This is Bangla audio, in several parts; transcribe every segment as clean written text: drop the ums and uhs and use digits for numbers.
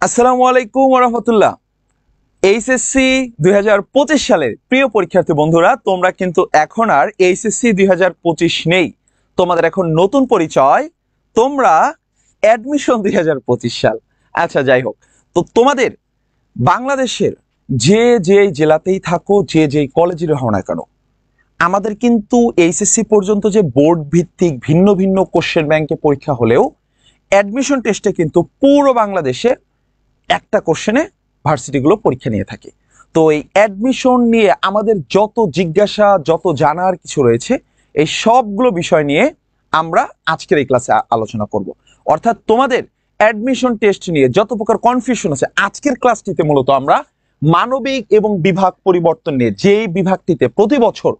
আসসালামু আলাইকুম ওয়া রাহমাতুল্লাহ। এইচএসসি 2025 সালের প্রিয় পরীক্ষার্থী বন্ধুরা, তোমরা কিন্তু এখন আর এইচএসসি 2025 নেই, তোমাদের এখন নতুন পরিচয়, তোমরা অ্যাডমিশন 2025 সাল। আচ্ছা, যাই হোক, তো তোমাদের বাংলাদেশের যে জেলাতেই থাকো, যে কলেজের হও না কেন, আমাদের কিন্তু এইচএসসি পর্যন্ত যে বোর্ড ভিত্তিক ভিন্ন ভিন্ন কোশ্চেন ব্যাংকে পরীক্ষা হলেও অ্যাডমিশন টেস্টে কিন্তু পুরো বাংলাদেশে একটা কোশ্চেনে ভার্সিটিগুলো পরীক্ষা নিয়ে থাকে। তো এই অ্যাডমিশন নিয়ে আমাদের যত জিজ্ঞাসা, যত জানার কিছু রয়েছে, এই সবগুলো বিষয় নিয়ে আমরা আজকের এই ক্লাসে আলোচনা করব। অর্থাৎ তোমাদের অ্যাডমিশন টেস্ট নিয়ে যত প্রকার কনফিউশন আছে, আজকের ক্লাসটিতে মূলত আমরা মানবিক এবং বিভাগ পরিবর্তন নিয়ে, যেই বিভাগটিতে প্রতি বছর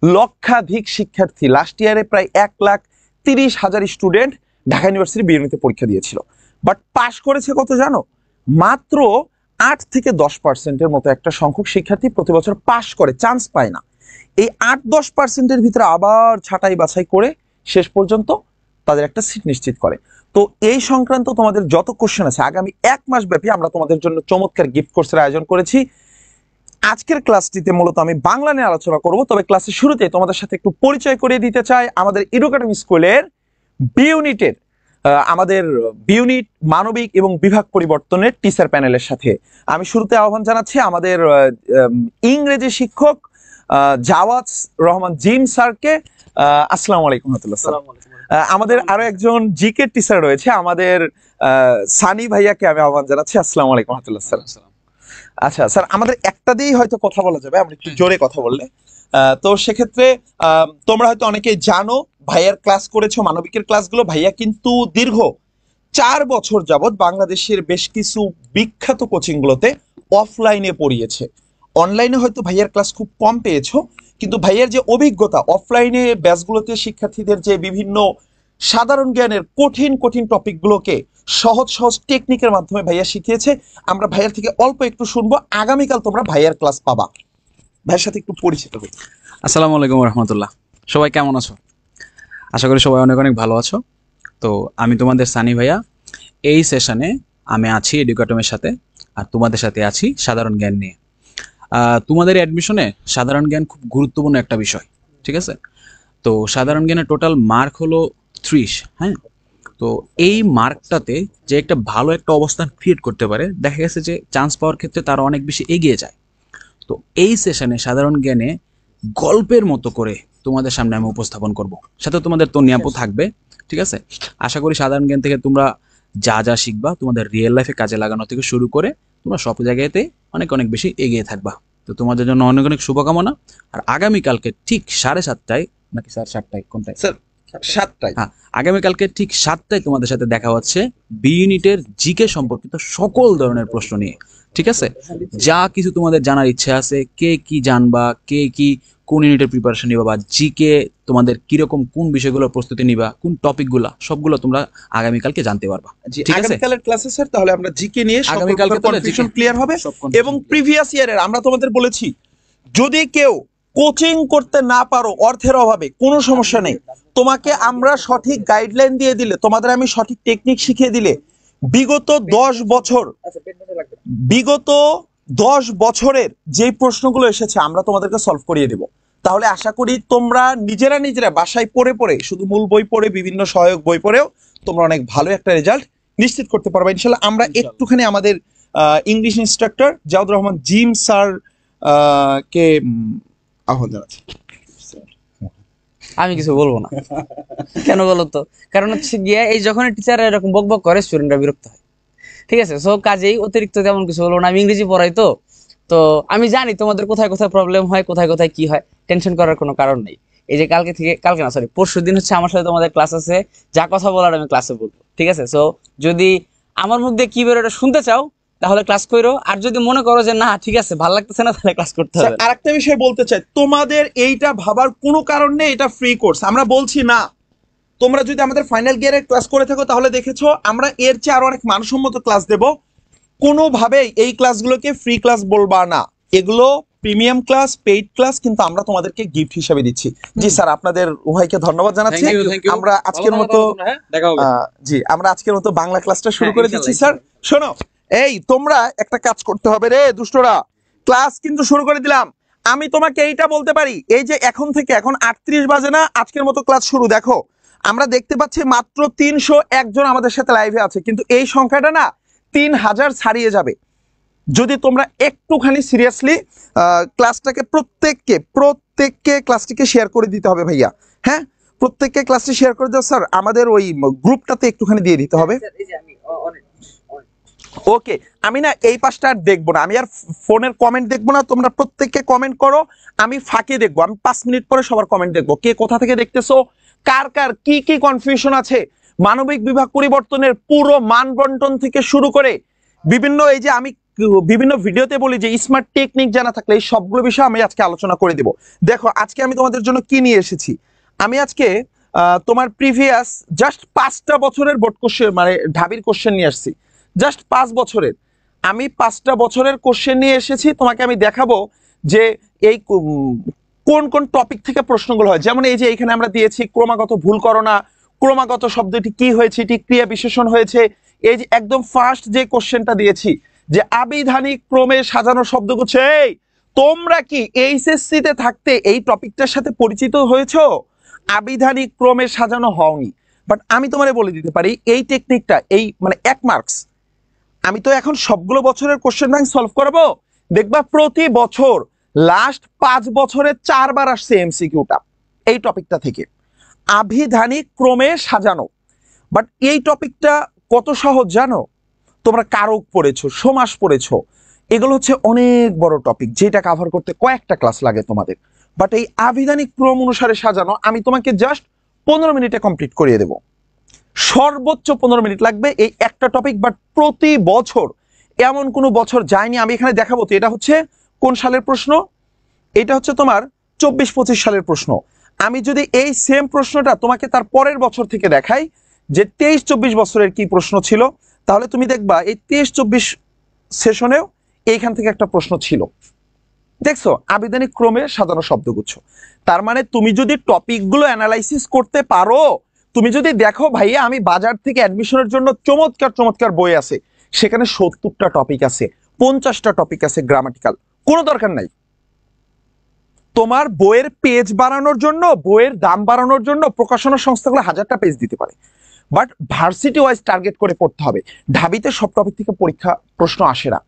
লক্ষাধিক শিক্ষার্থী, লাস্ট ইয়ারে প্রায় 1,30,000 স্টুডেন্ট ঢাকা ইউনিভার্সিটি বিএনইতে পরীক্ষা দিয়েছিল, বাট পাশ করেছে কত জানো? মাত্র 8 থেকে 10% মতো একটা সংখ্যক শিক্ষার্থী প্রতি বছর পাশ করে, চান্স পায় না। এই 8-10% ভিতরে আবার ছাঁটাই বাছাই করে শেষ পর্যন্ত তাদের একটা সিট নিশ্চিত করে। তো এই সংক্রান্ত তোমাদের যত কোশ্চেন আছে, আগামী 1 মাস ব্যাপী আমরা তোমাদের জন্য চমৎকার গিফট কোর্সের আয়োজন করেছি। আজকের ক্লাসটিতে মূলত আমি বাংলা নিয়ে আলোচনা করব, তবে ক্লাসের শুরুতে তোমাদের সাথে একটু পরিচয় করিয়ে দিতে চাই আমাদের এডুকেটমি স্কুলের বি ইউনিটের, আমাদের বি ইউনিট মানবিক এবং বিভাগ পরিবর্তনের টিচার প্যানেলের সাথে। আমি শুরুতে আহ্বান জানাচ্ছি আমাদের ইংরেজি শিক্ষক জাওয়াদ রহমান জিম স্যারকে। আসসালামু আলাইকুম রাহমাতুল্লাহ স্যার। আমাদের আরো একজন জিকে টিচার রয়েছে, আমাদের সানি ভাইয়াকে আমি আহ্বান জানাচ্ছি। আসসালামু আলাইকুম রাহমাতুল্লাহ স্যার। আচ্ছা স্যার, আমাদের একটা দিয়েই হয়তো কথা বলা যাবে, আমরা একটু জোরে কথা বললে। তো সেক্ষেত্রে তোমরা হয়তো অনেকেই জানো, ভাইয়ার ক্লাস করেছো মানবিকের ক্লাসগুলো। ভাইয়া কিন্তু দীর্ঘ 4 বছর যাবৎ বাংলাদেশের বেশ কিছু বিখ্যাত কোচিংগুলোতে অফলাইনে পড়িয়েছে। অনলাইনে হয়তো ভাইয়ার ক্লাস খুব কম পেয়েছো, কিন্তু ভাইয়ার যে অভিজ্ঞতা, অফলাইনে ব্যাচগুলোতে শিক্ষার্থীদের যে বিভিন্ন সাধারণ জ্ঞানের কঠিন কঠিন টপিকগুলোকে সহজ সহজ টেকনিকের মাধ্যমে ভাইয়া শিখিয়েছে। আমরা ভাইয়ার থেকে অল্প একটু শুনবো, আগামীকাল তোমরা ভাইয়ার ক্লাস পাবা। ভাইয়ের সাথে একটু পরিচিত হই। আসসালামু আলাইকুম রহমতুল্লাহ। সবাই কেমন আছো? আশা করি সবাই অনেক অনেক ভালো আছো। তো আমি তোমাদের সানি ভাইয়া। এই সেশনে আমি আছি এডুকেটমের সাথে, আর তোমাদের সাথে আছি সাধারণ জ্ঞান নিয়ে। তোমাদের অ্যাডমিশনে সাধারণ জ্ঞান খুব গুরুত্বপূর্ণ একটা বিষয়, ঠিক আছে? তো সাধারণ জ্ঞানের টোটাল মার্ক হলো 30। হ্যাঁ, তো এই মার্কটাতে যে একটা ভালো একটা অবস্থান ক্রিয়েট করতে পারে, দেখা গেছে যে চান্স পাওয়ার ক্ষেত্রে তারা অনেক বেশি এগিয়ে যায়। তো এই সেশনে সাধারণ জ্ঞানে গল্পের মতো করে তোমাদের সামনে আমি উপস্থাপন করব, সাথে তোমাদের তন্নিয়াপু থাকবে, ঠিক আছে? আশা করি সাধারণ জ্ঞান থেকে তোমরা যা যা শিখবা তোমাদের রিয়েল লাইফে কাজে লাগানো থেকে শুরু করে তোমরা সব জায়গাতে অনেক অনেক বেশি এগিয়ে থাকবা। তো তোমাদের জন্য অনেক অনেক শুভকামনা। আর আগামীকালকে ঠিক 7:30 নাকি 7:30 কোনটায়? স্যার 7টায়। হ্যাঁ, আগামীকালকে ঠিক 7টায় তোমাদের সাথে দেখা হচ্ছে বি ইউনিটের জিকে সম্পর্কিত সকল ধরনের প্রশ্ন নিয়ে, ঠিক আছে? যা কিছু তোমাদের জানার ইচ্ছা আছে, কে কি জানবা, কে কি কোন ইউনিটের প্রিপারেশন নিবা, বা জিকে তোমাদের কিরকম কোন বিষয়গুলোর প্রস্তুতি নিবা, কোন টপিকগুলো, সবগুলো তোমরা আগামীকালকে জানতে পারবা। ঠিক আছে, আগামীকালের ক্লাসে স্যার তাহলে আমরা জিকে নিয়ে আগামীকালকে কনফিউশন ক্লিয়ার হবে। এবং প্রিভিয়াস ইয়ারের আমরা তোমাদের বলেছি, যদি কেউ কোচিং করতে না পারো অর্থের অভাবে, কোনো সমস্যা নেই, তোমাকে আমরা সঠিক গাইডলাইন দিয়ে দিলে, তোমাদের আমি সঠিক টেকনিক শিখিয়ে দিলে, বিগত 10 বছরের যে প্রশ্নগুলো এসেছে আমরা তোমাদেরকে সলভ করিয়ে দেব। তাহলে আশা করি তোমরা নিজেরা বাসায় পড়ে পড়ে, শুধু মূল বই পড়ে, বিভিন্ন সহায়ক বই পড়েও তোমরা অনেক ভালো একটা রেজাল্ট নিশ্চিত করতে পারবে ইনশাল্লাহ। আমরা একটুখানি আমাদের English instructor Jawad Rahman Jim sir কে আহ্বান জানাচ্ছি। আমি কিছু বলবো না। কেন বলো তো? কারণ হচ্ছে গিয়ে এই যখন টিচাররা এরকম বকবক করে, স্টুডেন্টরা বিরক্ত হয়, ঠিক আছে? সো কাজেই অতিরিক্ত তেমন কিছু বলবো না। আমি ইংরেজি পড়াই, তো আমি জানি তোমাদের কোথায় কোথায় প্রবলেম হয়, কোথায় কোথায় কি হয়। টেনশন করার কোনো কারণ নেই। এই যে কালকে না, সরি, পরশুদিন হচ্ছে আমার সাথে তোমাদের ক্লাস আছে, যা কথা বলার আমি ক্লাসে বলবো, ঠিক আছে? সো যদি আমার মুখ দিয়ে কি বেরো এটা শুনতে চাও তাহলে ক্লাস করো, আর যদি মনে করো যে না ঠিক আছে ভালো লাগতেছে না, তাহলে ক্লাস করতে হবে। আরেকটা বিষয় বলতে চাই, তোমাদের এইটা ভাবার কোনো কারণ নেই, এটা ফ্রি কোর্স। আমরা বলছি না, তোমরা যদি আমাদের ফাইনাল গিয়ারের ক্লাস করে থাকো তাহলে দেখেছো আমরা এর চেয়ে আরো অনেক মানসম্মত ক্লাস দেব। কোনোভাবেই এই ক্লাসগুলোকে ফ্রি ক্লাস বলবা না, এগুলো প্রিমিয়াম ক্লাস, পেইড ক্লাস, কিন্তু আমরা তোমাদেরকে গিফট হিসেবে দিচ্ছি। জি স্যার, আপনাদের উভয়কে ধন্যবাদ জানাচ্ছি। আমরা আজকের মতো বাংলা ক্লাসটা শুরু করে দিচ্ছি। স্যার শোনো, এই তোমরা একটা কাজ করতে হবে রে দুষ্টরা, ক্লাস কিন্তু শুরু করে দিলাম। আমি তোমাকে এইটা বলতে পারি, এই যে এখন থেকে, এখন 38 বাজে না, আজকের মতো ক্লাস শুরু। দেখো আমরা দেখতে পাচ্ছি মাত্র 301 জন আমাদের সাথে লাইভে আছে, কিন্তু এই সংখ্যাটা না 3000 ছাড়িয়ে যাবে যদি তোমরা একটুখানি সিরিয়াসলি ক্লাসটাকে প্রত্যেককে ক্লাসটিকে শেয়ার করে দিতে হবে ভাইয়া। হ্যাঁ, প্রত্যেককে ক্লাসটি শেয়ার করে দাও স্যার, আমাদের ওই গ্রুপটাতে একটুখানি দিয়ে দিতে হবে। ওকে, আমি না এই পাশটা আর দেখবো না, আমি আর ফোনের কমেন্ট দেখবো না, তোমরা প্রত্যেককে কমেন্ট করো, আমি ফাঁকে দেখবো, আমি 5 মিনিট পরে সবার কমেন্ট দেখবো, কে কোথা থেকে দেখতেছো, কার কার কি কি কনফিউশন আছে, মানবিক বিভাগ পরিবর্তনের পুরো মান বন্টন থেকে শুরু করে বিভিন্ন, এই যে আমি বিভিন্ন ভিডিওতে বলি যে স্মার্ট টেকনিক জানা থাকলে এই সবগুলো বিষয় আমি আজকে আলোচনা করে দেব। দেখো আজকে আমি তোমাদের জন্য কি নিয়ে এসেছি, আমি আজকে তোমার প্রিভিয়াস জাস্ট 5টা বছরের বোর্ড কোশ্চেন, মানে ঢাবির কোশ্চেন নিয়ে আসছি, জাস্ট 5 বছরের। আমি 5টা বছরের কোশ্চেন নিয়ে এসেছি, তোমাকে আমি দেখাবো যে এই কোন কোন টপিক থেকে প্রশ্নগুলো হয়। যেমন এই যে এখানে আমরা দিয়েছি ক্রমাগত ভুল করো না, ক্রমাগত শব্দটি কি হয়েছে, এটি ক্রিয়া বিশেষণ হয়েছে। এই যে একদম ফার্স্ট যে কোশ্চেনটা দিয়েছি যে আবিধানিক ক্রমে সাজানো শব্দগুচ্ছ, এই তোমরা কি এইচএসসি তে থাকতে এই টপিকটার সাথে পরিচিত হয়েছো? আবিধানিক ক্রমে সাজানো হওনি, বাট আমি তোমারে বলে দিতে পারি এই টেকনিকটা, এই মানে 1 মার্কস। আমি তো এখন সবগুলো বছরের কোশ্চেন ব্যাংক সলভ করাবো, দেখবা প্রতি বছর লাস্ট 5 বছরে 4 বার আসছে এমসিকিউটা এই টপিকটা থেকে, আবিধানিক ক্রমে সাজানো। বাট এই টপিকটা কত সহজ জানো? তোমরা কারক পড়েছো, সমাস পড়েছো, এগুলো হচ্ছে অনেক বড় টপিক, যেটা কভার করতে কয়েকটা ক্লাস লাগে তোমাদের। বাট এই আবিধানিক ক্রম অনুসারে সাজানো আমি তোমাকে জাস্ট 15 মিনিটে কমপ্লিট করিয়ে দেব, সর্বোচ্চ 15 মিনিট লাগবে এই একটা টপিক। বাট প্রতি বছর, এমন কোনো বছর যায়নি, আমি এখানে দেখাবো। তো এটা হচ্ছে কোন সালের প্রশ্ন? এটা হচ্ছে তোমার 24-25 সালের প্রশ্ন। আমি যদি এই সেম প্রশ্নটা তোমাকে তার পরের বছর থেকে দেখাই যে 23-24 বছরের কি প্রশ্ন ছিল, তাহলে তুমি দেখবা এই 23-24 সেশনেও এইখান থেকে একটা প্রশ্ন ছিল। দেখছো, আবিধানিক ক্রমে সাজানো শব্দগুচ্ছ। তার মানে তুমি যদি টপিকগুলো অ্যানালাইসিস করতে পারো, তুমি যদি দেখো ভাইয়া আমি বাজার থেকে অ্যাডমিশনের জন্য চমৎকার চমৎকার বই আছে, সেখানে 70টা টপিক আছে, 50টা টপিক আছে গ্রামাটিক্যাল, কোনো দরকার নাই। তোমার বইয়ের পেজ বাড়ানোর জন্য, বইয়ের দাম বাড়ানোর জন্য প্রকাশনা সংস্থাগুলো 1000টা পেজ দিতে পারে, বাট ভার্সিটি ওয়াইজ টার্গেট করে পড়তে হবে। ঢাবিতে সব টপিক থেকে পরীক্ষা প্রশ্ন আসে না।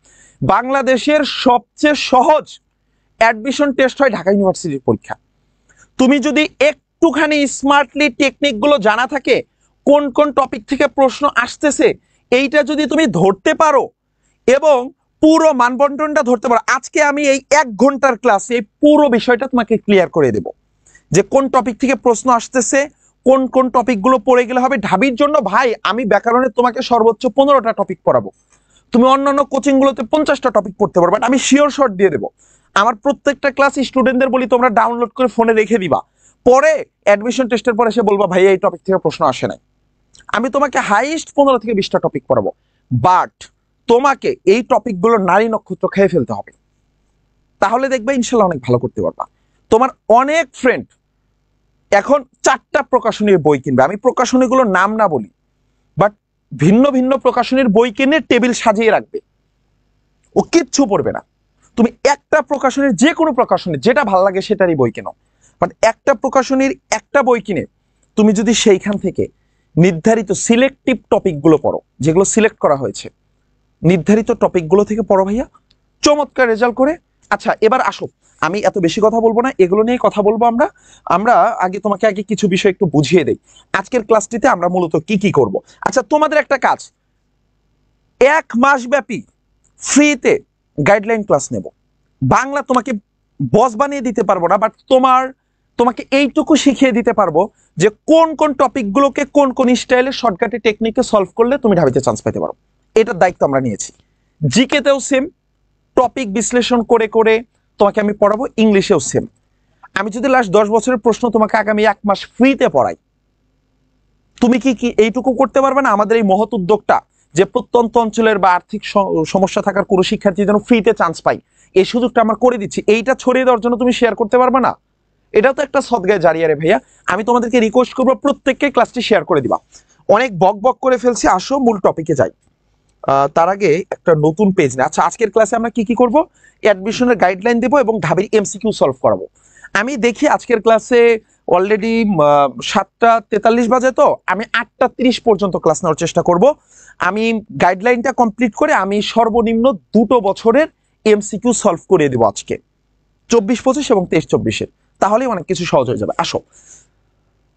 বাংলাদেশের সবচেয়ে সহজ অ্যাডমিশন টেস্ট হয় ঢাকা ইউনিভার্সিটির পরীক্ষা। তুমি যদি একটুখানি স্মার্টলি টেকনিকগুলো জানা থাকে, কোন কোন টপিক থেকে প্রশ্ন আসতেছে, এইটা যদি তুমি ধরতে পারো এবং পুরো মানবন্টনটা ধরতে পারো, আজকে আমি এই 1 ঘন্টার ক্লাসে এই পুরো বিষয়টা তোমাকে ক্লিয়ার করে দেব যে কোন টপিক থেকে প্রশ্ন আসতেছে, কোন কোন টপিকগুলো পড়ে গেলে হবে। ঢাবির জন্য ভাই আমি ব্যাকরণে তোমাকে সর্বোচ্চ 15টা টপিক পড়াবো, তুমি অন্যান্য কোচিংগুলোতে 50টা টপিক পড়তে পারো, বাট আমি শিওর শর্ট দিয়ে দেবো। আমার প্রত্যেকটা ক্লাস স্টুডেন্টদের বলি তোমরা ডাউনলোড করে ফোনে রেখে দিবা, পরে অ্যাডমিশন টেস্টের পরে এসে বলবা ভাই এই টপিক থেকে প্রশ্ন আসে নাই। আমি তোমাকে হাইস্ট 15 থেকে 20টা টপিক পড়াবো, বাট তোমাকে এই টপিকগুলো নারী নক্ষত্র খেয়ে ফেলতে হবে, তাহলে দেখবে ইনশাল্লাহ অনেক ভালো করতে পারবা। তোমার অনেক ফ্রেন্ড এখন 4টা প্রকাশনীর বই কিনবে, আমি প্রকাশনীগুলোর নাম না বলি, বাট ভিন্ন ভিন্ন প্রকাশনীর বই কিনে টেবিল সাজিয়ে রাখবে, ও কিচ্ছু পড়বে না। তুমি একটা প্রকাশনীর, যে কোনো প্রকাশনীর যেটা ভালো লাগে সেটারই বই কেনো, বাট একটা প্রকাশনীর একটা বই কিনে তুমি যদি সেইখান থেকে নির্ধারিত সিলেক্টিভ টপিকগুলো পড়ো, যেগুলো সিলেক্ট করা হয়েছে, নির্ধারিত টপিকগুলো থেকে পড়ো ভাইয়া, চমৎকার রেজাল্ট করে। আচ্ছা এবার আসো, আমি এত বেশি কথা বলবো না, এগুলো নিয়ে কথা বলবো আমরা আগে তোমাকে আগে কিছু বিষয় একটু বুঝিয়ে দেই। আজকের ক্লাসটিতে আমরা মূলত কি কি করব। আচ্ছা তোমাদের একটা কাজ, 1 মাস ব্যাপী ফ্রিতে গাইডলাইন ক্লাস নেব। বাংলা তোমাকে বস বানিয়ে দিতে পারবো না, বাট তোমাকে এইটুকু শিখিয়ে দিতে পারবো যে কোন কোন টপিকগুলোকে কোন কোন স্টাইলে শর্টকাটে টেকনিকে সলভ করলে তুমি ঢাবিতে চান্স পেতে পারো, এটার দায়িত্ব আমরা নিয়েছি। জিকেতেও সেম, টপিক বিশ্লেষণ করে করে তোমাকে আমি পড়াবো, ইংলিশেও সেম। আমি যদি লাস্ট 10 বছরের প্রশ্ন তোমাকে আগামী 1 মাস ফ্রিতে পড়াই, তুমি কি এইটুকু করতে পারবে না? আমাদের এই মহৎ উদ্যোগটা যে প্রত্যন্ত অঞ্চলের বা আর্থিক সমস্যা থাকার কোনো শিক্ষার্থী যেন ফ্রিতে চান্স পাই, এই সুযোগটা আমরা করে দিচ্ছি, এইটা ছড়িয়ে দেওয়ার জন্য তুমি শেয়ার করতে পারবে না? এটাও তো একটা সদগায়ে জারিয়া রে ভাইয়া। আমি তোমাদেরকে রিকোয়েস্ট করবো প্রত্যেককে ক্লাসটি শেয়ার করে দিবা। অনেক বক বক করে ফেলছি, আসো মূল টপিকে যাই। তার আগে একটা নতুন পেজ না। আচ্ছা, আজকের ক্লাসে আমরা কি কি করব? অ্যাডমিশনের গাইডলাইন দেবো এবং ঢাবির এমসিকিউ সলভ করাবো। আমি দেখি আজকের ক্লাসে অলরেডি 7:43 বাজে, তো আমি 8:30 পর্যন্ত ক্লাস নেওয়ার চেষ্টা করব। আমি গাইডলাইনটা কমপ্লিট করে আমি সর্বনিম্ন 2 বছরের এমসিকিউ সলভ করে দেবো আজকে, 24-25 এবং 23-24-এর। তাহলেই অনেক কিছু সহজ হয়ে যাবে। আসো,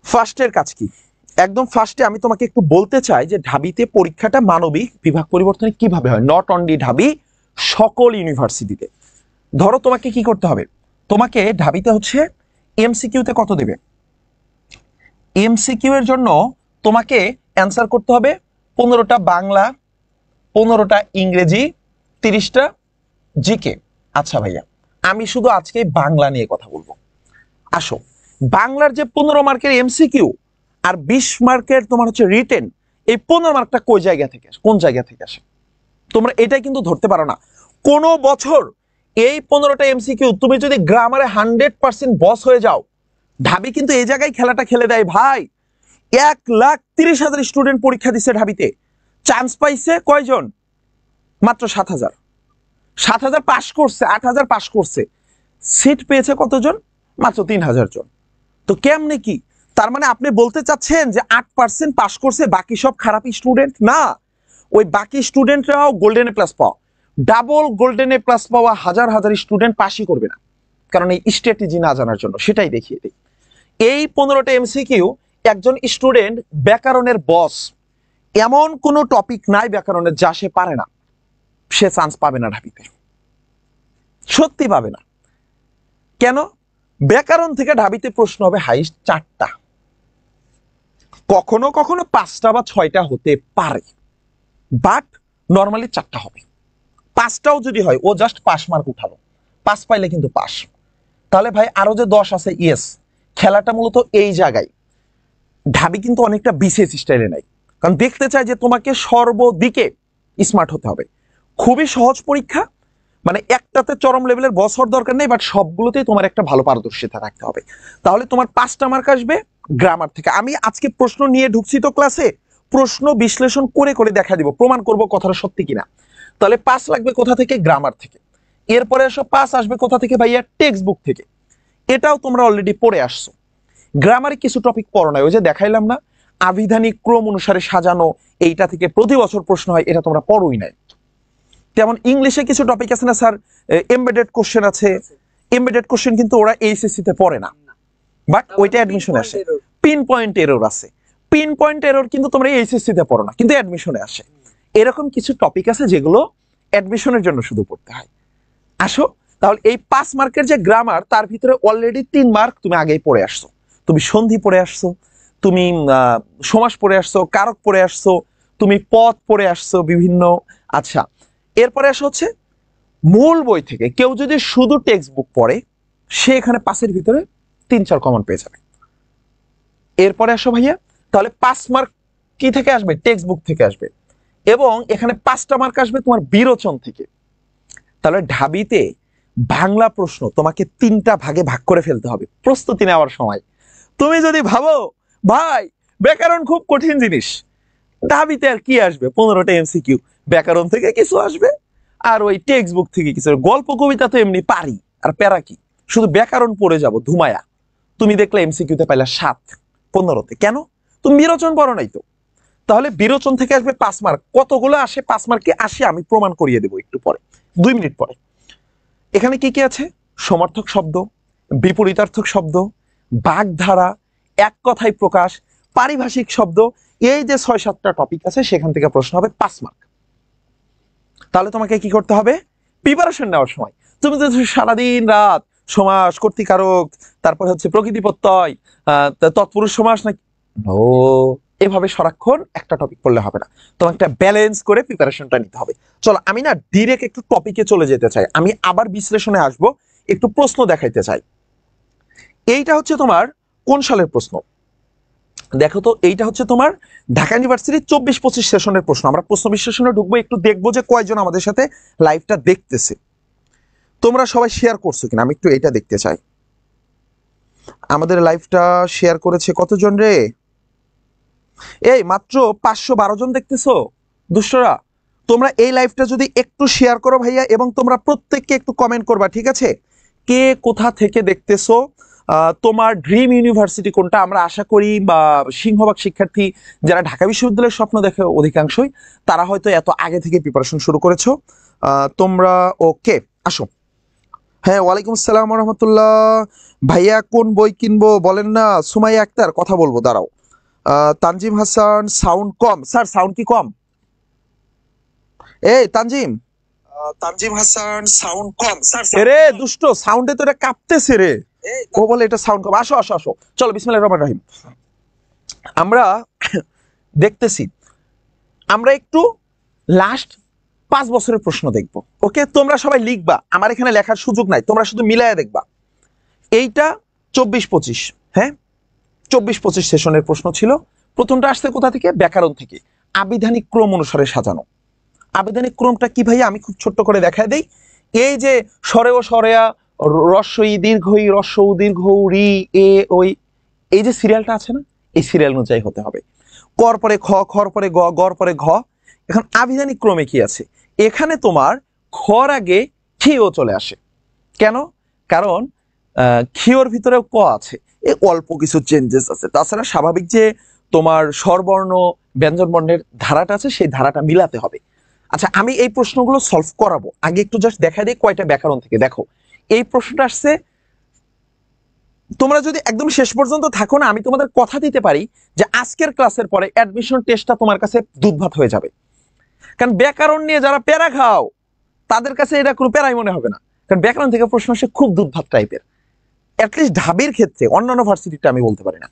ফার্স্টের কাজ কি? একদম ফার্স্টে আমি তোমাকে একটু বলতে চাই যে ঢাবিতে পরীক্ষাটা মানবিক বিভাগ পরিবর্তনে কিভাবে হয়, নট অনলি ঢাবি, সকল ইউনিভার্সিটিতে। ধরো তোমাকে কি করতে হবে, তোমাকে ঢাবিতে হচ্ছে এমসিকিউতে কত দেবে, এমসিকিউ এর জন্য তোমাকে অ্যান্সার করতে হবে 15টা বাংলা, 15টা ইংরেজি, 30টা জিকে। আচ্ছা ভাইয়া, আমি শুধু আজকে বাংলা নিয়ে কথা বলবো। আসো, বাংলার যে 15 মার্কের এমসিকিউ আর 20 মার্কের তোমার হচ্ছে রিটেন, এই 15 মার্কটা কোন জায়গা থেকে আসে তোমরা এটাই কিন্তু ধরতে পারো না। কোন বছর এই 15টা এমসিকিউ তুমি যদি গ্রামারে 100% বস হয়ে যাও, ঢাবি কিন্তু এই জায়গায় খেলাটা খেলে দেয় ভাই। 1,30,000 স্টুডেন্ট পরীক্ষা দিচ্ছে ঢাবিতে, চান্স পাইছে কয়জন? মাত্র 7,000। 7,000 পাস করছে, 8,000 পাস করছে, সিট পেয়েছে কতজন? মাত্র 3,000 জন। তো কেমনে কি? তার মানে আপনি বলতে চাচ্ছেন যে 8% পাস করছে, বাকি সব খারাপ স্টুডেন্ট? না, ওই বাকি স্টুডেন্টরাও গোল্ডেন এ প্লাস পাওয়া, ডাবল গোল্ডেন এ প্লাস পাওয়া হাজার হাজার স্টুডেন্ট পাসই করবে না, কারণ এই স্ট্র্যাটেজি না জানার জন্য। সেটাই দেখিয়ে দিই। এই 15টা এমসিকিউ, একজন স্টুডেন্ট ব্যাকরণের বস, এমন কোনো টপিক নাই ব্যাকরণের যা সে পারে না, সে চান্স পাবে না ঢাবিতে, সত্যি পাবে না। কেন? ব্যাকরণ থেকে ঢাবিতে প্রশ্ন হবে হাইস্ট 4টা, কখনো কখনো 5টা বা 6টা হতে পারে, বাট নর্মালি 4টা হবে। 5টাও যদি হয়, ও জাস্ট পাস মার্ক উঠালো, পাস পাইলে কিন্তু পাস। তাহলে ভাই আরো যে 10 আছে, ইয়েস, খেলাটা মূলত এই জায়গায়। ঢাবি কিন্তু অনেকটা বিসিএস স্টাইলে নাই, কারণ দেখতে চায় যে তোমাকে সর্বদিকে স্মার্ট হতে হবে। খুবই সহজ পরীক্ষা, মানে একটাতে চরম লেভেলের বস হওয়ার দরকার নেই, বাট সবগুলোতেই তোমার একটা ভালো পারদর্শিতা রাখতে হবে। তাহলে তোমার 5টা মার্ক আসবে গ্রামার থেকে। আমি আজকে প্রশ্ন নিয়ে ঢুকছি তো ক্লাসে, প্রশ্ন বিশ্লেষণ করে করে দেখা দিব, প্রমাণ করব কথাটা সত্যি কিনা। তাহলে 5 লাগবে কোথা থেকে? গ্রামার থেকে। এরপরে সব 5 আসবে কোথা থেকে ভাইয়া? টেক্সট বুক থেকে। এটাও তোমরা অলরেডি পড়ে আসছো। গ্রামারে কিছু টপিক পড়ো নাই, ওই যে দেখাইলাম না, আবিধানিক ক্রম অনুসারে সাজানো, এইটা থেকে প্রতি বছর প্রশ্ন হয়, এটা তোমরা পড়োই নাই। তেমন ইংলিশে কিছু টপিক আছে না স্যার, এমবেডেড কোশ্চেন আছে, এমবেডেড কোশ্চেন কিন্তু ওরা এইচএসসি তে পড়ে না, বাট ওইটা অ্যাডমিশনে আসে। পিন পয়েন্ট এরর আছে, পিন পয়েন্ট এরর কিন্তু তোমরা এইচএসসি তে পড়ো না, কিন্তু অ্যাডমিশনে আসে। এরকম কিছু টপিক আছে যেগুলো অ্যাডমিশনের জন্য শুধু পড়তে হয়। আসো, তাহলে এই 5 মার্কের যে গ্রামার, তার ভিতরে অলরেডি 3 মার্ক তুমি আগেই পড়ে আসছো। তুমি সন্ধি পড়ে আসছো, তুমি সমাস পড়ে আসছো, কারক পড়ে আসছো, তুমি পদ পড়ে আসছো বিভিন্ন। আচ্ছা, এরপরে আসা হচ্ছে মূল বই থেকে কেউ যদি শুধু টেক্সট বুক পড়ে, সে এখানে 5-এর ভিতরে 3-4 কমন পেয়ে যাবে। এরপরে আসো ভাইয়া, তাহলে 5 মার্ক কি থেকে আসবে? টেক্সট বুক থেকে আসবে, এবং এখানে 5টা মার্ক আসবে তোমার বিরোচন থেকে। তাহলে ঢাবিতে বাংলা প্রশ্ন তোমাকে 3টা ভাগে ভাগ করে ফেলতে হবে প্রস্তুতি নেওয়ার সময়। তুমি যদি ভাবো ভাই ব্যাকরণ খুব কঠিন জিনিস, ঢাবিতে আর কি আসবে, 15টা এমসিকিউ, ব্যাকরণ থেকে কিছু আসবে আর ওই টেক্সট বুক থেকে কিছু, গল্প কবিতা তো এমনি পারি, আর প্যারা কি, শুধু ব্যাকরণ পড়ে যাব ধুমায়া। তুমি দেখলে এমসিকিউতে পাইলা 7, 15তে। কেন? তুমি বিরোচন পড়ো নাই তো। তাহলে বিরোচন থেকে আসবে 5 মার্ক। কতগুলো আসে 5 মার্কে? আসে, আমি প্রমাণ করিয়ে দেবো একটু পরে, 2 মিনিট পরে। এখানে কি কি আছে? সমার্থক শব্দ, বিপরীতার্থক শব্দ, বাগধারা, এক কথায় প্রকাশ, পারিভাষিক শব্দ, এই যে 6-7টা টপিক আছে, সেখান থেকে প্রশ্ন হবে 5 মার্ক। তাহলে তোমাকে কি করতে হবে? প্রিপারেশন নেওয়ার সময় তুমি তো সারাদিন রাত সমাস, কর্তৃকারক, তারপর হচ্ছে প্রকৃতি প্রত্যয়, তৎপুরুষ সমাস, নাকি ও এভাবে সারাক্ষণ একটা টপিক পড়লে হবে না, তোমাকে একটা ব্যালেন্স করে প্রিপারেশনটা নিতে হবে। চলো, আমি না ডিরেক্ট একটু টপিকে চলে যেতে চাই, আমি আবার বিশ্লেষণে আসব, একটু প্রশ্ন দেখাইতে চাই। এইটা হচ্ছে তোমার কোন সালের প্রশ্ন? দেখো তো, এইটা হচ্ছে তোমার ঢাকা ইউনিভার্সিটির 24-25 সেশনের প্রশ্ন। আমরা প্রশ্ন বিশ্লেষণে ঢুকবো, একটু দেখবো যে কয়জন আমাদের সাথে লাইভটা দেখতেছে, তোমরা সবাই শেয়ার করছো কিনা, আমি একটু এটা দেখতে চাই। আমাদের লাইভটা শেয়ার করেছে কতজন রে? এই মাত্র 512 জন দেখতেছো দুষ্টরা। তোমরা এই লাইভটা যদি একটু শেয়ার করো ভাইয়া, এবং তোমরা প্রত্যেককে একটু কমেন্ট করবা, ঠিক আছে? কে কোথা থেকে দেখতেছো, তোমার ড্রিম ইউনিভার্সিটি কোনটা? আমরা আশা করি বা সিংহভাগ শিক্ষার্থী যারা ঢাকা বিশ্ববিদ্যালয়ের স্বপ্ন দেখে অধিকাংশই, তারা হয়তো এত আগে থেকে প্রিপারেশন শুরু করেছো। তোমরা ওকে, আসো। হ্যাঁ, ওয়ালাইকুম আসসালাম রহমতুল্লাহ। ভাইয়া কোন বই কিনবো বলেন না। সুমাইয়া আক্তার, কথা বলবো, দাঁড়াও। তানজিম হাসান, সাউন্ড কম স্যার, সাউন্ড কি কম? এই তানজিম, তানজিম হাসান, সাউন্ড কম স্যার। রে দুষ্ট, সাউন্ডে তো এটা কাঁপতেছে রে। ও বলে এটা সাউন্ড কম। আসো আসো আসো, চলো বিসমিল্লাহির রহমানির রহিম। আমরা দেখতেছি, আমরা একটু লাস্ট 5 বছরের প্রশ্ন দেখব। ওকে, তোমরা সবাই লিখবা, আমার এখানে লেখার সুযোগ নাই, তোমরা শুধু মিলায়া দেখবা। এইটা 24-25, হ্যাঁ 24-25 সেশনের প্রশ্ন ছিল। প্রথমটা আসছে কোথা থেকে? ব্যাকরণ থেকে। আবিধানিক ক্রম অনুসারে সাজানো। আবিধানিক ক্রমটা কি ভাইয়া? আমি খুব ছোট্ট করে দেখায় দেই। এই যে স্বরে ও স্বরেয়া, রস্বই দীর্ঘই, রস্বউ দীর্ঘ, রি এ ওই, এই যে সিরিয়ালটা আছে না, এই সিরিয়াল অনুযায়ী হতে হবে। কর পরে খ, খর পরে গ, গর পরে ঘ। এখন আবিধানিক ক্রমে কি আছে? এখানে তোমার খর আগে খিও চলে আসে। কেন? কারণ খিওর ভিতরেও ক আছে, এই অল্প কিছু চেঞ্জেস আছে। তাছাড়া স্বাভাবিক যে তোমার স্বরবর্ণ ব্যঞ্জন বর্ণের ধারাটা আছে, সেই ধারাটা মিলাতে হবে। আচ্ছা, আমি এই প্রশ্নগুলো সলভ করাবো, আগে একটু জাস্ট দেখা দিই কয়টা ব্যাকরণ থেকে। দেখো, এই প্রশ্নটা আসছে, তোমরা যদি একদম শেষ পর্যন্ত থাকো না, আমি তোমাদের কথা দিতে পারি যে আজকের ক্লাসের পরে অ্যাডমিশন টেস্টটা তোমার কাছে দুধভাত হয়ে যাবে। কারণ ব্যাকরণ নিয়ে যারা প্যারা খাও, তাদের কাছে এটা কোনো প্যারাই মনে হবে না। কারণ ব্যাকরণ থেকে প্রশ্ন আসে খুব দুধভাত টাইপের, অ্যাটলিস্ট ঢাবির ক্ষেত্রে, অন্যান্য ভার্সিটিটা আমি বলতে পারি না।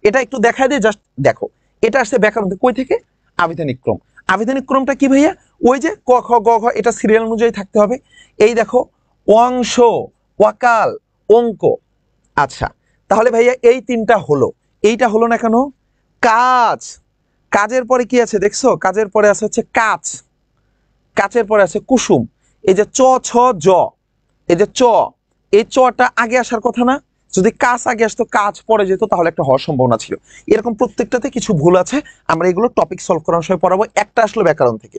এটা একটু দেখা দিয়ে জাস্ট দেখো, এটা আসছে ব্যাকরণ থেকে। কই থেকে? আবিধানিক ক্রম। আবিধানিক ক্রমটা কি ভাইয়া? ওই যে ক খ গ ঘ, এটা সিরিয়াল অনুযায়ী থাকতে হবে। এই দেখো, অংশ, ওয়াকাল, অঙ্ক। আচ্ছা, তাহলে ভাইয়া এই তিনটা হলো। এইটা হলো না কেন? কাজ, কাজের পরে কি আছে দেখছো? কাজের পরে আছে হচ্ছে কাচ, কাচের পরে আছে কুসুম। এই যে চ ছ জ, এই যে চ, এই চটা আগে আসার কথা না? যদি কাজ আগে আসতো, কাজ পরে যেত, তাহলে একটা হওয়ার সম্ভাবনা ছিল। এরকম প্রত্যেকটাতে কিছু ভুল আছে, আমরা এগুলো টপিক সলভ করার সময় পড়াবো। একটা আসলো ব্যাকরণ থেকে।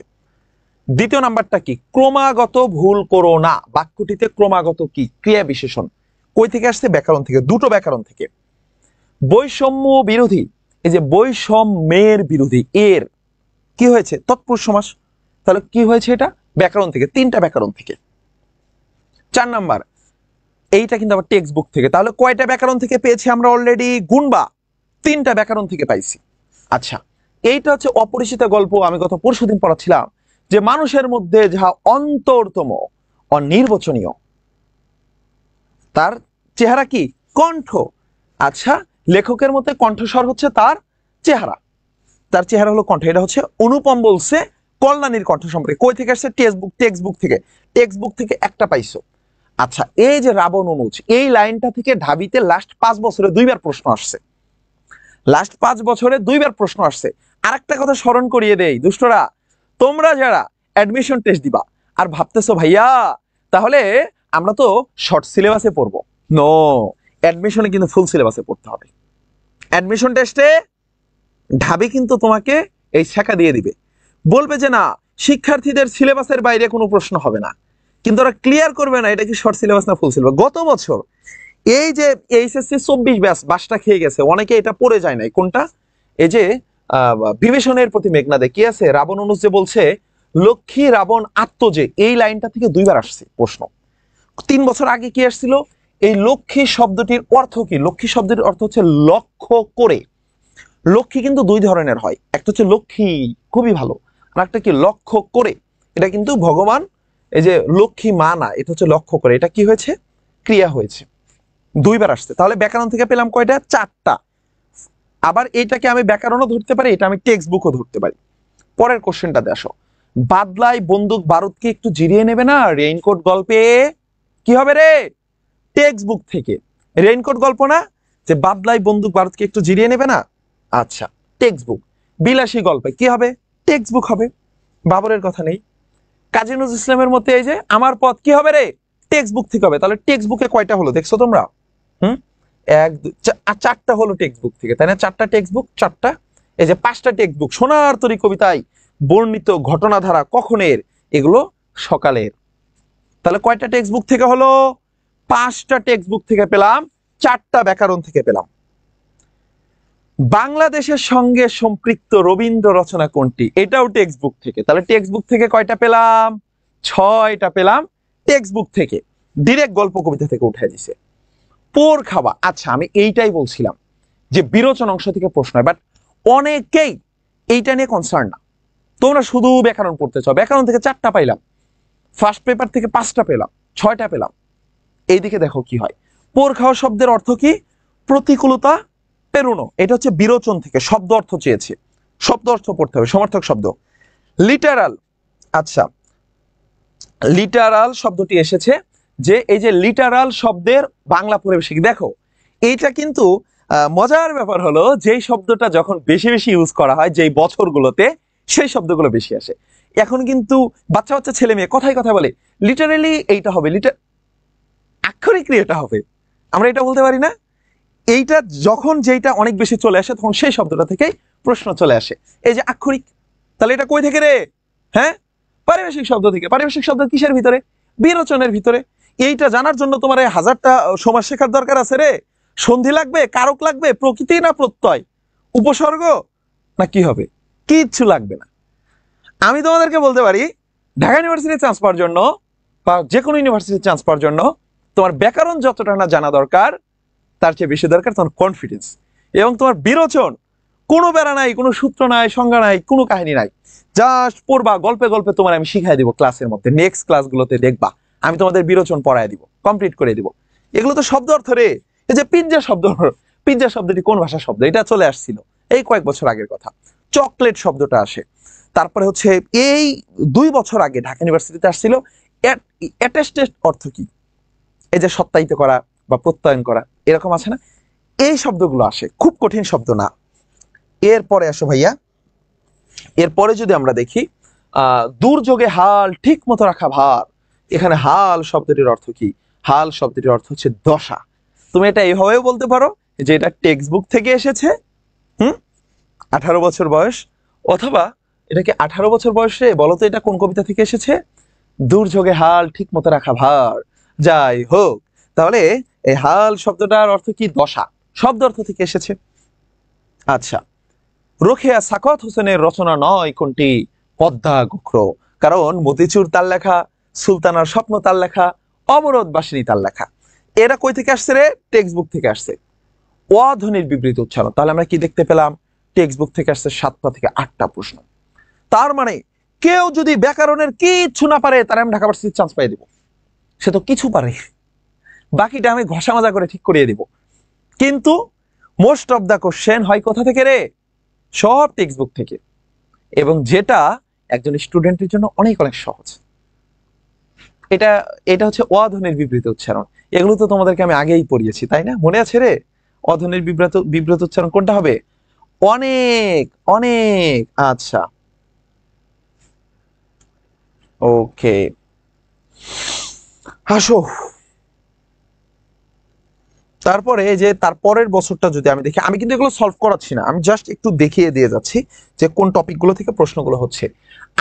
দ্বিতীয় নাম্বারটা কি? ক্রমাগত ভুল করো না। বাক্যটিতে ক্রমাগত কি? ক্রিয়া বিশেষণ। কই থেকে আসছে? ব্যাকরণ থেকে। দুটো ব্যাকরণ থেকে। বৈষম্য বিরোধী, এই যে বৈষম্যের বিরোধী, এর কি হয়েছে? তৎপুরুষ সমাস। তাহলে কি হয়েছে? এটা ব্যাকরণ থেকে, তিনটা ব্যাকরণ থেকে। 4 নাম্বার, এইটা কিন্তু আবার টেক্সট বুক থেকে। তাহলে কয়টা ব্যাকরণ থেকে পেয়েছি আমরা অলরেডি? গুনবা, 3টা ব্যাকরণ থেকে পাইছি। আচ্ছা, এইটা হচ্ছে অপরিচিত গল্প। আমি গত পরশুদিন পড়াচ্ছিলাম যে মানুষের মধ্যে যাহা অন্তরতম, অনির্বচনীয়, তার চেহারা কি? কণ্ঠ। আচ্ছা, লেখকের মধ্যে কণ্ঠস্বর হচ্ছে তার চেহারা, তার চেহারা হলো কণ্ঠ। এটা হচ্ছে অনুপম বলছে কল্যাণীর কণ্ঠ সম্পর্কে। কই থেকে আসছে? টেক্সট বুক থেকে। টেক্সট বুক থেকে একটা পাইছো। আচ্ছা, এই যে রাবণ অনুজ, এই লাইনটা থেকে ঢাবিতে লাস্ট 5 বছরে 2বার প্রশ্ন আসছে। লাস্ট 5 বছরে 2বার প্রশ্ন আসছে। আরেকটা কথা স্মরণ করিয়ে দেই দুষ্টরা, তোমরা যারা অ্যাডমিশন টেস্ট দিবা আর ভাবতেছো ভাইয়া তাহলে আমরা তো শর্ট সিলেবাসে পড়বো, নো, অ্যাডমিশনে কিন্তু ফুল সিলেবাসে পড়তে হবে। অ্যাডমিশন টেস্টে ঢাবি কিন্তু তোমাকে এই শেখা দিয়ে দিবে, বলবে যে না, শিক্ষার্থীদের সিলেবাসের বাইরে কোনো প্রশ্ন হবে না, কিন্তু ওরা ক্লিয়ার করবে না এটা কি শর্ট সিলেবাস না ফুল সিলেবাস। গত বছর এই যে এইচএসসি 24 ব্যাচ বাসটা খেয়ে গেছে, অনেকে এটা পড়ে যায় নাই। কোনটা? এই যে বিভীষণের প্রতি মেঘনাদে কি আছে? রাবণ অনুজ যে বলছে লক্ষ্মী রাবণ আত্মজে, এই লাইনটা থেকে 2বার আসছে প্রশ্ন। 3 বছর আগে কি আসছিল? এই লক্ষ্মী শব্দটির অর্থ কি? লক্ষ্মী শব্দটির অর্থ হচ্ছে লক্ষ্য করে। লক্ষ্মী কিন্তু 2 ধরনের হয়, একটা হচ্ছে লক্ষ্মী খুবই ভালো, আর একটা কি লক্ষ্য করে। এটা কিন্তু ভগবান, এই যে লক্ষ্মী মা না, এটা হচ্ছে লক্ষ্য করে। এটা কি হয়েছে? ক্রিয়া হয়েছে। 2বার আসছে। তাহলে ব্যাকরণ থেকে পেলাম কয়টা? 4টা। আবার এইটাকে আমি ব্যাকরণও ধরতে পারি, এটা আমি টেক্সট বুকও ধরতে পারি। পরের কোশ্চেনটাতে আসো। বাদলাই বন্দুক বারুদকে একটু জিরিয়ে নেবে না? রেইনকোট গল্পে কি হবে রে? টেক্সট বুক থেকে। রেইনকোট গল্প না, যে বাদলাই বন্দুক বারুদকে একটু জিরিয়ে নেবে না? আচ্ছা, টেক্সট বুক। বিলাসী গল্পে কি হবে? টেক্সট বুক হবে। বাবরের কথা নেই। কাজী নজরুল ইসলামের মধ্যে এই যে আমার পথ, কি হবে রে? টেক্সট বুক থেকে হবে। তাহলে টেক্সট বুকে কয়টা হলো দেখছো তোমরা? 1 2 4টা হলো টেক্সট বুক থেকে, তাই না? 4টা টেক্সট বুক, 4টা। এই যে 5টা টেক্সট বুক। সোনার তরী কবিতায় বর্ণিত ঘটনাধারা কখনের? এগুলো সকালের। তাহলে কয়টা টেক্সট বুক থেকে হলো? 5টা টেক্সট বুক থেকে পেলাম, 4টা ব্যাকরণ থেকে পেলাম। বাংলাদেশের সঙ্গে সম্পৃক্ত রবীন্দ্র রচনা কোনটি? এটাও টেক্সট বুক থেকে। তাহলে টেক্সট বুক থেকে কয়টা পেলাম? 6টা পেলাম টেক্সট বুক থেকে। ডিরেক্ট গল্প কবিতা থেকে উঠাই দিছে। পোর খাওয়া, আচ্ছা আমি এইটাই বলছিলাম যে বিরোচন অংশ থেকে প্রশ্ন হয়, বাট অনেকেই এইটা নিয়ে কনসার্ন না। তোমরা শুধু ব্যাকরণ পড়তে চাও, ব্যাকরণ থেকে 4টা পাইলাম, ফার্স্ট পেপার থেকে 5টা পেলাম, 6টা পেলাম। এইদিকে দেখো কি হয়। পোর খাওয়া শব্দের অর্থ কি? প্রতিকূলতা পেরোনো। এটা হচ্ছে বিরোচন থেকে শব্দ অর্থ চেয়েছে, শব্দ অর্থ পড়তে হবে, সমার্থক শব্দ। লিটারাল, আচ্ছা লিটারাল শব্দটি এসেছে যে এই যে লিটারাল শব্দের বাংলা পরিবেশিক। দেখো এইটা কিন্তু মজার ব্যাপার হলো, যেই শব্দটা যখন বেশি বেশি ইউজ করা হয় যেই বছরগুলোতে, সেই শব্দগুলো বেশি আসে। এখন কিন্তু বাচ্চা বাচ্চা ছেলে মেয়ে কথায় কথা বলে লিটারালি এইটা হবে, আক্ষরিক এটা হবে, আমরা এটা বলতে পারি না। এইটা যখন যেটা অনেক বেশি চলে আসে তখন সেই শব্দটা থেকেই প্রশ্ন চলে আসে। এই যে আক্ষরিক, তাহলে এটা কই থেকে রে? হ্যাঁ, পারিভাষিক শব্দ থেকে। পারিভাষিক শব্দ কিসের ভিতরে? বিরোচনের ভিতরে। এইটা জানার জন্য তোমার 1000টা সমাজ শেখার দরকার আছে রে? সন্ধি লাগবে, কারক লাগবে, প্রকৃতি না প্রত্যয়, উপসর্গ না কি হবে? কিচ্ছু লাগবে না। আমি তোমাদেরকে বলতে পারি ঢাকা ইউনিভার্সিটি চান্স পাওয়ার জন্য বা যে কোনো ইউনিভার্সিটি চান্স পাওয়ার জন্য তোমার ব্যাকরণ যতটা না জানা দরকার, তার চেয়ে বেশি দরকার তোমার কনফিডেন্স এবং তোমার বিরোচন। কোনো বেড়া নাই, কোনো সূত্র নাই, সংজ্ঞা নাই, কোনো কাহিনী নাই, জাস্ট পড়বা, গল্পে গল্পে তোমার আমি শিখাই দিব ক্লাসের মধ্যে। নেক্সট ক্লাসগুলোতে দেখবা আমি তোমাদের বিরোচন পড়ায় দিব, কমপ্লিট করে দিব। এগুলো তো শব্দ অর্থ রে। এই যে পিৎজা শব্দ, পিৎজা শব্দটি কোন ভাষার শব্দ? এটা চলে আসছিল এই কয়েক বছর আগের কথা। চকলেট শব্দটা আসে। তারপরে হচ্ছে এই 2 বছর আগে ঢাকা ইউনিভার্সিটিতে আসছিল অ্যাটেস্টেড অর্থ কি? এই যে সত্যায়িত করা বা প্রত্যয়ন করা, এরকম আছে না? এই শব্দগুলো আসে, খুব কঠিন শব্দ না। এরপরে আসো ভাইয়া, এরপরে যদি আমরা দেখি দুর্যোগে হাল ঠিক মতো রাখা ভার। এখানে হাল শব্দটির অর্থ কি? হাল শব্দটির অর্থ হচ্ছে দশা। তুমি এটা এইভাবেও বলতে পারো যে এটা টেক্সট বুক থেকে এসেছে, 18 বছর বয়স, অথবা এটাকে 18 বছর বয়সে বলতো এটা কোন কবিতা থেকে এসেছে? দুর্যোগে হাল ঠিক মতো রাখা ভার। যাই হোক, তাহলে এই হাল শব্দটার অর্থ কি? দশা, শব্দ অর্থ থেকে এসেছে। আচ্ছা, রোকেয়া সাকত হোসেনের রচনা নয় কোনটি? পদ্মা গোখরো। কারণ মতিচুর তার লেখা, সুলতানার স্বপ্ন তার লেখা, অবরোধ বাসিনী তার লেখা। এরা কই থেকে আসছে রে? টেক্সট বুক থেকে আসছে। অধ্বনির বিবৃত উচ্চারণ, তাহলে আমরা কি দেখতে পেলাম? টেক্সট বুক থেকে আসছে 7টা থেকে 8টা প্রশ্ন। তার মানে কেউ যদি ব্যাকরণের কিচ্ছু না পারে তার আমি ঢাকা ইউনিভার্সিটির চান্স পাই দিব। সে তো কিছু পারে, বাকিটা আমি ঘষা মাজা করে ঠিক করিয়ে দিব। কিন্তু মোস্ট অফ দা কোশ্চেন হয় কোথা থেকে রে? সব টেক্সট বুক থেকে, এবং যেটা একজন স্টুডেন্টের জন্য অনেক অনেক সহজ। এটা এটা হচ্ছে অধ্বনির বিবৃত উচ্চারণ। এগুলো তো তোমাদেরকে আমি আগেই পড়িয়েছি, তাই না? মনে আছে রে? অধ্বনির বিবৃত উচ্চারণ কোনটা হবে? অনেক অনেক। আচ্ছা, ওকে, আসো। তারপরে যে তারপরের বছরটা যদি আমি দেখি, আমি কিন্তু এগুলো সলভ করাচ্ছি না, আমি জাস্ট একটু দেখিয়ে দিয়ে যাচ্ছি যে কোন টপিকগুলো থেকে প্রশ্নগুলো হচ্ছে।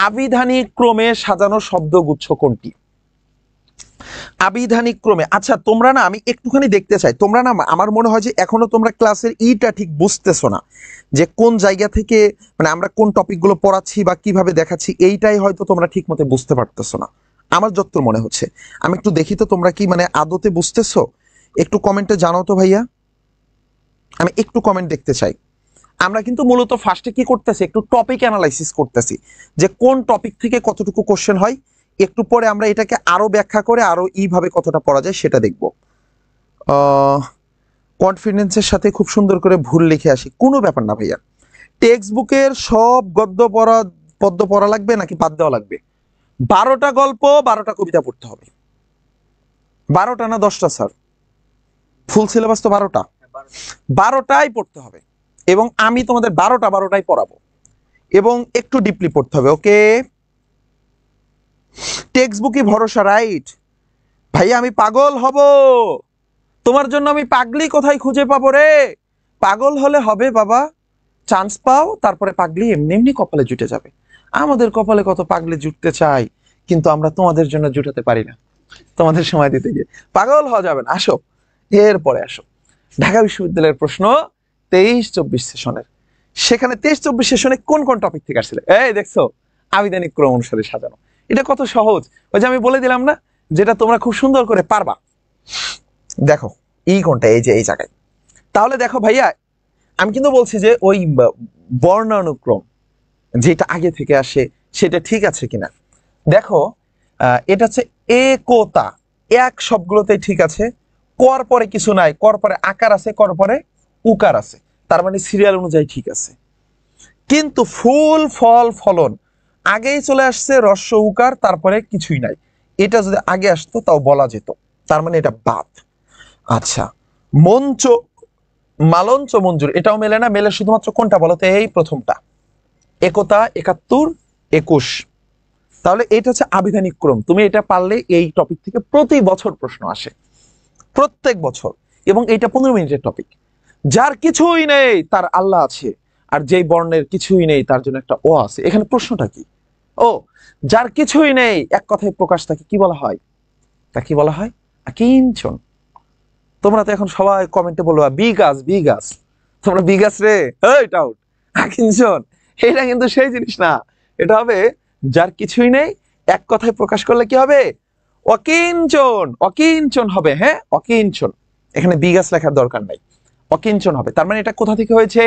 আবিধানিক ক্রমে সাজানো শব্দগুচ্ছ কোনটি? আবিধানিক ক্রমে, আচ্ছা তোমরা না, আমি একটুখানি দেখতে চাই, তোমরা না, আমার মনে হয় যে এখনো তোমরা ক্লাসের ইটা ঠিক বুঝতেছো না, যে কোন জায়গা থেকে মানে আমরা কোন টপিকগুলো পড়াচ্ছি বা কিভাবে দেখাচ্ছি, এইটাই হয়তো তোমরা ঠিক মতো বুঝতে পারতেছো না আমার যতদূর মনে হচ্ছে। আমি একটু দেখি তো তোমরা কি মানে আদতে বুঝতেছো, একটু কমেন্টে জানাও তো ভাইয়া, আমি একটু কমেন্ট দেখতে চাই। আমরা কিন্তু মূলত ফার্স্টে কি করতেছি, একটু টপিক অ্যানালাইসিস করতেছি যে কোন টপিক থেকে কতটুকু কোশ্চেন হয়। একটু পরে আমরা এটাকে আরো ব্যাখ্যা করে আরো এইভাবে কতটা পড়া যায় সেটা দেখব। কনফিডেন্সের সাথে খুব সুন্দর করে ভুল লিখে আসি, কোনো ব্যাপার না ভাইয়া। টেক্সট বুকের সব পদ্য পড়া লাগবে নাকি বাদ দেওয়া লাগবে? 12টা গল্প 12টা কবিতা পড়তে হবে। 12টা না 10টা স্যার? ফুল সিলেবাস তো 12টা, 12টাই পড়তে হবে, এবং আমি তোমাদের 12টাই পড়াবো, এবং একটু ডিপলি পড়তে হবে। ওকে, টেক্সট বুকই ভরসা, রাইট ভাইয়া। আমি পাগল হব তোমার জন্য, আমি পাগলি কোথায় খুঁজে পাবো রে? পাগল হলে হবে বাবা, চান্স পাও, তারপরে পাগলি এমনি এমনি কপালে জুটে যাবে। আমাদের কপালে কত পাগলে জুটতে চাই, কিন্তু আমরা তোমাদের জন্য জুটাতে পারি না, তোমাদের সময় দিতে গিয়ে। পাগল হওয়া যাবে না, আসো এরপরে আসো ঢাকা বিশ্ববিদ্যালয়ের প্রশ্ন 23-24 সেশনের। সেখানে 23-24 সেশনে কোন কোন টপিক থেকে আসছিল? এই দেখছো, আবিধানিক ক্রম অনুসারে সাজানো। এটা কত সহজ, ওই যে আমি বলে দিলাম না, যেটা তোমরা খুব সুন্দর করে পারবা। দেখো এই কোনটা, এই যে এই জায়গায়। তাহলে দেখো ভাইয়া, আমি কিন্তু বলছি যে ওই বর্ণানুক্রম যেটা আগে থেকে আসে সেটা ঠিক আছে কিনা। দেখো এটা হচ্ছে একতা, এক সবগুলোতেই ঠিক আছে। কর পরে কিছু নাই, কর পরে আকার আছে, কর পরে উকার আছে, তার মানে সিরিয়াল অনুযায়ী ঠিক আছে। কিন্তু ফুল ফল ফলন আগেই চলে আসছে, রস্য উকার, তারপরে কিছুই নাই। এটা যদি আগে আসতো তাও বলা যেত, তার মানে এটা বাদ। আচ্ছা, মঞ্চ মালঞ্চ মঞ্জুর, এটাও মেলে না। মেলে শুধুমাত্র কোনটা বলতো? এই প্রথমটা, একতা, 71, 21। তাহলে এটা হচ্ছে আবিধানিক ক্রম। তুমি এটা পারলে এই টপিক থেকে প্রতি বছর প্রশ্ন আসে, প্রত্যেক বছর। এবং এটা 15 মিনিটের টপিক। যার কিছুই নেই তার আল্লাহ আছে, আর যেই বর্ণের কিছুই নেই তার জন্য একটা ও আছে। এখানে প্রশ্নটা কি? ও, যার কিছুই নেই এক কথায় প্রকাশ, তাকে কি বলা হয়? তা কি বলা হয়? আকিঞ্চন। তোমরা তো এখন সবাই কমেন্টে বলবা বিগাস বিগাস, তোমরা বিগাস রে, এই টাউট আকিঞ্চন। এটা কিন্তু সেই জিনিস না, এটা হবে যার কিছুই নেই এক কথায় প্রকাশ করলে কি হবে? অকিঞ্চন, অকিঞ্চন হবে। হ্যাঁ, অকিঞ্চন। এখানে বিগাস লেখার দরকার নাই, অকিঞ্চন হবে। তার মানে এটা কোথা থেকে হয়েছে?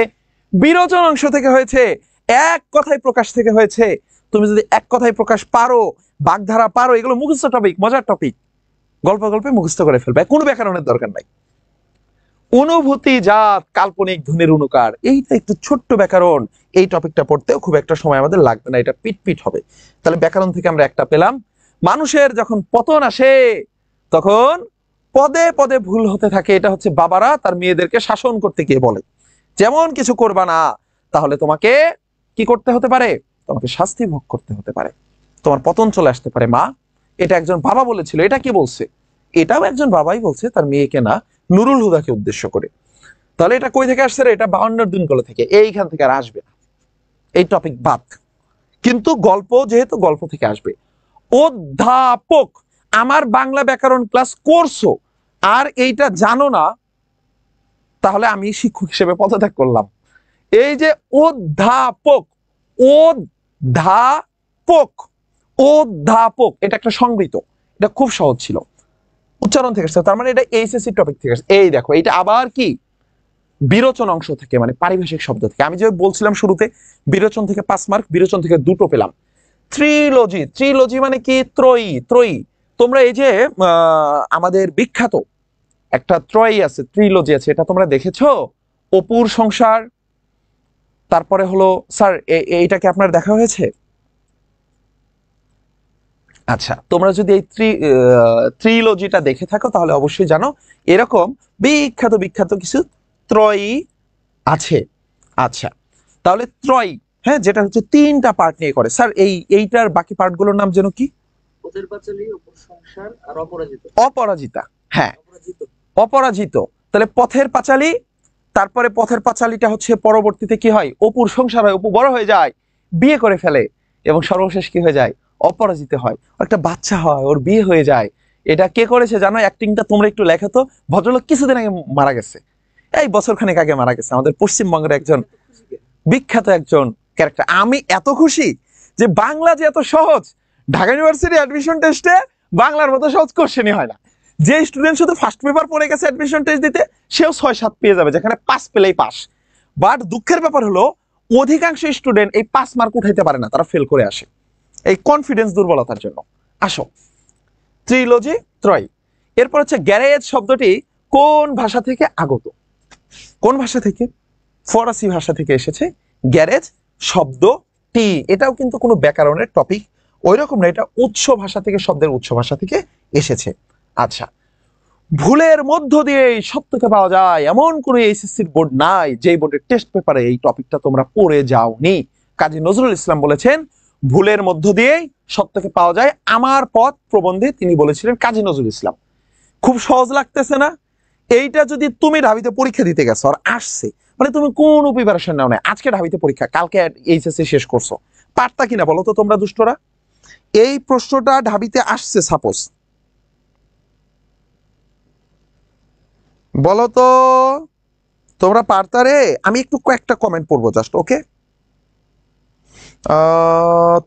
বিরোচন অংশ থেকে হয়েছে, এক কথায় প্রকাশ থেকে হয়েছে। তুমি যদি এক কথায় প্রকাশ পারো, বাগধারা পারো, এগুলো মুখস্থ টপিক, মজার টপিক, গল্প গল্পে মুখস্থ করে ফেলবে, কোনো ব্যাকরণের দরকার নাই। অনুভূতি জাত কাল্পনিক ধ্বনির অনুকার, এইটা একটু ছোট্ট ব্যাকরণ, এই টপিকটা পড়তেও খুব একটা সময় আমাদের লাগবে না, এটা পিট হবে। তাহলে ব্যাকরণ থেকে আমরা একটা পেলাম। মানুষের যখন পতন আসে তখন পদে পদে ভুল হতে থাকে, এটা হচ্ছে বাবারা তার মেয়েদেরকে শাসন করতে গিয়ে বলে, যেমন কিছু করবা না তাহলে তোমাকে কি করতে হতে পারে? তোমাকে শাস্তি ভোগ করতে হতে পারে, তোমার পতন চলে আসতে পারে মা। এটা একজন বাবা বলেছিল। এটা কি বলছে? এটাও একজন বাবাই বলছে তার মেয়েকে না, নুরুল হুদাকে উদ্দেশ্য করে। তাহলে এটা কই থেকে আসছে রে? এটা 52 দিন কলে থেকে, এইখান থেকে আর আসবে না, এই টপিক বাদ। কিন্তু গল্প যেহেতু গল্প থেকে আসবে। অধ্যাপক, আমার বাংলা ব্যাকরণ ক্লাস করছো আর এইটা জানো না, তাহলে আমি শিক্ষক হিসেবে পদত্যাগ করলাম। এই যে অধ্যাপক, অধ্যাপক, অধ্যাপক, এটা একটা সংবৃত, এটা খুব সহজ ছিল, উচ্চারণ থেকে আসছে। তার মানে এটা এইচএসসি টপিক থেকে আসছে। এই দেখো, এটা আবার কি বিরোচন অংশ থেকে, মানে পারিভাষিক শব্দ থেকে। আমি যে বলছিলাম শুরুতে বিরোচন থেকে 5 মার্ক, বিরোচন থেকে 2 পেলাম। ত্রিলজি, ত্রিলজি মানে কি? ত্রয়ী, ত্রয়ী। তোমরা এই যে আমাদের বিখ্যাত একটা ত্রয়ী আছে, ত্রিলজি আছে, এটা তোমরা দেখেছো? অপুর সংসার, তারপরে হলো স্যার এইটাকে আপনার দেখা হয়েছে? আচ্ছা, তোমরা যদি এই ত্রিলজিটা দেখে থাকো তাহলে অবশ্যই জানো এরকম বিখ্যাত বিখ্যাত কিছু ত্রয়ী আছে। আচ্ছা, তাহলে ত্রয়ী, হ্যাঁ, যেটা হচ্ছে 3টা পার্ট নিয়ে করে। স্যার এইটার বাকি পার্টগুলোর নাম যেন কি? পথের পাঁচালী, অপুর সংসার আর অপরাজিত। অপরাজিতা, হ্যাঁ, অপরাজিত। তাহলে পথের পাঁচালী, তারপরে পথের পাঁচালীটা হচ্ছে পরবর্তীতে কি হয়? অপুর সংসার হয়, অপু বড় হয়ে যায়, বিয়ে করে ফেলে, এবং সর্বশেষ কি হয়ে যায়? অপরাজিত হয়, একটা বাচ্চা হয়, ওর বিয়ে হয়ে যায়। এটা কে করেছে জানো? অ্যাক্টিংটা তোমরা একটু লেখো তো। ভদ্রলোক কিছুদিন আগে মারা গেছে, এই বছরখানেক আগে মারা গেছে, আমাদের পশ্চিমবঙ্গের একজন বিখ্যাত একজন ক্যারেক্টার। আমি এত খুশি যে বাংলা যে এত সহজ, ঢাকা ইউনিভার্সিটি অ্যাডমিশন টেস্টে বাংলার মতো সহজ কোশ্চেনই হয় না। যে স্টুডেন্ট শুধু ফার্স্ট পেপার পড়ে গেছে অ্যাডমিশন টেস্ট দিতে, সেও 6-7 পেয়ে যাবে, যেখানে 5 পেলেই পাস। বাট দুঃখের ব্যাপার হলো অধিকাংশ স্টুডেন্ট এই 5 মার্ক উঠাইতে পারে না, তারা ফেল করে আসে এই কনফিডেন্স দুর্বলতার জন্য। আসো, ত্রিলজি, ত্রয়। এরপর হচ্ছে গ্যারেজ শব্দটি কোন ভাষা থেকে আগত? কোন ভাষা থেকে? ফরাসি ভাষা থেকে এসেছে গ্যারেজ শব্দটি। এটাও কিন্তু কোনো ব্যাকরণের টপিক ওই রকম না, এটা উৎস ভাষা থেকে, শব্দের উৎস ভাষা থেকে এসেছে। আচ্ছা, ভুলের মধ্য দিয়ে সত্যকে পাওয়া যায় এমন কোনো এইচএসসির বোর্ড নাই যে বোর্ডের টেস্ট পেপারে এই টপিকটা তোমরা পড়ে যাওনি। কাজী নজরুল ইসলাম বলেছেন ভুলের মধ্য দিয়েই সত্যকে পাওয়া যায়। আমার পথ প্রবন্ধে তিনি বলেছিলেন কাজী নজরুল ইসলাম। খুব সহজ লাগতেছে না? এইটা যদি তুমি ঢাবিতে পরীক্ষা দিতে গেছো আর আসছে, মানে তুমি কোন প্রিপারেশন নাও না, আজকে ঢাবিতে পরীক্ষা, কালকে এইচএসসি শেষ করছো, পারতা কিনা বলো তো তোমরা দুষ্টরা? এই প্রশ্নটা ঢাবিতে আসছে সাপোজ, বলো তো তোমরা পারতা রে? আমি একটু কয়েকটা কমেন্ট পড়বো জাস্ট, ওকে?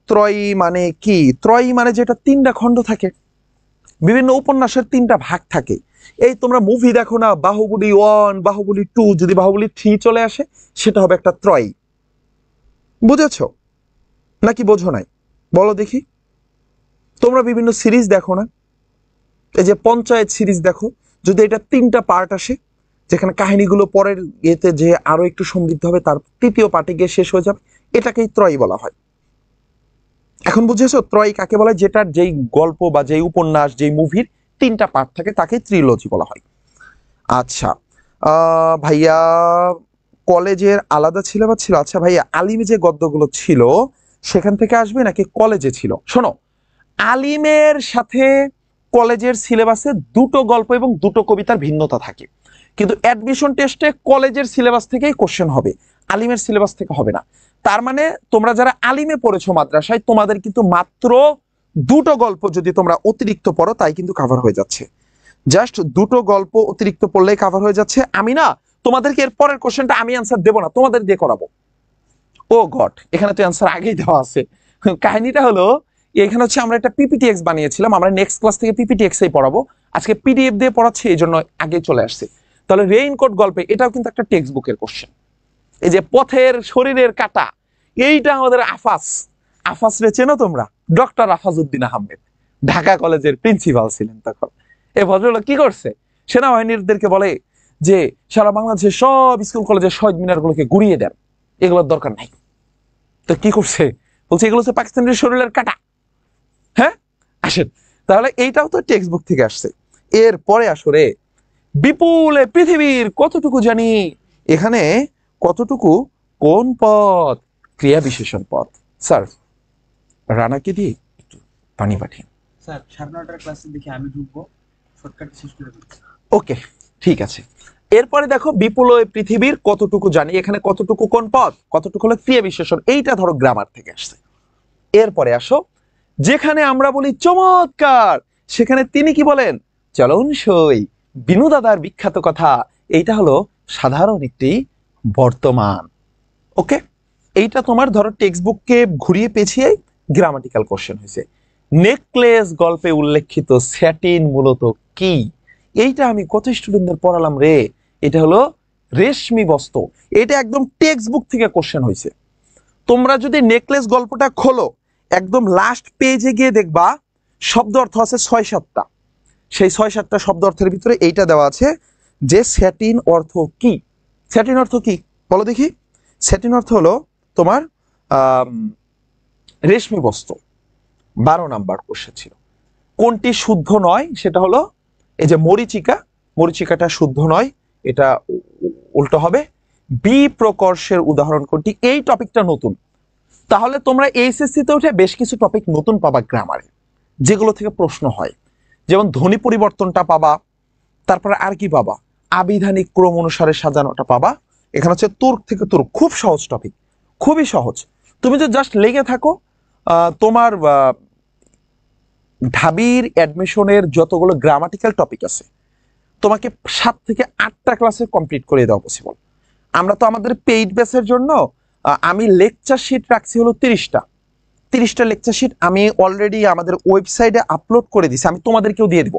ত্রয়ী মানে কি? ত্রয়ী মানে যেটা তিনটা খণ্ড থাকে, বিভিন্ন উপন্যাসের তিনটা ভাগ থাকে। এই তোমরা মুভি দেখো না, বাহুবলী 1, বাহুবলী 2, যদি বাহুবলী 3 চলে আসে সেটা হবে একটা ত্রয়ী। বুঝেছো নাকি বোঝো নাই বলো দেখি? তোমরা বিভিন্ন সিরিজ দেখো না, এই যে পঞ্চায়েত সিরিজ দেখো, যদি এটা তিনটা পার্ট আসে, যেখানে কাহিনীগুলো পরের ইয়েতে যে আরো একটু সমৃদ্ধ হবে, তার তৃতীয় পার্টে গিয়ে শেষ হয়ে যাবে, এটাকেই ত্রয়ী বলা হয়। এখন বুঝেছো ত্রয়ী কাকে বলে? যেটার যেই গল্প বা যেই উপন্যাস, যেই মুভির তিনটা পার্ট থাকে তাকে ত্রিলজি বলা হয়। আচ্ছা ভাইয়া, কলেজের আলাদা সিলেবাস ছিল? আচ্ছা ভাইয়া, আলিমে যে গদ্যগুলো ছিল সেখান থেকে আসবে নাকি কলেজে ছিল? শোনো, আলিমের সাথে কলেজের সিলেবাসে দুটো গল্প এবং দুটো কবিতার ভিন্নতা থাকে, কিন্তু অ্যাডমিশন টেস্টে কলেজের সিলেবাস থেকেই কোশ্চেন হবে, আলিমের সিলেবাস থেকে হবে না। তার মানে তোমরা যারা আলিমে পড়েছো মাদ্রাসায়, তোমাদের কিন্তু মাত্র দুটো গল্প যদি তোমরা অতিরিক্ত পড়ো তাই কিন্তু কাভার হয়ে যাচ্ছে। জাস্ট দুটো গল্প অতিরিক্ত পড়লেই কাভার হয়ে যাচ্ছে। আমি না তোমাদেরকে এর পরের কোশ্চেনটা আমি অ্যান্সার দেবো না, তোমাদের দিয়ে করাবো। ও গড, এখানে তো অ্যান্সার আগেই দেওয়া আছে। কাহিনীটা হলো, এখানে হচ্ছে আমরা একটা পিপিটিএক্স বানিয়েছিলাম, আমরা নেক্সট ক্লাস থেকে পিপিটিএক্স এই পড়াবো, আজকে পিডিএফ দিয়ে পড়াচ্ছি, এই জন্য আগে চলে আসছে। তাহলে রেইনকোট গল্পে এটাও কিন্তু একটা টেক্সট বুকের কোশ্চেন। এই যে পথের শরীরের কাটা, এইটা আমাদের আফাস রে চেনো তোমরা? ডক্টর আফাজউদ্দিন আহমেদ, ঢাকা কলেজের প্রিন্সিপাল ছিলেন তখন। এই ভদ্রলোক কি করছে, সেনাবাহিনীদেরকে বলে যে সারা বাংলাদেশের সব স্কুল কলেজের শহীদ মিনারগুলোকে গুড়িয়ে দেন, এগুলোর দরকার নাই। তো কি করছে, বলছে এগুলো হচ্ছে পাকিস্তানের শরীরের কাটা। হ্যাঁ আসেন, তাহলে এইটাও তো টেক্সট বুক থেকে আসছে। এরপরে আসলে বিপুল পৃথিবীর কতটুকু জানি, এখানে কতটুকু কোন পদ? ক্রিয়া বিশেষণ পদ। স্যার রানাকে দিয়ে একটু পানি পাঠিয়ে। স্যার 9:30টার ক্লাসে দেখি আমি ঢুকবো, শর্টকাট শেষ করে দিচ্ছি। ওকে ঠিক আছে। এরপরে দেখো বিপুল পৃথিবীর কতটুকু জানি, এখানে কতটুকু কোন পদ, কতটুকু হলো ক্রিয়া বিশেষণ, এইটা ধরো গ্রামার থেকে আসছে। এরপরে আসো, যেখানে আমরা বলি চমৎকার, সেখানে তিনি কি বলেন? চলন সই, বিনু দাদার বিখ্যাত কথা। এইটা হলো সাধারণ একটি বর্তমান। ওকে, এইটা তোমার ধরো টেক্সট বুককে ঘুরিয়ে পেঁচিয়ে গ্রামাটিক্যাল কোশ্চেন হয়েছে। নেকলেস গল্পে উল্লেখিত স্যাটিন মূলত কি? এইটা আমি কত স্টুডেন্টদের পড়ালাম রে। এটা হলো রেশমি বস্ত্র, এটা একদম টেক্সট বুক থেকে কোশ্চেন হয়েছে। তোমরা যদি নেকলেস গল্পটা খোলো, একদম লাস্ট পেজে গিয়ে দেখবা শব্দ অর্থ আছে 6-7টা। সেই 6-7টা শব্দ অর্থের ভিতরে এইটা দেওয়া আছে যে স্যাটিন অর্থ কি। স্যাটিন অর্থ কি বলো দেখি? স্যাটিন অর্থ হলো তোমার রেশমি বস্ত্র। 12 নাম্বার কোশ্চেন ছিল। কোনটি শুদ্ধ নয়? সেটা হলো এই যে মরিচিকা, মরিচিকাটা শুদ্ধ নয়, এটা উল্টো হবে। বি প্রকর্ষের উদাহরণ কোনটি? এই টপিকটা নতুন। তাহলে তোমরা এইচএসসি তে উঠে বেশ কিছু টপিক নতুন পাবা গ্রামারে, যেগুলো থেকে প্রশ্ন হয়। যেমন ধ্বনি পরিবর্তনটা পাবা, তারপরে আর কি পাবা? আবিধানিক ক্রম অনুসারে সাজানোটা পাবা। এখানে হচ্ছে তুর্ক থেকে তুর্ক, খুব সহজ টপিক, খুবই সহজ। তুমি যে জাস্ট লেগে থাকো, তোমার ঢাবির অ্যাডমিশনের যতগুলো গ্রামাটিক্যাল টপিক আছে তোমাকে 7 থেকে 8টা ক্লাসে কমপ্লিট করে দেওয়া পসিবল। আমরা তো আমাদের পেইড ব্যাচের জন্য আমি লেকচার শিট রাখছি হলো 30টা লেকচার শিট আমি অলরেডি আমাদের ওয়েবসাইটে আপলোড করে দিছি, আমি তোমাদেরকেও দিয়ে দিব।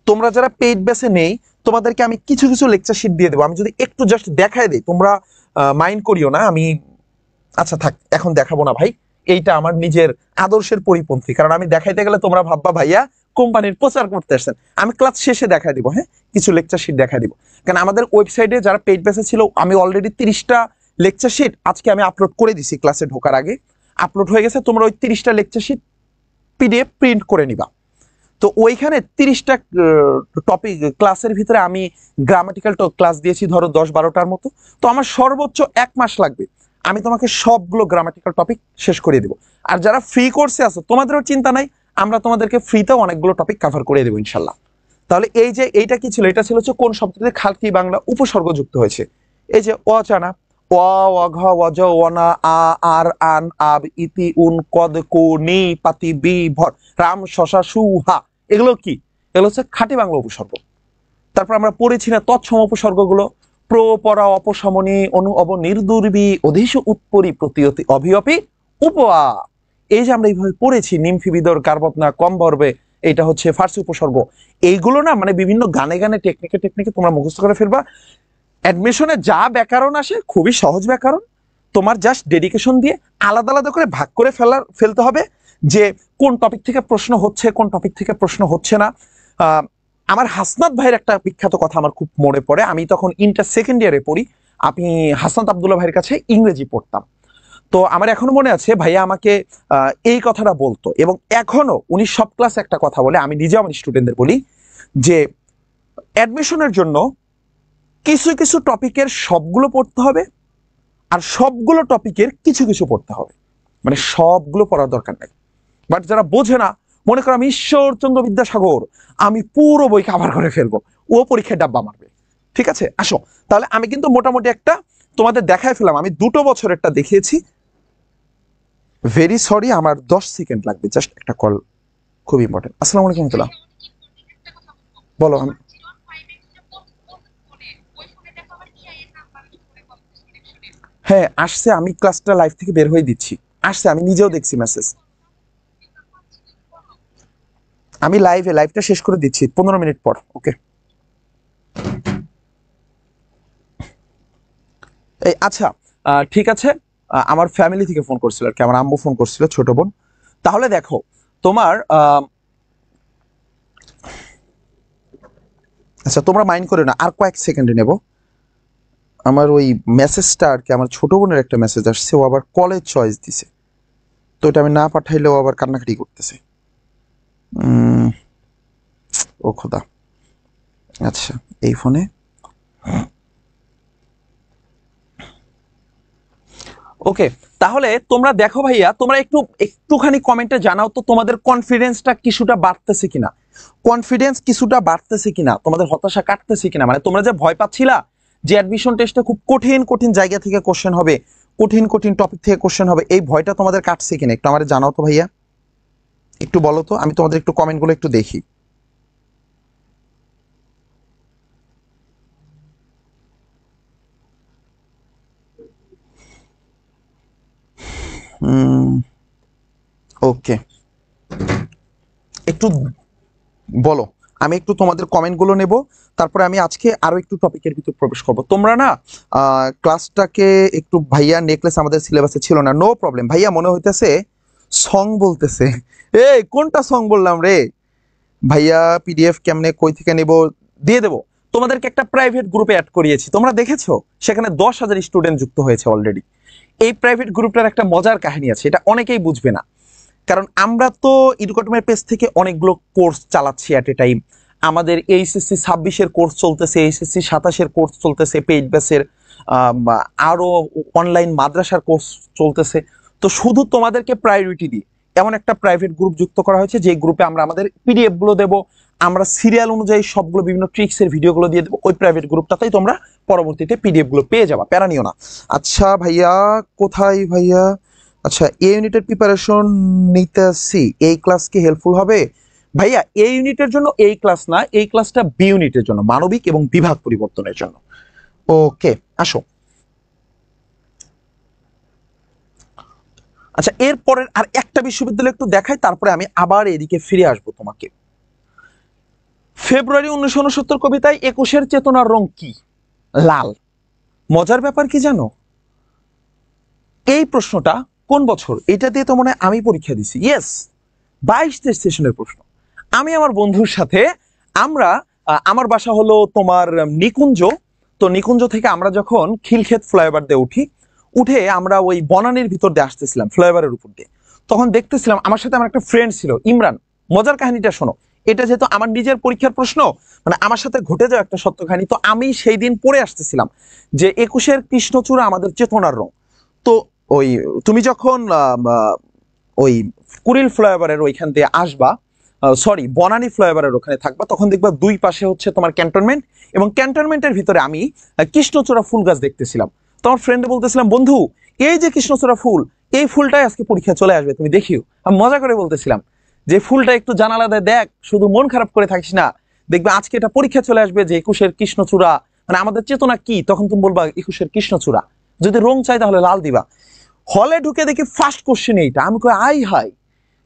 তোমরা যারা পেইড ব্যাচে নেই তোমাদেরকে আমি কিছু কিছু লেকচার শিট দিয়ে দেবো। আমি যদি একটু জাস্ট দেখাই দিই, তোমরা মাইন্ড করিও না, আমি আচ্ছা থাক এখন দেখাবো না ভাই, এইটা আমার নিজের আদর্শের পরিপন্থী, কারণ আমি দেখাইতে গেলে তোমরা ভাববা ভাইয়া কোম্পানির প্রচার করতে আসছেন। আমি ক্লাস শেষে দেখাই দিব, হ্যাঁ কিছু লেকচার শিট দেখাই দিব, কারণ আমাদের ওয়েবসাইটে যারা পেইড ব্যাচে ছিল আমি অলরেডি 30টা লেকচার শিট আজকে আমি আপলোড করে দিছি, ক্লাসে ঢোকার আগে আপলোড হয়ে গেছে। তোমরা ওই 30টা লেকচার শিট পিডিএফ প্রিন্ট করে নিবা। তো ওইখানে 30টা টপিক ক্লাসের ভিতরে আমি গ্রামাটিক্যাল ক্লাস দিয়েছি ধরো 10-12টার মতো। তো আমার সর্বোচ্চ 1 মাস লাগবে, আমি তোমাকে সবগুলো গ্রামাটিক্যাল টপিক শেষ করে দেবো। আর যারা ফ্রি কোর্সে আছো তোমাদেরও চিন্তা নাই, আমরা তোমাদেরকে ফ্রিতেও অনেকগুলো টপিক কভার করে দেবো ইনশাল্লাহ। তাহলে এই যে এইটা কি ছিল? এটা ছিল হচ্ছে কোন শব্দটিতে খালতি বাংলা উপসর্গ যুক্ত হয়েছে। এই যে অজানা, অঘ ওয়াজ ওয়ানা আর আন আব ইতি উন কদ কো নি পাতি বি ভর রাম শশা সুহা, এগুলো কি? এগুলো হচ্ছে খাঁটি বাংলা উপসর্গ। তারপর আমরা পড়েছি না তৎসম উপসর্গগুলো, প্র পরা অপসমনী অনু অব নির্দুর্বি অধীশ উৎপরি প্রতিয়তি অভিয়পি উপা। এই যে আমরা এইভাবে পড়েছি, নিমফিবিদর কার্বতনা কম ভরবে, এইটা হচ্ছে ফার্সি উপসর্গ। এইগুলো না মানে বিভিন্ন গানে গানে টেকনিকে তোমরা মুখস্থ করে ফেলবা। অ্যাডমিশনে যা ব্যাকরণ আসে খুবই সহজ ব্যাকরণ, তোমার জাস্ট ডেডিকেশন দিয়ে আলাদা আলাদা করে ভাগ করে ফেলতে হবে যে কোন টপিক থেকে প্রশ্ন হচ্ছে, কোন টপিক থেকে প্রশ্ন হচ্ছে না। আমার হাসনাত ভাইয়ের একটা বিখ্যাত কথা আমার খুব মনে পড়ে। আমি তখন ইন্টার সেকেন্ড ইয়ারে পড়ি, আমি হাসনাত আব্দুল্লাহ ভাইয়ের কাছে ইংরেজি পড়তাম। তো আমার এখনো মনে আছে ভাইয়া আমাকে এই কথাটা বলতো, এবং এখনো উনি সব ক্লাসে একটা কথা বলে, আমি নিজে আমার স্টুডেন্টদের বলি যে অ্যাডমিশনের জন্য কিছু কিছু টপিকের সবগুলো পড়তে হবে, আর সবগুলো টপিকের কিছু কিছু পড়তে হবে, মানে সবগুলো পড়ার দরকার নাই। বাট যারা বোঝে না, মনে করো আমি ঈশ্বরচন্দ্র বিদ্যাসাগর, আমি পুরো বই কাভার করে ফেলবো, ও পরীক্ষায় ডাব্বা মারবে। ঠিক আছে, আসো তাহলে আমি কিন্তু মোটামুটি একটা তোমাদের দেখায় ফেলাম। আমি 2 বছরেরটা দেখিয়েছি। ভেরি সরি, আমার 10 সেকেন্ড লাগবে, জাস্ট একটা কল, খুব ইম্পর্টেন্ট। আসসালামু আলাইকুম রহমতুল্লাহ, বলো। হ্যাঁ আসছে, আমি ক্লাসটা লাইভ থেকে বের হয়ে দিচ্ছি, আসছে, আমি নিজেও দেখছি মেসেজ। আমি লাইভটা শেষ করে দিচ্ছি 15 মিনিট পর। ওকে, এই আচ্ছা ঠিক আছে। আমার ফ্যামিলি থেকে ফোন করছিল আর কি, আমার আম্মু ফোন করছিল, ছোট বোন। তাহলে দেখো তোমার আচ্ছা তোমরা মাইন্ড করে না, আর কয়েক সেকেন্ডে নেব। আমার ওই মেসেজটা আর কি, আমার ছোট বোনের একটা মেসেজ আসছে, ও আবার কলেজ চয়েস দিছে, তো এটা আমি না পাঠাইলেও আবার কান্নাকাটি করতেছে। ও খোদা, আচ্ছা এই ফোনে ওকে। তাহলে তোমরা দেখো ভাইয়া, তোমরা একটুখানি কমেন্টে জানাও তো তোমাদের কনফিডেন্সটা কিছুটা বাড়তেছে কিনা, তোমাদের হতাশা কাটতেছে কিনা। মানে তোমরা যে ভয় পাচ্ছিলা যে অ্যাডমিশন টেস্টে খুব কঠিন জায়গা থেকে কোশ্চেন হবে, কঠিন টপিক থেকে কোশ্চেন হবে, এই ভয়টা তোমাদের কাটছে কিনা একটু আমাদের জানাও তো ভাইয়া, একটু বলো তো, আমি তোমাদের একটু কমেন্টগুলো একটু দেখি। ওকে, একটু বলো, আমি একটু তোমাদের কমেন্টগুলো নেব, তারপরে আমি আজকে আরো একটু টপিকের ভিতর প্রবেশ করব। তোমরা না ক্লাসটাকে একটু, ভাইয়া নেকলেস আমাদের সিলেবাসে ছিল না, নো প্রবলেম। ভাইয়া মনে হইতেছে সং বলতেছে, এই কোনটা সং বললাম রে ভাইয়া? পিডিএফ কেমনে কই থেকে নেব? দিয়ে দেবো তোমাদেরকে, একটা প্রাইভেট গ্রুপে অ্যাড করিয়েছি, তোমরা দেখেছো, সেখানে 10,000 স্টুডেন্ট যুক্ত হয়েছে অলরেডি। এই প্রাইভেট গ্রুপটার একটা মজার কাহিনী আছে, এটা অনেকেই বুঝবে না, কারণ আমরা তো এডুকেটমের পেজ থেকে অনেকগুলো কোর্স চালাচ্ছি অ্যাট এ টাইম। আমাদের এইচএসসি 26-এর কোর্স চলতেছে, এইচএসসি 27-এর কোর্স চলতেছে, পেইড ব্যাচের আরো অনলাইন মাদ্রাসার কোর্স চলতেছে। তো শুধু তোমাদেরকে প্রায়োরিটি দিই এমন একটা প্রাইভেট গ্রুপ যুক্ত করা হয়েছে, যে গ্রুপে আমরা আমাদের পিডিএফ গুলো দেবো, আমরা সিরিয়াল অনুযায়ী সবগুলো বিভিন্ন ট্রিক্সের ভিডিওগুলো দিয়ে দেবো। ওই প্রাইভেট গ্রুপটাতেই তোমরা পরবর্তীতে পিডিএফ গুলো পেয়ে যাবা, প্যারা নিও না। আচ্ছা ভাইয়া, কোথায় ভাইয়া? আচ্ছা, এ ইউনিটের প্রিপারেশন নিতেছি, এই ক্লাস কি হেল্পফুল হবে? ভাইয়া এ ইউনিটের জন্য এই ক্লাস না, এই ক্লাসটা বি ইউনিটের জন্য, মানবিক এবং বিভাগ পরিবর্তনের জন্য। ওকে, আসো। আচ্ছা, এরপরের আর একটা বিশ্ববিদ্যালয় একটু দেখাই, তারপরে আমি আবার এদিকে ফিরে আসবো তোমাকে। ফেব্রুয়ারি 1969 কবিতায় 21-এর চেতনার রং কি? লাল। মজার ব্যাপার কি জানো, এই প্রশ্নটা কোন বছর, এটা দিয়ে তো মনে হয় আমি পরীক্ষা দিছি। ইয়েস, 22-র সেশনের প্রশ্ন। আমি আমার বন্ধুর সাথে, আমরা আমার বাসা হলো তোমার নিকুঞ্জ, তো নিকুঞ্জ থেকে আমরা যখন খিলক্ষেত ফ্লাইওভার দিয়ে উঠে আমরা ওই বনানীর ভিতর দিয়ে আসতেছিলাম ফ্লাইওভারের উপর দিয়ে, তখন দেখতেছিলাম আমার সাথে আমার একটা ফ্রেন্ড ছিল ইমরান। মজার কাহিনীটা শোনো, এটা যেহেতু আমার নিজের পরীক্ষার প্রশ্ন, মানে আমার সাথে ঘটে যাওয়া একটা সত্য কাহিনী, তো আমি সেই দিন পড়ে আসতেছিলাম যে 21-এর কৃষ্ণচূড়া আমাদের চেতনার রং। তো ওই তুমি যখন ওই কুড়িল ফ্লাইওভারের ওইখান দিয়ে আসবা, সরি বনানী ফ্লাইওভারের ওখানে থাকবা, তখন দেখবা দুই পাশে হচ্ছে তোমার ক্যান্টনমেন্ট, এবং ক্যান্টনমেন্টের ভিতরে আমি কৃষ্ণচূড়া ফুল গাছ দেখতেছিলাম। তোমার ফ্রেন্ডে বলতেছিলাম, বন্ধু এই যে কৃষ্ণচূড়া ফুল, এই ফুলটাই আজকে পরীক্ষা চলে আসবে, তুমি দেখিও। আমি মজা করে বলতেছিলাম যে ফুলটা একটু জানালা দেয় দেখ, শুধু মন খারাপ করে থাকিস না, দেখবে আজকে এটা পরীক্ষা চলে আসবে যে 21-এর কৃষ্ণচূড়া, মানে আমাদের চেতনা কি, তখন তুমি বলবা 21-এর কৃষ্ণচূড়া। যদি রং চাই তাহলে লাল দিবা। হলে ঢুকে দেখি ফার্স্ট কোশ্চেন এইটা, আমি কই আই হাই,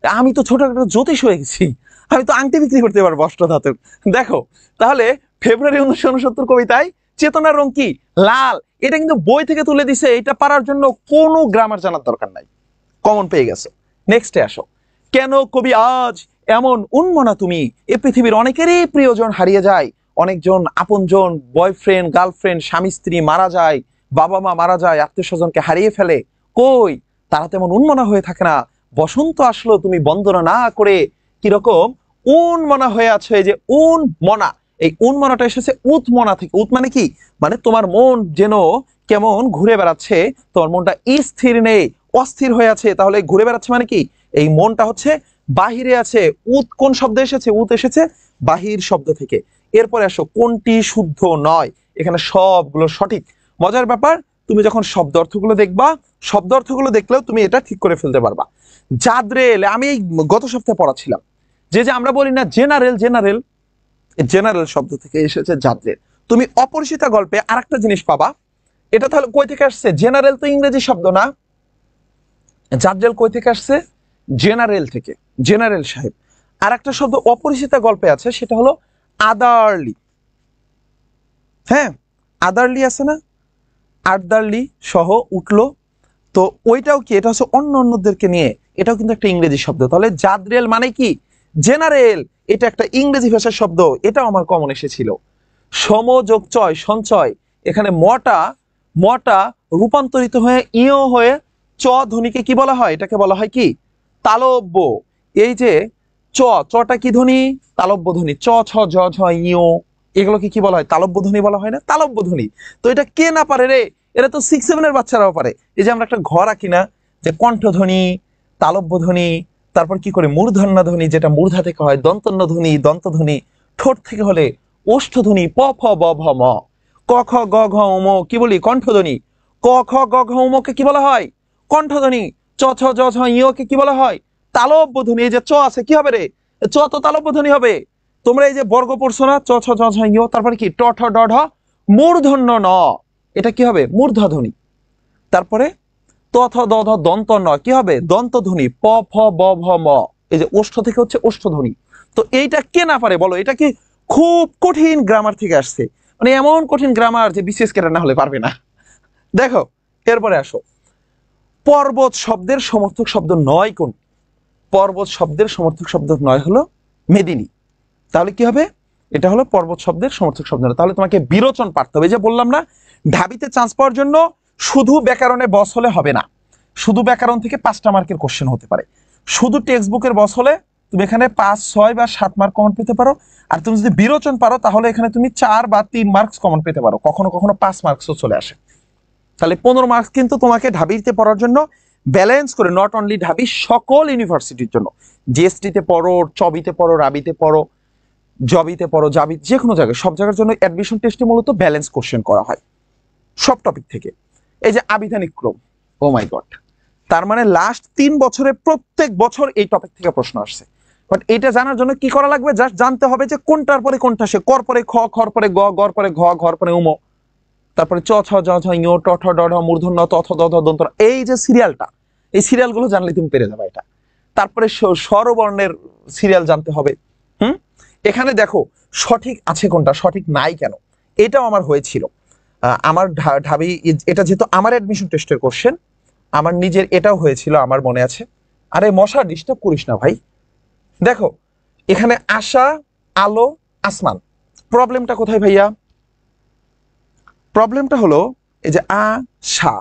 আমি তো ছোটখাটো জ্যোতিষ হয়ে গেছি, আমি তো আংটি বিক্রি করতে পারবো অষ্টধাতুর। দেখো তাহলে ফেব্রুয়ারি 1969 কবিতায় চেতনার রং কি? লাল। এটা কিন্তু বই থেকে তুলে দিছে, এটা পারার জন্য কোনো গ্রামার জানার দরকার নাই, কমন পেয়ে গেছো। নেক্সটে আসো, কেন কবি আজ এমন উন্মনা তুমি, এ পৃথিবীর অনেকেরই প্রিয়জন হারিয়ে যায়, অনেকজন আপনজন, বয়ফ্রেন্ড গার্লফ্রেন্ড স্বামী স্ত্রী মারা যায়, বাবা মা মারা যায়, আত্মীয় স্বজনকে হারিয়ে ফেলে, কই তারা তেমন উন্মনা হয়ে থাকে না, বসন্ত আসলো তুমি বন্দনা না করে কিরকম উন্মনা হয়ে আছে। এই যে উন্মনা, এই উন্মনাটা এসেছে উৎমনা থেকে। উৎ মানে কি? মানে তোমার মন যেন কেমন ঘুরে বেড়াচ্ছে, তোমার মনটা স্থির নেই, অস্থির হয়ে আছে। তাহলে ঘুরে বেড়াচ্ছে মানে কি? এই মনটা হচ্ছে বাহিরে আছে। উৎ কোন শব্দ এসেছে? উৎ এসেছে বাহির শব্দ থেকে। এরপরে আসো, কোনটি শুদ্ধ নয়? এখানে সবগুলো সঠিক। মজার ব্যাপার, তুমি যখন শব্দ অর্থগুলো দেখবা, শব্দ অর্থগুলো দেখলেও তুমি এটা ঠিক করে ফেলতে পারবা। জাদ্রেল, আমি এই গত সপ্তাহে পড়াছিলাম যে আমরা বলি না জেনারেল, জেনারেল, জেনারেল শব্দ থেকে এসেছে জাদ্রেল। তুমি অপরিচিতা গল্পে আরেকটা জিনিস পাবা, এটা তাহলে কই থেকে আসছে? জেনারেল তো ইংরেজি শব্দ না, জাদ্রেল কই থেকে আসছে? জেনারেল থেকে, জেনারেল সাহেব। আর একটা শব্দ অপরিচিতা গল্পে আছে, সেটা হলো আদারলি। হ্যাঁ, আদারলি আছে না, আদারলি সহ উঠলো, তো ওইটাও কি? এটা হচ্ছে অন্য অন্যদেরকে নিয়ে, এটাও কিন্তু একটা ইংরেজি শব্দ। তাহলে জাদ্রেল মানে কি? জেনারেল, এটা একটা ইংরেজি ভাষার শব্দ, এটাও আমার কমন এসেছিল। সমযোগ চয়, সঞ্চয়, এখানে মটা, মটা রূপান্তরিত হয়ে ইয় হয়ে চ ধ্বনিকে কি বলা হয়? এটাকে বলা হয় কি? তালব্য। এই যে চ, চটা কি ধ্বনি? তালব্য ধ্বনি। চ ছ জ ঝ ইয়, এগুলোকে কি বলা হয়? তালব্য ধ্বনি বলা হয় না? তালব্য ধ্বনি। তো এটা কে না পারে রে? এটা তো 6-7 এর বাচ্চারাও পারে। এই যে আমরা একটা ঘর আঁকি না, যে কণ্ঠধ্বনি, তালব্য ধ্বনি, তারপর কি করে মূর্ধন্য ধ্বনি, যেটা মূর্ধা থেকে হয়, দন্তন্য ধ্বনি, দন্তধ্বনি, ঠোঁট থেকে হলে ওষ্ঠধ্বনি, প ফ ব ভ ম, ক খ গ ঘ ম কি বলি? কণ্ঠধ্বনি। ক খ গ ঘ ম কে কি বলা হয়? কণ্ঠধ্বনি। চ ছ জ ঝ ইয় কে কি বলা হয়? তালব্য ধ্বনি। এই যে চ আছে, কি হবে রে? চ তো তালব্য ধ্বনি হবে। তোমরা এই যে বর্গ পড়ছো না, চ ছ জ ঝ ইয়, তারপরে কি? ট ঠ ড ঢ মূর্ধন্য ন, এটা কি হবে? মূর্ধধ্বনি। তারপরে ত থ দ ধ দন্ত ন, কি হবে? দন্তধ্বনি। প ফ ব ভ ম, এই যে ওষ্ঠ থেকে হচ্ছে ওষ্ঠধ্বনি। তো এইটা কে না পারে বলো? এটা কি খুব কঠিন গ্রামার থেকে আসছে, মানে এমন কঠিন গ্রামার যে বিশেষ ক্যাডার না হলে পারবে না। দেখো এরপরে আসো, পর্বত শব্দের সমর্থক শব্দ নয় কোন? পর্বত শব্দের সমর্থক শব্দ নয় হলো মেদিনী। তাহলে কি হবে? এটা হলো পর্বত শব্দের সমর্থক শব্দ নয়। তাহলে তোমাকে বিরোচন পারতে হবে। এই যে বললাম না, ঢাবিতে চান্স পাওয়ার জন্য শুধু ব্যাকরণে বস হলে হবে না, শুধু ব্যাকরণ থেকে 5টা মার্কের কোশ্চেন হতে পারে। শুধু টেক্সট বুকের বস হলে তুমি এখানে 5, 6 বা 7 মার্ক কমন পেতে পারো। আর তুমি যদি বিরোচন পারো তাহলে এখানে তুমি 4 বা 3 মার্কস কমন পেতে পারো, কখনো কখনো 5 মার্কসও চলে আসে। তাহলে 15 মার্কস কিন্তু তোমাকে ঢাবিতে পড়ার জন্য ব্যালেন্স করে, নট অনলি ঢাবি, সকল ইউনিভার্সিটির জন্য, জিএসটিতে পড়ো, চবিতে পড়ো, রাবিতে পড়ো, জবিতে পড়ো, জাবি, যে কোনো জায়গায়, সব জায়গার জন্য অ্যাডমিশন টেস্টে মূলত ব্যালেন্স কোশ্চেন করা হয় সব টপিক থেকে। এই যে আবিধানিক ক্রম, ও মাই গড, তার মানে লাস্ট 3 বছরে প্রত্যেক বছর এই টপিক থেকে প্রশ্ন আসছে। বাট এটা জানার জন্য কি করা লাগবে? জাস্ট জানতে হবে যে কোনটার পরে কোনটা, সে কর পরে খ, খর পরে গ, গর পরে ঘ, ঘর পরে উম, তারপরে চ ছ জ ঝ ইয়, ট ঠ ড ঢ মূর্ধন্য, ত থ দ ধ দন্ত, এই যে সিরিয়ালটা, এই সিরিয়ালগুলো জানলে তুমি পেরে যাবে এটা। তারপরে স্বরবর্ণের সিরিয়াল জানতে হবে। এখানে দেখো সঠিক আছে কোনটা, সঠিক নাই কেন, এটাও আমার হয়েছিল। আমার ঢাবি, এটা যেহেতু আমার অ্যাডমিশন টেস্টের কোশ্চেন, আমার নিজের এটাও হয়েছিল, আমার মনে আছে। আরে মশা ডিস্টার্ব করিস না ভাই। দেখো এখানে আশা, আলো, আসমান, প্রবলেমটা কোথায় ভাইয়া? প্রবলেমটা হলো এই যে আশা,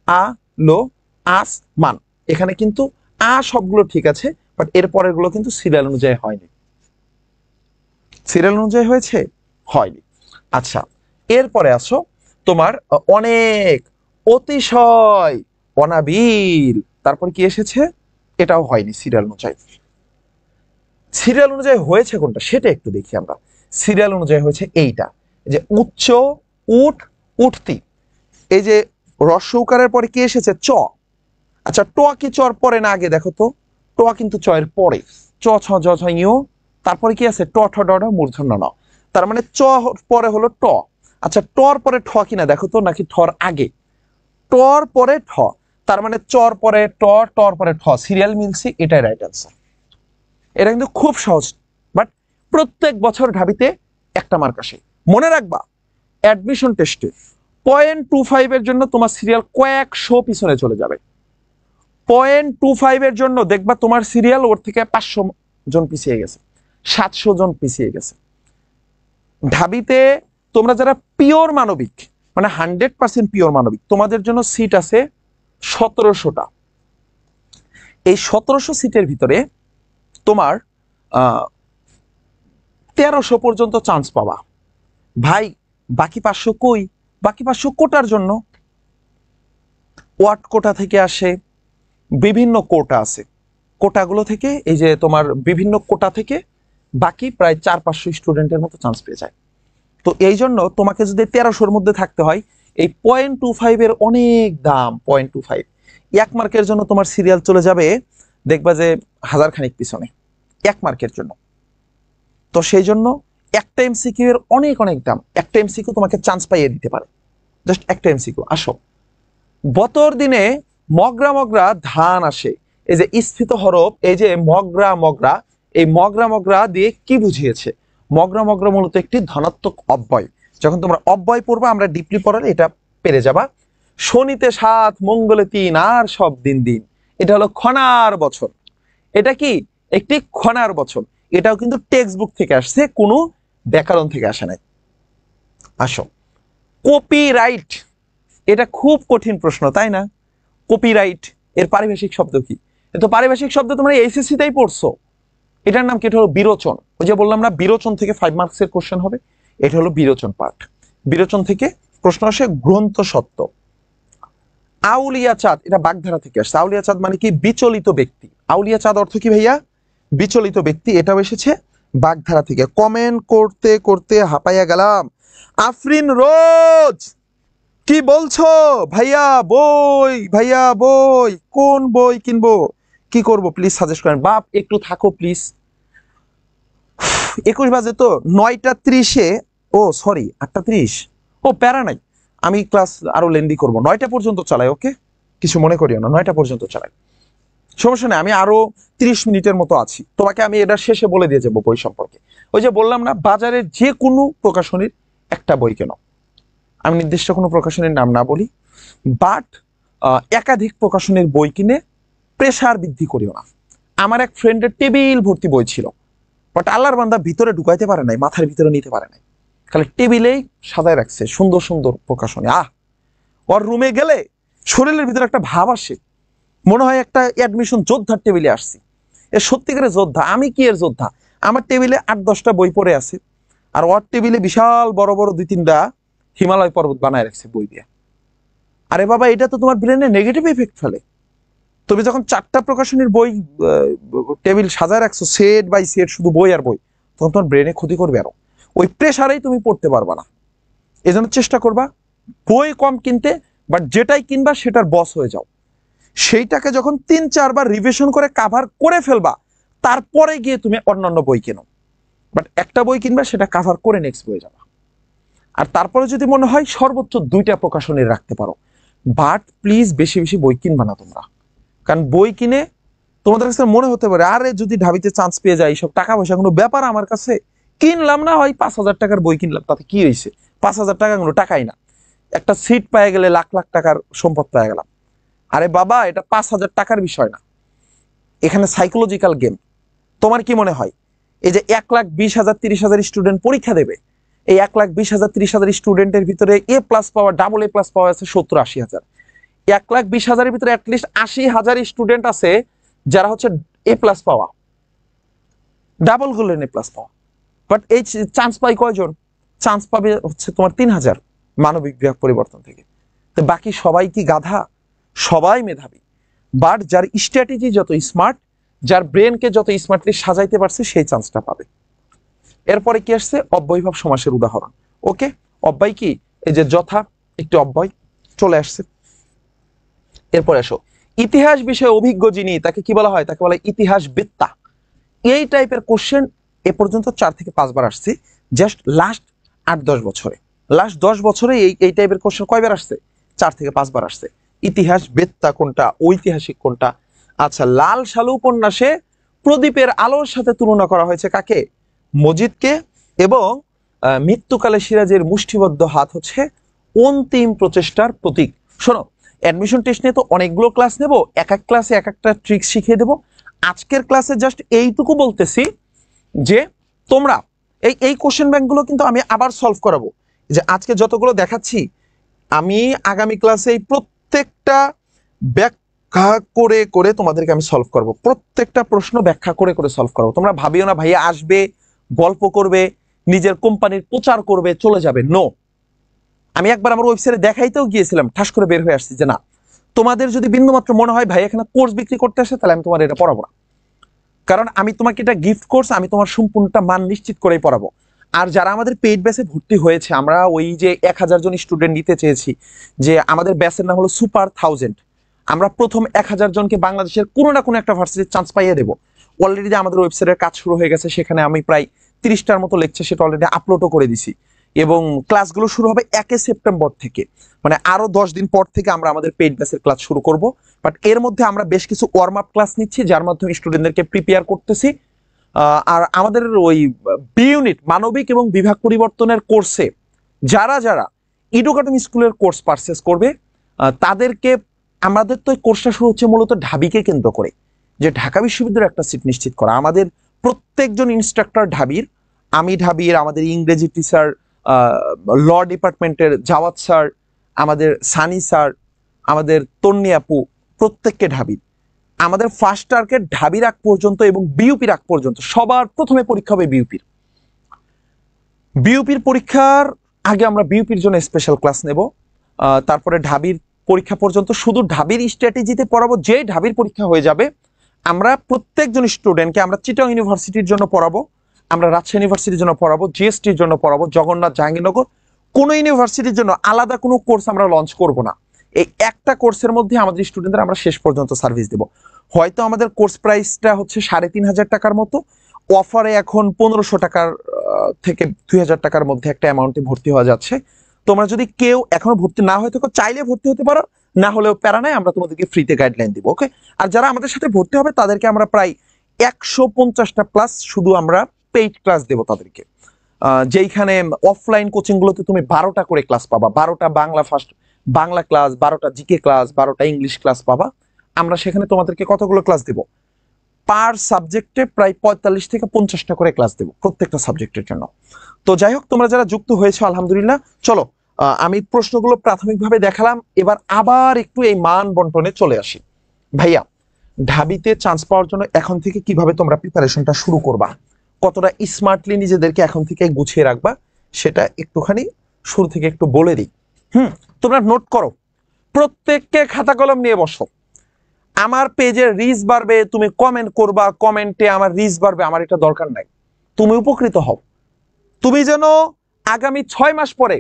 আলো, আসমান, এখানে কিন্তু সবগুলো ঠিক আছে, বাট এর পরের গুলো কিন্তু সিরিয়াল অনুযায়ী হয়নি। সিরিয়াল অনুযায়ী হয়েছে? হয়নি। আচ্ছা, এরপরে আসো তোমার অনেক, অতিশয়, অনাবিল, তারপর কি এসেছে? এটাও হয়নি সিরিয়াল অনুযায়ী। সিরিয়াল অনুযায়ী হয়েছে কোনটা সেটা একটু দেখি আমরা। সিরিয়াল অনুযায়ী হয়েছে এইটা, যে উচ্চ, উঠ, উঠতি। এই যে হ্রস্ব উকারের পরে কি এসেছে? চ। আচ্ছা, ট কি চর পরে না আগে? দেখো তো, ট কিন্তু চ এর পরে। চ ছ জ ছ ইউ, তারপরে কি আছে? ট ঠ ড ঢ মূর্ধন্য ন। তার মানে চ পরে হলো ট। আচ্ছা, টর পরে ঠ কিনা দেখো তো, নাকি ঠর আগে? টর পরে ঠ, তার মানে চর পরে ট, টর পরে ঠ, সিরিয়াল মিলছি, এটাই রাইট অ্যান্সার। এটা কিন্তু খুব সহজ, বাট প্রত্যেক বছর ঢাবিতে একটা মার্ক আসে। মনে রাখবা, অ্যাডমিশন টেস্টে 0.25 এর জন্য তোমার সিরিয়াল কয়েকশো পিছনে চলে যাবে। 0.25 এর জন্য দেখবা তোমার সিরিয়াল ওর থেকে 500 জন পিছিয়ে গেছে, 700 জন পিছিয়ে গেছে। ঢাবিতে তোমরা যারা পিওর মানবিক, মানে 100% পিওর মানবিক, তোমাদের জন্য সিট আছে 1700টা। এই 1700 সিটের ভিতরে তোমার 1300 পর্যন্ত চান্স পাবা। ভাই বাকি 500 কই? বাকি 500 কোটার জন্য। ওয়ার্ড কোটা থেকে আসে, বিভিন্ন কোটা আছে, কোটাগুলো থেকে এই যে তোমার বিভিন্ন কোটা থেকে বাকি প্রায় 400-500 স্টুডেন্টের মতো চান্স পেয়ে যায়। তো এই জন্য তোমাকে যদি 1300-র মধ্যে থাকতে হয়, এই 0.25 এর অনেক দাম। 0.25 এক মার্কের জন্য তোমার সিরিয়াল চলে যাবে, দেখবা যে 1000 খানিক পিছনে, এক মার্কের জন্য। তো সেই জন্য একটা এমসিকিউ এর অনেক অনেক দাম। একটা এমসিকিউ তোমাকে চান্স পাইয়ে দিতে পারে, জাস্ট একটা এমসিকিউ। আসো, বতর দিনে মগরা মগরা ধান আসে, এই যে স্ফীত হরফ, এই যে মগরা মগরা, এই মগরা মগরা দিয়ে কি বুঝিয়েছে? মগরা মগরা মূলত একটি ধনাত্মক অব্যয়। যখন তোমরা অব্যয় পড়বা, আমরা ডিপলি পড়ালে এটা পেরে যাবা। শনিতে 7, মঙ্গলে 3, আর সব দিন দিন। এটা হলো খনার বছর। এটা কি? একটি খনার বছর। এটাও কিন্তু টেক্সট বুক থেকে আসছে, কোনো ব্যাকরণ থেকে আসে নাই। আসো, কপিরাইট, এটা খুব কঠিন প্রশ্ন, তাই না? কপিরাইট এর পারিভাষিক শব্দ কি? তো পারিভাষিক শব্দ তোমরা এইচএসসি তাই পড়ছো। এটার নাম কি? এটা হলো বিরোচন। ওই যে বললাম না, বিরোচন থেকে 5 মার্কসের কোশ্চেন হবে। এটা হলো বিরোচন পার্ট। বিরোচন থেকে প্রশ্ন আসে গ্রন্থ সত্য। আউলিয়া চাঁদ, এটা বাগধারা থেকে আসছে। আউলিয়া চাঁদ মানে কি? বিচলিত ব্যক্তি। আউলিয়া চাঁদ অর্থ কি ভাইয়া? বিচলিত ব্যক্তি। এটাও এসেছে বাগধারা থেকে। কমেন্ট করতে করতে হাঁপাইয়া গেলাম। আফরিন রোজ, কি বলছো ভাইয়া? বই, ভাইয়া বই, কোন বই কিনবো, কি করব প্লিজ সাজেস্ট করেন। বাপ একটু থাকো প্লিজ। 21 বাজে তো, 9টা 30-এ, ও সরি 8টা 30, ও প্যারা নাই, আমি ক্লাস আরো লেন্দি করবো, 9টা পর্যন্ত চালাই। ওকে, কিছু মনে করিও না, 9টা পর্যন্ত চালাই, সমস্যা নেই। আমি আরো 30 মিনিটের মতো আছি। তোমাকে আমি এটা শেষে বলে দিয়ে যাবো বই সম্পর্কে। ওই যে বললাম না, বাজারের যে কোনো প্রকাশনীর একটা বই কেন, আমি নির্দিষ্ট কোনো প্রকাশনীর নাম না বলি, বাট একাধিক প্রকাশনীর বই কিনে প্রেসার বৃদ্ধি করিও না। আমার এক ফ্রেন্ডের টেবিল ভর্তি বই ছিল, বাট আল্লাহর বান্দা ভিতরে ঢুকাইতে পারে নাই, মাথার ভিতরে নিতে পারে নাই, খালি টেবিলেই সাজায় রাখছে সুন্দর সুন্দর প্রকাশনী। ওর রুমে গেলে শরীরের ভিতরে একটা ভাব আসে, মনে হয় একটা অ্যাডমিশন যোদ্ধার টেবিলে আসছি। এ সত্যিকারের যোদ্ধা। আমি কি এর যোদ্ধা? আমার টেবিলে 8-10টা বই পড়ে আছে, আর ওর টেবিলে বিশাল বড় বড় 2-3টা হিমালয় পর্বত বানায় রাখছে বই দিয়ে। আরে বাবা, এটা তো তোমার ব্রেনে নেগেটিভ ইফেক্ট ফেলে। তুমি যখন 4টা প্রকাশনীর বই টেবিল সাজায় রাখছো, সেট বাই সেট, শুধু বই আর বই, তখন তোমার ব্রেনে ক্ষতি করবে আরো। ওই প্রেসারেই তুমি পড়তে পারবা না। এই জন্য চেষ্টা করবা বই কম কিনতে, বাট যেটাই কিনবা সেটার বস হয়ে যাও। সেইটাকে যখন 3-4 বার রিভিশন করে কাভার করে ফেলবা, তারপরে গিয়ে তুমি অন্যান্য বই কেনো। বাট একটা বই কিনবা, সেটা কাভার করে নেক্সট বই যাবা। আর তারপরে যদি মনে হয় সর্বোচ্চ 2টা প্রকাশনীর রাখতে পারো, বাট প্লিজ বেশি বেশি বই কিনবা না তোমরা। কারণ বই কিনে তোমাদের কাছে মনে হতে পারে, আরে যদি ঢাবিতে চান্স পেয়ে যায়, এইসব টাকা পয়সা কোনো ব্যাপার আমার কাছে, কিনলাম না, হয় 5,000 টাকার বই কিনলাম, তাতে কি হয়েছে? 5,000 টাকা কোনো টাকাই না। একটা সিট পেয়ে গেলে লাখ লাখ টাকার সম্পদ পেয়ে গেলাম। আরে বাবা, এটা 5,000 টাকার বিষয় না, এখানে সাইকোলজিক্যাল গেম। তোমার কি মনে হয় এই যে 1,20,000 30,000 স্টুডেন্ট পরীক্ষা দেবে, এই 1,20,000 30,000 স্টুডেন্টের ভিতরে A+ পাওয়া, ডাবল A+ পাওয়া আছে 70-80,000। 1,20,000-এর ভিতরে অ্যাটলিস্ট 80,000 স্টুডেন্ট আছে যারা হচ্ছে A+ পাওয়া, ডাবল গোল্ডেন A+ পাওয়া। বাট এই চান্স পাই কয়জন? চান্স পাবে হচ্ছে তোমার 3,000 মানবিক বিভাগ পরিবর্তন থেকে। তো বাকি সবাই কি গাধা? সবাই মেধাবী, বাট যার স্ট্র্যাটেজি যত স্মার্ট, যার ব্রেনকে যত স্মার্টলি সাজাইতে পারছে, সেই চান্সটা পাবে। এরপরে কি আসছে? অব্যয়ভাব সমাসের উদাহরণ। ওকে, অব্যয় কি? এই যে যথা, একটি অব্যয় চলে আসছে। এরপরে আসো, ইতিহাস বিষয়ে অভিজ্ঞ যিনি তাকে কি বলা হয়? তাকে বলা হয় ইতিহাসবেত্তা। এই টাইপের কোশ্চেন এ পর্যন্ত 4 থেকে 5 বার আসছে, জাস্ট লাস্ট 8-10 বছরে। লাস্ট 10 বছরে এই টাইপের কোশ্চেন কয়বার আসছে? 4 থেকে 5 বার আসছে। ইতিহাসবেত্তা কোনটা, ঐতিহাসিক কোনটা? আচ্ছা, লাল সালু উপন্যাসে প্রদীপের আলোর সাথে তুলনা করা হয়েছে কাকে? মজিদকে। এবং মৃত্যুকালে সিরাজের মুষ্টিবদ্ধ হাত হচ্ছে অন্তিম প্রচেষ্টার প্রতীক। শোনো, অ্যাডমিশন টেস্ট নিয়ে তো অনেকগুলো ক্লাস নেব, এক এক ক্লাসে এক একটা ট্রিক শিখিয়ে দেবো। আজকের ক্লাসে জাস্ট এইটুকু বলতেছি যে তোমরা এই কোশ্চেন ব্যাংকগুলো কিন্তু আমি আবার সলভ করাবো। যে আজকে যতগুলো দেখাচ্ছি আমি আগামী ক্লাসে এই প্রত্যেকটা ব্যাখ্যা করে করে তোমাদেরকে আমি সলভ করব। প্রত্যেকটা প্রশ্ন ব্যাখ্যা করে করে সলভ করবো। তোমরা ভাবিও না ভাইয়া আসবে, গল্প করবে, নিজের কোম্পানির প্রচার করবে, চলে যাবে। নো, আমি একবার আমার ওয়েবসাইটে দেখাইতেও গিয়েছিলাম, ঠাস করে বের হয়ে আসছি যে না, তোমাদের যদি বিন্দুমাত্র মনে হয় ভাই এখানে কোর্স বিক্রি করতে আসে, তাহলে আমি তোমার এটা পড়াবো না। কারণ আমি তোমাকে এটা গিফট কোর্স, আমি তোমার সম্পূর্ণটা মান নিশ্চিত করেই পড়াবো। আর যারা আমাদের পেইড ব্যাচে ভর্তি হয়েছে, আমরা ওই যে 1000 জন স্টুডেন্ট নিতে চেয়েছি, যে আমাদের ব্যাচের নাম হলো সুপার 1000। আমরা প্রথম 1000 জনকে বাংলাদেশের কোনো না কোনো একটা ভার্সিটির চান্স পাইয়ে দেবো। অলরেডি যে আমাদের ওয়েবসাইটের কাজ শুরু হয়ে গেছে, সেখানে আমি প্রায় 30টার মতো লেকচার সেটা অলরেডি আপলোডও করে দিছি। এবং ক্লাসগুলো শুরু হবে 1 সেপ্টেম্বর থেকে, মানে আরো 10 দিন পর থেকে আমরা আমাদের পেইড ব্যাচের ক্লাস শুরু করব। বাট এর মধ্যে আমরা বেশ কিছু ওয়ার্ম আপ ক্লাস নিচ্ছি, যার মাধ্যমে স্টুডেন্টদেরকে প্রিপেয়ার করতেছি। আর আমাদের ওই বি ইউনিট মানবিক এবং বিভাগ পরিবর্তনের কোর্সে যারা যারা ইডুকাটম স্কুলের কোর্স পারচেস করবে, তাদেরকে, আমাদের তো এই কোর্সটা শুরু হচ্ছে মূলত ঢাবিকে কেন্দ্র করে, যে ঢাকা বিশ্ববিদ্যালয়ের একটা সিট নিশ্চিত করা। আমাদের প্রত্যেকজন ইনস্ট্রাক্টর ঢাবির, আমি ঢাবির, আমাদের ইংরেজি টিচার, ল ডিপার্টমেন্টের জাওয়াত স্যার, আমাদের সানি স্যার, আমাদের তন্নি আপু, প্রত্যেককে ঢাবির। আমাদের ফার্স্ট টার্গেট ঢাবির আগ পর্যন্ত এবং বিইউপির আগ পর্যন্ত সবার প্রথমে পরীক্ষা হবে বিইউপির পরীক্ষার আগে আমরা বিইউপির জন্য স্পেশাল ক্লাস নেব। তারপরে ঢাবির পরীক্ষা পর্যন্ত শুধু ঢাবির স্ট্র্যাটেজিতে পড়াবো। যে ঢাবির পরীক্ষা হয়ে যাবে, আমরা প্রত্যেকজন স্টুডেন্টকে আমরা চিটাং ইউনিভার্সিটির জন্য পড়াবো, আমরা রাজশাহী ইউনিভার্সিটির জন্য পড়াবো, জিএসটির জন্য পড়াবো, জগন্নাথ জাহাঙ্গীরনগর। কোনো ইউনিভার্সিটির জন্য আলাদা কোনো কোর্স আমরা লঞ্চ করব না। এই একটা কোর্সের মধ্যে আমাদের স্টুডেন্টদের আমরা শেষ পর্যন্ত সার্ভিস দেব। হয়তো আমাদের কোর্স প্রাইসটা হচ্ছে 3500 টাকার মতো, অফারে এখন 1500 টাকার থেকে 2000 টাকার মধ্যে একটা অ্যামাউন্টে ভর্তি হওয়া যাচ্ছে। তোমরা যদি কেউ এখনো ভর্তি না হয়ে থাকো, চাইলে ভর্তি হতে পারো, না হলেও প্যারা নাই, আমরা তোমাদেরকে ফ্রিতে গাইডলাইন দিব। ওকে? আর যারা আমাদের সাথে ভর্তি হবে তাদেরকে আমরা প্রায় 150টা প্লাস শুধু আমরা পেইড ক্লাস দেবো তাদেরকে, যেইখানে অফলাইন কোচিং গুলোতে তুমি 12টা করে ক্লাস পাবা। 12টা বাংলা ক্লাস, 12টা জিকে ক্লাস, 12টা ইংলিশ ক্লাস পাবা। আমরা সেখানে তোমাদেরকে কতগুলো ক্লাস দেব? পার সাবজেক্টে প্রায় 45 থেকে 50টা করে ক্লাস দেব প্রত্যেকটা সাবজেক্টের জন্য। তো যাই হোক, তোমরা যারা যুক্ত হয়েছে আলহামদুলিল্লাহ। চলো, আমি প্রশ্নগুলো প্রাথমিকভাবে দেখালাম, এবার আবার একটু এই মান বন্টনে চলে আসি। ভাইয়া, ঢাবিতে চান্স পাওয়ার জন্য এখন থেকে কিভাবে তোমরা প্রিপারেশনটা শুরু করবা, কতটা স্মার্টলি নিজেদেরকে এখন থেকে গুছিয়ে রাখবা, সেটা একটুখানি শুরু থেকে একটু বলে দিই। তোমরা নোট করো, প্রত্যেককে খাতা কলম নিয়ে বসো। আমার পেজের রিচ বাড়বে, তুমি কমেন্ট করবা, কমেন্টে আমার রিচ বাড়বে, আমার এটা দরকার নাই। তুমি উপকৃত হও। তুমি যেন আগামী 6 মাস পরে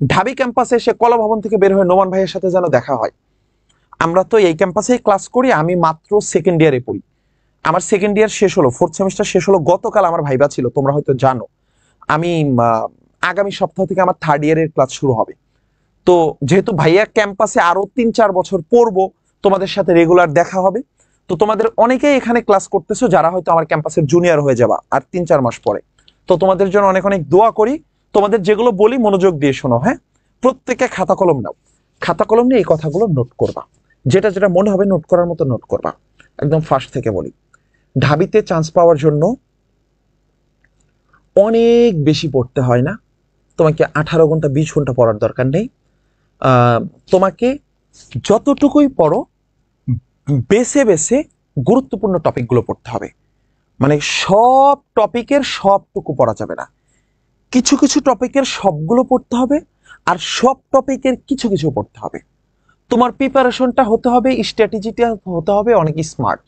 ঢাবি ক্যাম্পাসে এসে কলা ভবন থেকে বের হয়ে নোমান ভাইয়ের সাথে যেন দেখা হয়। আমরা তো এই ক্যাম্পাসেই ক্লাস করি, আমি মাত্র সেকেন্ড ইয়ারে পড়ি। আমার সেকেন্ড ইয়ার শেষ হলো, 4th সেমিস্টার শেষ হলো। গতকাল আমার ভাইবা ছিল, তোমরা হয়তো জানো। আমি আগামী সপ্তাহ থেকে আমার 3rd ইয়ারের ক্লাস শুরু হবে। তো যেহেতু ভাইয়া ক্যাম্পাসে আরো 3-4 বছর পড়বো, তোমাদের সাথে রেগুলার দেখা হবে। তো তোমাদের অনেকেই এখানে ক্লাস করতেছো যারা হয়তো আমার ক্যাম্পাসের জুনিয়র হয়ে যাবা আর 3-4 মাস পরে। তো তোমাদের জন্য অনেক অনেক দোয়া করি। তোমাদের যেগুলো বলি মনোযোগ দিয়ে শোনো। হ্যাঁ, প্রত্যেকে খাতা কলম নাও, খাতা কলম নিয়ে এই কথাগুলো নোট করবা, যেটা যেটা মনে হবে নোট করার মতো নোট করবা। একদম ফার্স্ট থেকে বলি, ঢাবিতে চান্স পাওয়ার জন্য অনেক বেশি পড়তে হয় না। তোমাকে 18 ঘন্টা 20 ঘন্টা পড়ার দরকার নেই। তোমাকে যতটুকুই পড়ো, বেছে বেছে গুরুত্বপূর্ণ টপিকগুলো পড়তে হবে। মানে সব টপিকের সবটুকু পড়া যাবে না, কিছু কিছু টপিকের সবগুলো পড়তে হবে, আর সব টপিকের কিছু কিছু পড়তে হবে। তোমার প্রিপারেশনটা হতে হবে, স্ট্র্যাটেজিটা হতে হবে অনেক স্মার্ট।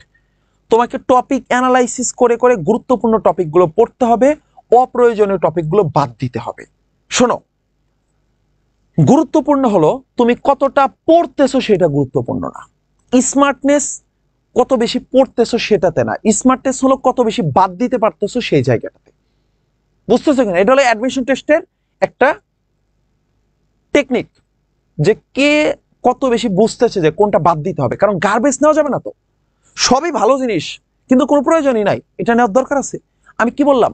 তোমাকে টপিক অ্যানালাইসিস করে করে গুরুত্বপূর্ণ টপিকগুলো পড়তে হবে, অপ্রয়োজনীয় টপিকগুলো বাদ দিতে হবে। শোনো, গুরুত্বপূর্ণ হলো তুমি কতটা পড়তেছো, সেটা গুরুত্বপূর্ণ না। স্মার্টনেস কত বেশি পড়তেছো সেটাতে না, স্মার্টনেস হলো কত বেশি বাদ দিতে পারতেছো সেই জায়গাটাতে। বুঝতেছো কিনা? এটা হলো অ্যাডমিশন টেস্টের একটা টেকনিক, যে কে কত বেশি বুঝতেছে যে কোনটা বাদ দিতে হবে। কারণ গার্বেজ নেওয়া যাবে না তো, সবই ভালো জিনিস কিন্তু কোনো প্রয়োজনই নাই, এটা নেওয়ার দরকার আছে। আমি কি বললাম,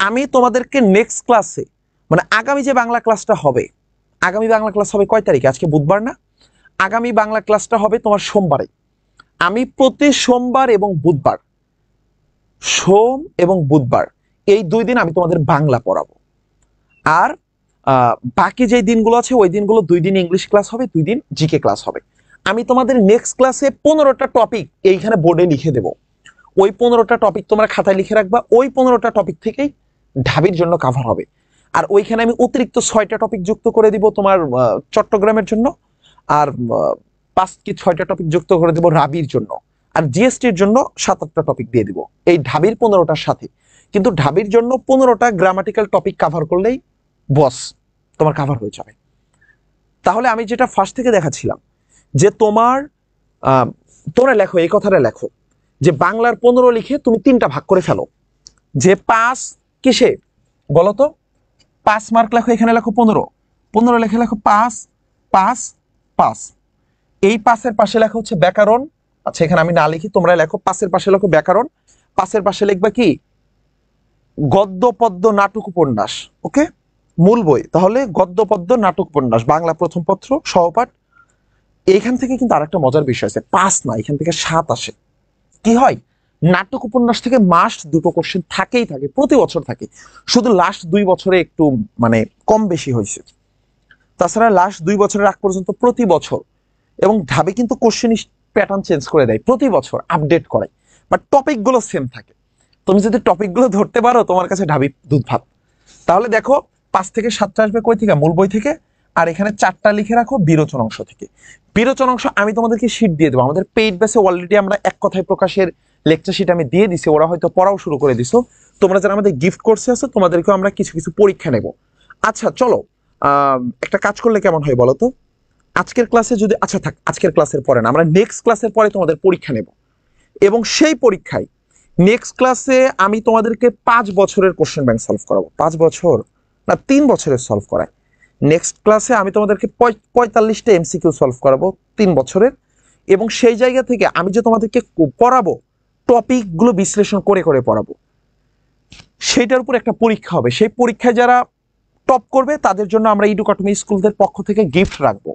আমি তোমাদেরকে নেক্সট ক্লাসে, মানে আগামী যে বাংলা ক্লাসটা হবে, আগামী বাংলা ক্লাস হবে কয় তারিখে? আজকে বুধবার না? আগামী বাংলা ক্লাসটা হবে তোমার সোমবারে। আমি প্রতি সোমবার এবং বুধবার, সোম এবং বুধবার এই 2 দিন আমি তোমাদের বাংলা পড়াবো। আর বাকি যে দিনগুলো আছে ওই দিনগুলো 2 দিন ইংলিশ ক্লাস হবে, 2 দিন জিকে ক্লাস হবে। আমি তোমাদের নেক্সট ক্লাসে 15টা টপিক এইখানে বোর্ডে লিখে দেব। ওই 15টা টপিক তোমরা খাতায় লিখে রাখবা। ওই 15টা টপিক থেকেই ঢাবির জন্য কাভার হবে। আর ওইখানে আমি অতিরিক্ত 6টা টপিক যুক্ত করে দিব তোমার চট্টগ্রামের জন্য, আর 5 কি 6টা টপিক যুক্ত করে দেব রাবির জন্য, আর জিএসটির জন্য 7-8টা টপিক দিয়ে দিব এই ঢাবির 15টার সাথে। কিন্তু ঢাবির জন্য 15টা গ্রামাটিক্যাল টপিক কাভার করলেই বস তোমার কাভার হয়ে যাবে। তাহলে আমি যেটা ফার্স্ট থেকে দেখাচ্ছিলাম যে তোমরা লেখো, এই কথাটা লেখো যে বাংলার 15 লিখে তুমি 3টা ভাগ করে ফেলো। যে 5 কিসে বলো তো? 5 মার্ক লেখো, এখানে লেখো 15 লেখে লেখো 5 5 5। এই 5-এর পাশে লেখা হচ্ছে ব্যাকরণ। আচ্ছা, এখানে আমি না লিখি, তোমরা লেখো। 5-এর পাশে লেখো ব্যাকরণ, 5-এর পাশে লিখবা কি? গদ্য পদ্য নাটক উপন্যাস। ওকে, মূল বই। তাহলে গদ্য পদ্য নাটক উপন্যাস বাংলা প্রথম পত্র সহপাঠ। এইখান থেকে কিন্তু আরেকটা মজার বিষয় আছে, 5 না, এখান থেকে 7 আসে। কি হয়? নাটক উপন্যাস থেকে মাস্ট 2টো কোশ্চেন থাকেই থাকে, প্রতি বছর থাকে। শুধু লাস্ট 2 বছরে একটু মানে কম বেশি হয়েছে, তাছাড়া লাস্ট 2 বছরের আগ পর্যন্ত প্রতি বছর। এবং ঢাবে কিন্তু কোশ্চেন প্যাটার্ন চেঞ্জ করে দেয়, প্রতি বছর আপডেট করে, বাট টপিকগুলো সেম থাকে। তুমি যদি টপিকগুলো ধরতে পারো, তোমার কাছে ঢাবি দুধ ভাত। তাহলে দেখো 5 থেকে 7টা আসবে কই থেকে? মূল বই থেকে। আর এখানে 4টা লিখে রাখো বিরোচন অংশ থেকে। বিরোচন অংশ আমি তোমাদেরকে শিট দিয়ে দেবো। আমাদের পেইড বেসে অলরেডি আমরা এক কথায় প্রকাশের লেকচার শিট আমি দিয়ে দিছি, ওরা হয়তো পড়াও শুরু করে দিছো। তোমরা যারা আমাদের গিফট কোর্সে আছো তোমাদেরকেও আমরা কিছু কিছু পরীক্ষা নেব। আচ্ছা চলো, একটা কাজ করলে কেমন হয় বলো তো? আজকের ক্লাসে যদি, আচ্ছা থাক, আজকের ক্লাসের পরে না, আমরা নেক্সট ক্লাসের পরে তোমাদের পরীক্ষা নেব। এবং সেই পরীক্ষায় নেক্সট ক্লাসে আমি তোমাদেরকে 5 বছরের কোশ্চেন ব্যাংক সলভ করাবো। 5 বছর না, 3 বছরের সলভ করাই। নেক্সট ক্লাসে আমি তোমাদেরকে 45টা এমসিকিউ সলভ করাবো 3 বছরের। এবং সেই জায়গা থেকে আমি যে তোমাদেরকে পড়াবো, টপিকগুলো বিশ্লেষণ করে করে পড়াবো, সেইটার উপর একটা পরীক্ষা হবে। সেই পরীক্ষায় যারা টপ করবে তাদের জন্য আমরা এডুকাটমি স্কুলদের পক্ষ থেকে গিফট রাখবো।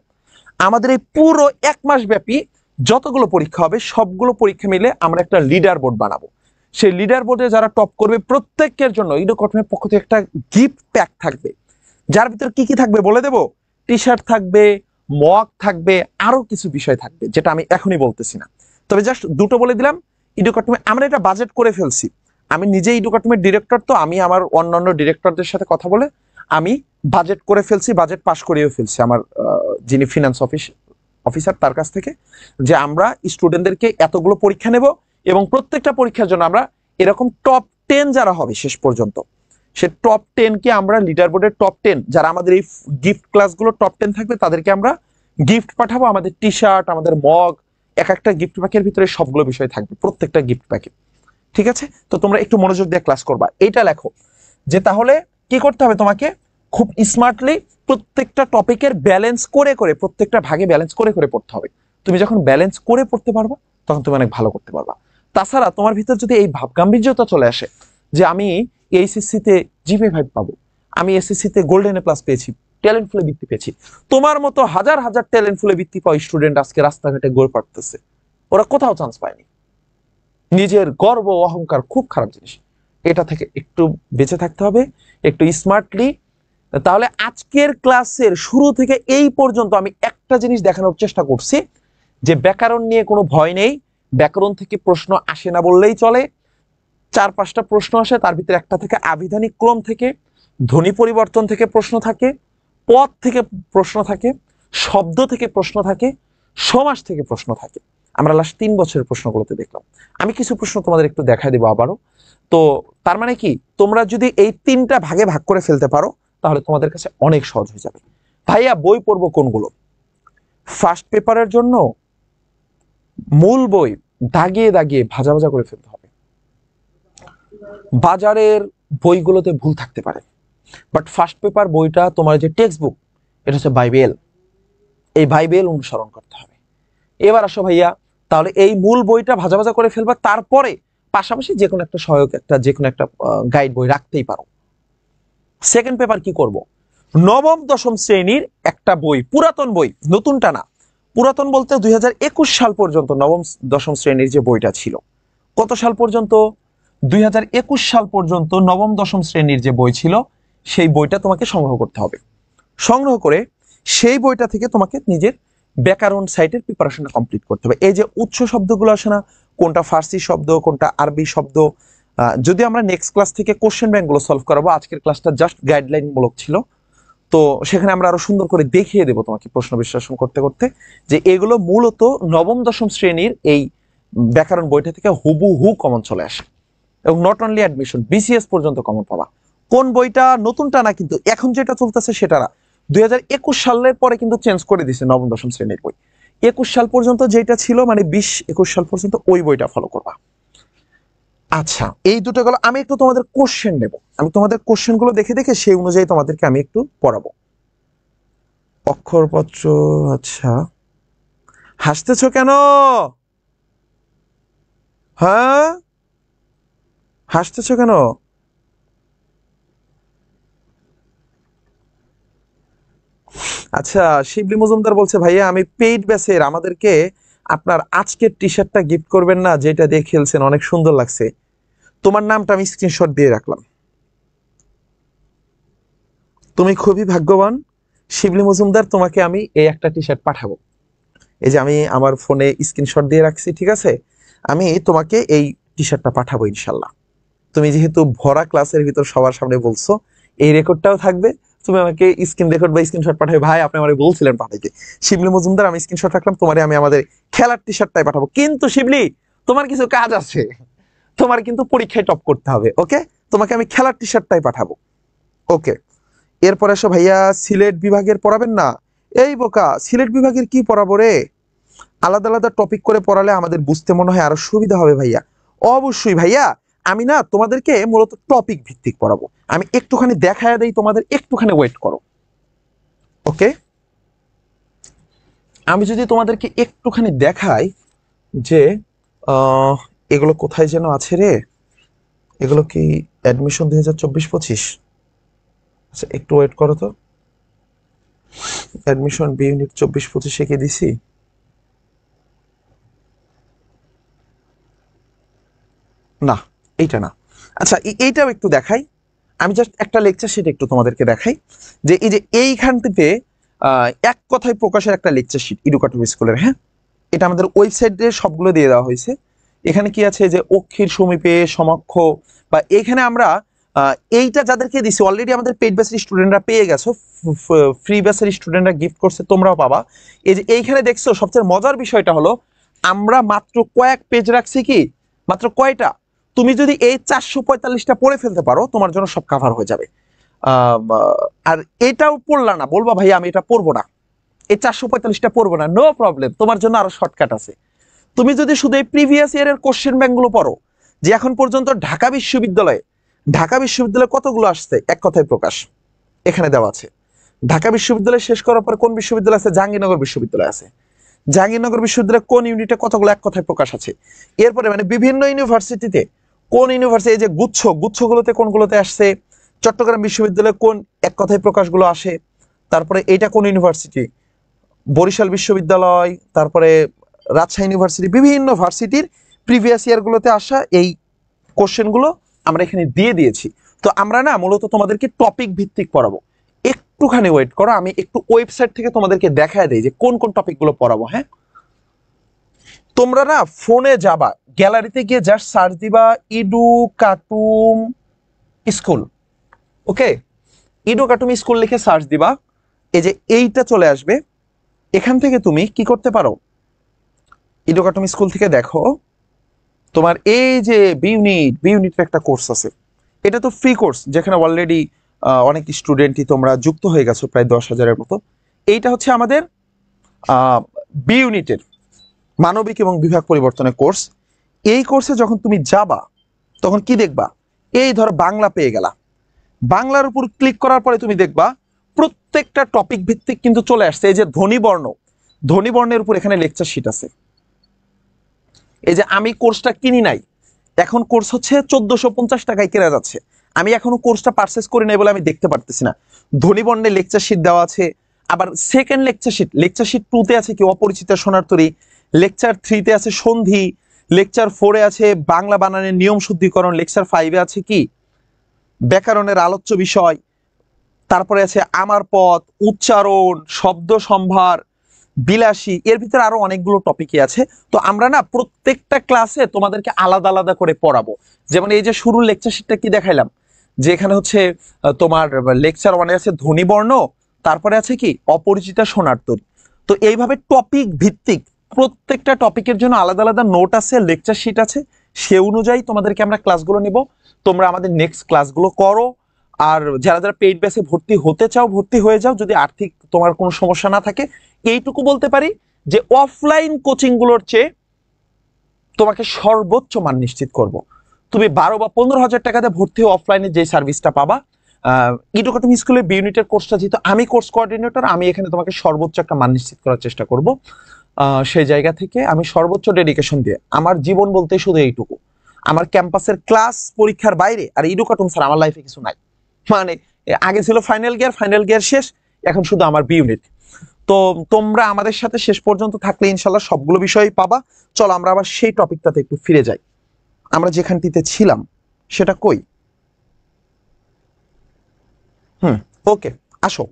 আমাদের এই পুরো 1 মাস ব্যাপী যতগুলো পরীক্ষা হবে সবগুলো পরীক্ষা মিলে আমরা একটা লিডার বোর্ড বানাবো। সেই লিডার বোর্ডে যারা টপ করবে প্রত্যেকের জন্য এডুকাটমির পক্ষ থেকে একটা গিফট প্যাক থাকবে, যার ভিতর কি কি থাকবে বলে দেবো। টি শার্ট থাকবে, মগ থাকবে, আরো কিছু বিষয় থাকবে যেটা আমি এখনই বলতেছি না। তবে জাস্ট দুটো বলে দিলাম। এডুকাটমি আমরা এটা বাজেট করে ফেলছি। আমি নিজে এডুকাটমির ডিরেক্টর, তো আমি আমার অন্যান্য ডিরেক্টরদের সাথে কথা বলে আমি বাজেট করে ফেলছি, বাজেট পাস করিয়েও ফেলছি আমার যিনি ফিনান্স অফিসার তার কাছ থেকে, যে আমরা স্টুডেন্টদেরকে এতগুলো পরীক্ষা নেব এবং প্রত্যেকটা পরীক্ষার জন্য আমরা এরকম টপ 10 যারা হবে শেষ পর্যন্ত, সে টপ 10 কে আমরা লিডার বোর্ডের টপ 10 যারা আমাদের এই গিফট ক্লাসগুলো টপ 10 থাকবে তাদেরকে আমরা গিফট পাঠাবো। আমাদের টি শার্ট, আমাদের মগ, এক একটা গিফট প্যাকের ভিতরে সবগুলো বিষয় থাকবে, প্রত্যেকটা গিফট প্যাকে। ঠিক আছে? তো তোমরা একটু মনোযোগ দিয়ে ক্লাস করবা। এইটা লেখো যে তাহলে কি করতে হবে তোমাকে, খুব স্মার্টলি প্রত্যেকটা টপিকের ব্যালেন্স করে করে, প্রত্যেকটা ভাগে ব্যালেন্স করে করে পড়তে হবে। তুমি যখন ব্যালেন্স করে পড়তে পারবা তখন তুমি অনেক ভালো করতে পারবা। তাছাড়া তোমার ভিতর যদি এই ভাব গাম্ভীর্যতা চলে আসে যে আমি এইচএসসি তে জিপিএ 5 পাবো, আমি এসএসসি তে গোল্ডেন এ প্লাস পেয়েছি, ট্যালেন্ট ফুলে বৃত্তি পেয়েছি, তোমার মতো হাজার হাজার ট্যালেন্ট ফুলে বৃত্তি পাওয়া স্টুডেন্ট আজকে রাস্তাঘাটে ঘুরে পারতেছে, ওরা কোথাও চান্স পায়নি। নিজের গর্ব অহংকার খুব খারাপ জিনিস, এটা থেকে একটু বেঁচে থাকতে হবে, একটু স্মার্টলি। তাহলে আজকের ক্লাসের শুরু থেকে এই পর্যন্ত আমি একটা জিনিস দেখানোর চেষ্টা করছি যে ব্যাকরণ নিয়ে কোনো ভয় নেই। ব্যাকরণ থেকে প্রশ্ন আসে না বললেই চলে। 4-5টা প্রশ্ন আসে, তার ভিতরে একটা থেকে আবিধানিক ক্রম থেকে, ধ্বনি পরিবর্তন থেকে প্রশ্ন থাকে, পদ থেকে প্রশ্ন থাকে, শব্দ থেকে প্রশ্ন থাকে, সমাস থেকে প্রশ্ন থাকে। আমরা লাস্ট 3 বছরের প্রশ্নগুলোতে দেখলাম। আমি কিছু প্রশ্ন তোমাদের একটু দেখাই দেবো আবারও। তো তার মানে কি, তোমরা যদি এই 3টা ভাগে ভাগ করে ফেলতে পারো তাহলে তোমাদের কাছে অনেক সহজ হয়ে যাবে। ভাইয়া বই পড়বো কোনগুলো? ফার্স্ট পেপারের জন্য মূল বই দাগিয়ে দাগিয়ে ভাজা ভাজা করে ফেলতে হবে। বাজারের বইগুলোতে ভুল থাকতে পারে, বাট ফার্স্ট পেপার বইটা তোমার যে টেক্সট বুক, এটা হচ্ছে বাইবেল। এই বাইবেল অনুসরণ করতে হবে। এবার আসো ভাইয়া, তাহলে এই মূল বইটা ভাজা ভাজা করে ফেলবা, তারপরে পাশাপাশি যে কোনো একটা সহায়ক যে কোনো একটা গাইড বই রাখতেই পারো। সেকেন্ড পেপার কি করব, নবম দশম শ্রেণীর একটা বই, পুরাতন বই, নতুনটা না, পুরাতন বলতে 2021 সাল পর্যন্ত নবম দশম শ্রেণীর যে বইটা ছিল, কত সাল পর্যন্ত, 2021 সাল পর্যন্ত নবম দশম শ্রেণীর যে বই ছিল সেই বইটা তোমাকে সংগ্রহ করতে হবে। সংগ্রহ করে সেই বইটা থেকে তোমাকে নিজের ব্যাকরণ সাইটের প্রিপারেশনটা কমপ্লিট করতে হবে। এই যে উৎস শব্দগুলো আসে না, কোনটা ফার্সি শব্দ কোনটা আরবি শব্দ, যদি আমরা নেক্সট ক্লাস থেকে কোশ্চেন ব্যাংকগুলো সলভ করাবো, আজকের ক্লাসটা জাস্ট গাইডলাইন মূলক ছিল, তো সেখানে আমরা আরো সুন্দর করে দেখিয়ে দেবো তোমাকে প্রশ্ন বিশ্লেষণ করতে করতে যে এগুলো মূলত নবম দশম শ্রেণীর এই ব্যাকরণ বইটা থেকে হুবহু কমন চলে আসে। এবং নট অনলি অ্যাডমিশন, বিসিএস পর্যন্ত কমন পাবা। কোন বইটা, নতুনটা না কিন্তু, এখন যেটা চলতেছে সেটা না, 2021 সালের পরে কিন্তু চেঞ্জ করে দিছে নবম দশম শ্রেণীর বই। 21 সাল পর্যন্ত যেটা ছিল, মানে 20-21 সাল পর্যন্ত ওই বইটা ফলো করবা। আচ্ছা, এই দুটো গেল। আমি একটু তোমাদের কোশ্চেন নেব, আমি তোমাদের কোশ্চেন গুলো দেখে দেখে সেই অনুযায়ী তোমাদেরকে আমি একটু পড়াবো। অক্ষরপত্র, আচ্ছা হাসতেছো কেন? হ্যাঁ হাসতেছো কেন? আচ্ছা, শিবলি মজুমদার বলছে ভাইয়া আমি পেইড ব্যাচের, আমাদেরকে আপনার আজকের টি শার্টটা গিফট করবেন না, যেটা দিয়ে খেলছেন অনেক সুন্দর লাগছে। তোমার নামটা আমি স্ক্রিনশট দিয়ে রাখলাম। তুমি খুবই ভাগ্যবান শিবলি মজুমদার, তোমাকে আমি এই একটা টি শার্ট পাঠাবো। এই যে আমি আমার ফোনে স্ক্রিনশট দিয়ে রাখছি, ঠিক আছে, আমি তোমাকে এই টি শার্টটা পাঠাবো ইনশাল্লাহ। তুমি যেহেতু ভরা ক্লাসের ভিতর সবার সামনে বলছো, এই রেকর্ডটাও থাকবে, তুমি আমাকে স্ক্রিন রেকর্ড বা স্ক্রিনশট পাঠাবে। ভাই আপনি আমাকে বলছিলেন পাঠাইতে, শিবলি মজুমদার আমি স্ক্রিনশট রাখলাম, তোমারে আমি আমাদের খেলার টি শার্টটাই পাঠাবো। কিন্তু শিবলি তোমার কিছু কাজ আছে, তোমার কিন্তু পরীক্ষায় টপ করতে হবে, ওকে? তোমাকে আমি খেলার টি শার্টটাই পাঠাবো, ওকে? এরপরে এসো ভাইয়া, সিলেট বিভাগের পড়াবেন না? এই বোকা, সিলেট বিভাগের কি পড়াবো রে? আলাদা আলাদা টপিক করে পড়ালে আমাদের বুঝতে মনে হয় আরো সুবিধা হবে ভাইয়া। অবশ্যই ভাইয়া, আমি না তোমাদেরকে মূলত টপিক ভিত্তিক পড়াবো। আমি একটুখানি দেখায় দেই তোমাদের, একটুখানি ওয়েট করো, ওকে? আমি যদি তোমাদেরকে একটুখানি দেখাই যে এগুলো কোথায় যেন আছে রে, এগুলো কি অ্যাডমিশন 2024-25? আচ্ছা একটু ওয়েট করো তো, অ্যাডমিশন বি ইউনিট 24-25 কি দিছি? না, এইটা না। আচ্ছা এইটাও একটু দেখাই, আমি জাস্ট একটা লেকচার শিট একটু তোমাদেরকে দেখাই, যে এই যে এইখানটিতে এক কথায় প্রকাশের একটা লেকচার শিট এডুকেটর স্কুলের, হ্যাঁ, এটা আমাদের ওয়েবসাইটে সবগুলো দিয়ে দেওয়া হয়েছে। এখানে কি আছে যে অক্ষির সমীপে সমক্ষ, বা এখানে আমরা এইটা যাদেরকে দিছি অলরেডি আমাদের পেইড ব্যাচের স্টুডেন্টরা পেয়ে গেছো, ফ্রি ব্যাচের স্টুডেন্টরা গিফট করছে, তোমরাও পাবা। এই যে এইখানে দেখছো, সবচেয়ে মজার বিষয়টা হলো আমরা মাত্র কয়েক পেজ রাখছি, কি মাত্র কয়টা, তুমি যদি এই 445টা পড়ে ফেলতে পারো তোমার জন্য সব কাভার হয়ে যাবে। আর এটাও পড়লা না, বলবা ভাই আমি এটা পড়বো না, এই 445টা পড়বো না, নো প্রবলেম, তোমার জন্য আরো শর্টকাট আছে। তুমি যদি শুধু এই প্রিভিয়াস ইয়ারের কোশ্চেন ব্যাংকগুলো পড়ো, যে এখন পর্যন্ত ঢাকা বিশ্ববিদ্যালয়ে কতগুলো আসছে, এক কথায় প্রকাশ এখানে দেওয়া আছে। ঢাকা বিশ্ববিদ্যালয় শেষ করার পর কোন বিশ্ববিদ্যালয় আছে? জাহাঙ্গীরনগর বিশ্ববিদ্যালয় আছে। জাহাঙ্গীরনগর বিশ্ববিদ্যালয় কোন ইউনিটে কতগুলো এক কথায় প্রকাশ আছে। এরপরে মানে বিভিন্ন ইউনিভার্সিটিতে কোন ইউনিভার্সিটি, এই যে গুচ্ছগুলোতে কোনগুলোতে আসছে, চট্টগ্রাম বিশ্ববিদ্যালয়ে কোন এক কথায় প্রকাশগুলো আসে, তারপরে এইটা কোন ইউনিভার্সিটি, বরিশাল বিশ্ববিদ্যালয়, তারপরে রাজশাহী ইউনিভার্সিটি, বিভিন্ন ভার্সিটির প্রিভিয়াস ইয়ারগুলোতে আসা এই কোশ্চেনগুলো আমরা এখানে দিয়ে দিয়েছি। তো আমরা না মূলত তোমাদেরকে টপিক ভিত্তিক পড়াবো, একটুখানি ওয়েট করো, আমি একটু ওয়েবসাইট থেকে তোমাদেরকে দেখায় দেই যে কোন কোন টপিকগুলো পড়াবো। হ্যাঁ, তোমরা না ফোনে যাবা, গ্যালারিতে গিয়ে জাস্ট সার্চ দিবা ইডুকাটুম স্কুল, ওকে? ইডুকাটুম স্কুল লিখে সার্চ দিবা, এই যে এইটা চলে আসবে। এখান থেকে তুমি কি করতে পারো, ইডুকাটুম স্কুল থেকে দেখো তোমার এই যে বি ইউনিটের একটা কোর্স আছে, এটা তো ফ্রি কোর্স, যেখানে অলরেডি অনেক স্টুডেন্টই তোমরা যুক্ত হয়ে গেছো, প্রায় 10,000-এর মতো। এইটা হচ্ছে আমাদের বি ইউনিটের মানবিক এবং বিভাগ পরিবর্তনের কোর্স। এই কোর্সে যখন তুমি যাবা তখন কি দেখবা, এই ধরো বাংলা পেয়ে গেলা, বাংলার উপর ক্লিক করার পরে তুমি দেখবা প্রত্যেকটা টপিক ভিত্তিক কিন্তু চলে আসছে। এই যে ধ্বনিবর্ণ, ধ্বনিবর্ণের উপর এখানে লেকচার শিট আছে। এই যে আমি কোর্সটা কিনি নাই, এখন কোর্স হচ্ছে 1450 টাকায় কেনা যাচ্ছে, আমি এখনো কোর্সটা পারচেস করি নাই বলে আমি দেখতে পারতেছি না। ধ্বনিবর্ণে লেকচার শিট দেওয়া আছে। আবার সেকেন্ড লেকচার শিট 2 তে আছে কি অপরিচিত সোনার তরী, লেকচার 3 তে আছে সন্ধি, লেকচার 4 এ আছে বাংলা বানানের নিয়ম শুদ্ধিকরণ, লেকচার 5 এ আছে কি ব্যাকরণের আলোচ্য বিষয়, তারপরে আছে আমার পথ, উচ্চারণ, শব্দ সম্ভার, বিলাসী, এর ভিতরে আরো অনেকগুলো টপিকই আছে। তো আমরা না প্রত্যেকটা ক্লাসে তোমাদেরকে আলাদা আলাদা করে পড়াবো। যেমন এই যে শুরুর লেকচার শিটটা কি দেখাইলাম, যে এখানে হচ্ছে তোমার লেকচার 1 এ আছে ধ্বনিবর্ণ, তারপরে আছে কি অপরিচিতা সোনার তরী। তো এইভাবে টপিক ভিত্তিক প্রত্যেকটা টপিকের জন্য আলাদা আলাদা নোট আছে, লেকচার শিট আছে, সে অনুযায়ী তোমাদেরকে আমরা ক্লাসগুলো নিব। তোমরা আমাদের নেক্সট ক্লাসগুলো করো। আর যারা যারা পেইড ব্যাচে ভর্তি হতে চাও ভর্তি হয়ে যাও, যদি আর্থিক তোমার কোনো সমস্যা না থাকে। এইটুকু বলতে পারি যে অফলাইন কোচিং গুলোর চেয়ে তোমাকে সর্বোচ্চ মান নিশ্চিত করব। তুমি 12 বা 15 হাজার টাকাতে ভর্তি হয়ে অফলাইনে যে সার্ভিসটা পাবা, ইডুকেটিং স্কুলের বি ইউনিটের কোর্সটা, যেহেতু আমি কোর্স কোঅর্ডিনেটর, আমি এখানে তোমাকে সর্বোচ্চ একটা মান নিশ্চিত করার চেষ্টা করব। সেই জায়গা থেকে আমি সর্বোচ্চ ডেডিকেশন দিয়ে, আমার জীবন বলতে শুধু এইটুকু, আমার ক্যাম্পাসের ক্লাস পরীক্ষার বাইরে আর ইডুকেটিং স্যার আমার লাইফে কিছু নাই। মানে আগে ছিল ফাইনাল গিয়ার শেষ, এখন শুধু আমার বি ইউনিট। তো তোমরা আমাদের সাথে শেষ পর্যন্ত থাকলে ইনশাল্লাহ সবগুলো বিষয়ই পাবা। চলো আমরা আবার সেই টপিকটাতে একটু ফিরে যাই, আমরা যেখানটিতে ছিলাম সেটা কই। ওকে, আসো।